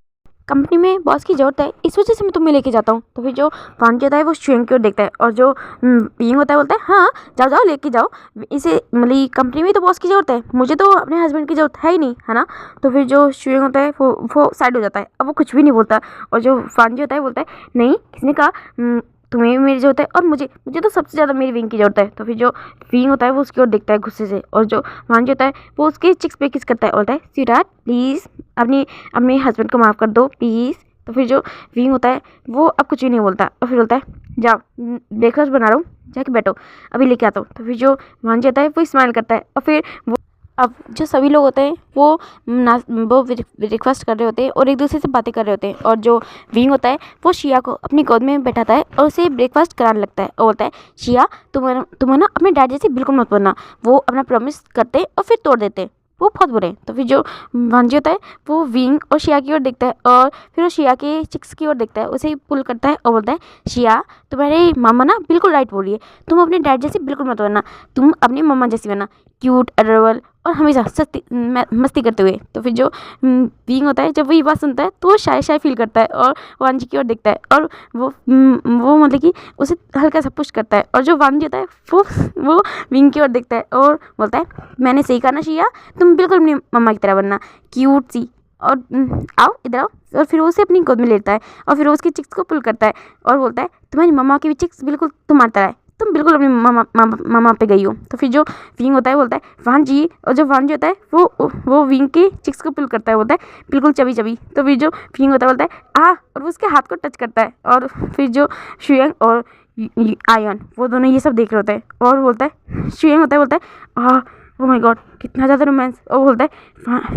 कंपनी में बॉस की ज़रूरत है, इस वजह से मैं तुम्हें लेके जाता हूँ। तो फिर जो वांजी होता है वो शुएंग की ओर देखता है और जो विंग होता है बोलता है, हाँ जाओ लेके जाओ, इसे मतलब कंपनी में तो बॉस की ज़रूरत है, मुझे तो अपने हस्बैंड की ज़रूरत है ही नहीं, है ना। तो फिर जो शुएंग होता है वो साइड हो जाता है, अब वो कुछ भी नहीं बोलता। और जो वांजी होता है बोलता है, नहीं किसने कहा तुम्हें मेरी ज़रूरत है, और मुझे तो सबसे ज़्यादा मेरी विंग की ज़रूरत है। तो फिर जो विंग होता है वो उसकी ओर देखता है गुस्से से। और जो वांजी होता है वो उसके चिक्स पे किस करता है, बोलता है, स्वीटहार्ट प्लीज़ अपने हस्बैंड को माफ़ कर दो प्लीज़। तो फिर जो विंग होता है वो अब कुछ भी नहीं बोलता और फिर बोलता है, जाओ ब्रेकफास्ट बना रहा हूँ, जाके बैठो, अभी लेके आता हूँ। तो फिर जो वांजी होता है वो स्माइल करता है और फिर वो अब जो सभी लोग होते हैं वो ब्रेकफास्ट कर रहे होते हैं और एक दूसरे से बातें कर रहे होते हैं। और जो विंग होता है वो शिया को अपनी गोद में बैठाता है और उसे ब्रेकफास्ट कराने लगता है और बोलता है, शिया तुम ना अपने डैड जैसे बिल्कुल मत बनना, वो अपना प्रॉमिस करते हैं और फिर तोड़ देते हैं, वो बहुत बुरे हैं। तो फिर जो वांजी होता है वो विंग और शिया की ओर देखता है और फिर वो शिया के चिक्स की ओर देखता है, उसे पुल करता है और बोलता है, शिया तुम्हारे मामा ना बिल्कुल राइट बोल रही है, तुम अपने डैड जैसे बिल्कुल मत बनना, तुम अपनी मम्मा जैसी बनना, क्यूट अडोरेबल और हमेशा मस्ती करते हुए। तो फिर जो विंग होता है जब वो ये बात सुनता है तो वो शाय फील करता है और वांजी की ओर देखता है और वो मतलब कि उसे हल्का सा पुश करता है। और जो वांजी होता है वो विंग की ओर देखता है और बोलता है, मैंने सही कहा ना शिया, तुम बिल्कुल अपनी मम्मा की तरह बनना, क्यूट सी, और आओ इधर आओ। और फिर वो उसे अपनी गोद में लेता है और फिर वो उसकी चिक्स को पुल करता है और बोलता है, तुम्हारी मम्मा की भी चिक्स बिल्कुल तुम्हारी तरह है, तुम बिल्कुल अपनी मामा पे गई हो। तो फिर जो विंग होता है बोलता है, वांजी, और जो वांजी होता है वो विंग के चिक्स को पुल करता है, बोलता है बिल्कुल चबी। तो फिर जो विंग होता है बोलता है और वो उसके हाथ को टच करता है। और फिर जो शुएंग और आयन वो दोनों ये सब देख रहे होते हैं और बोलता है, शुएंग होता है बोलता है, ओ माय गॉड कितना ज़्यादा रोमांस। और बोलता है,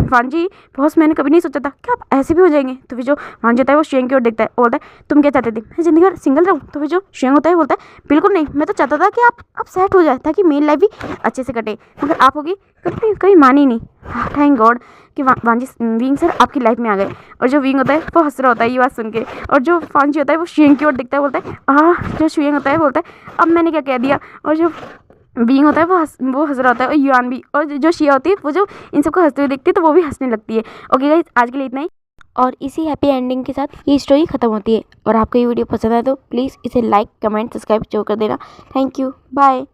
वांजी बॉस मैंने कभी नहीं सोचा था कि आप ऐसे भी हो जाएंगे। तो फिर जो वांजी होता है वो शुएंग की ओर देखता है और बोलता है, तुम क्या चाहते थे, मैं ज़िंदगी भर सिंगल रहूँ। तो फिर जो शुएंग होता है बोलता है, बिल्कुल नहीं, मैं तो चाहता था कि आप सेट हो जाए ताकि मेरी लाइफ भी अच्छे से कटे, मगर आप होगी कभी मानी नहीं। थैंक गॉड कि वांजी विंग सर आपकी लाइफ में आ गए। और जो विंग होता है वो हंस रहा होता है ये बात सुन के। और जो वांजी होता है वो शुएंग की ओर देखता है, बोलता है, जो शुएंग होता है बोलता है, अब मैंने क्या कह दिया। और जो विंग होता है वो हंस रहा होता है और युआन भी। और जो शिया होती है वो जो इन सबको हंसते हुए देखती है तो वो भी हंसने लगती है। ओके गाइस, आज के लिए इतना ही, और इसी हैप्पी एंडिंग के साथ ये स्टोरी खत्म होती है। और आपको ये वीडियो पसंद आए तो प्लीज़ इसे लाइक कमेंट सब्सक्राइब जरूर कर देना। Thank you, bye.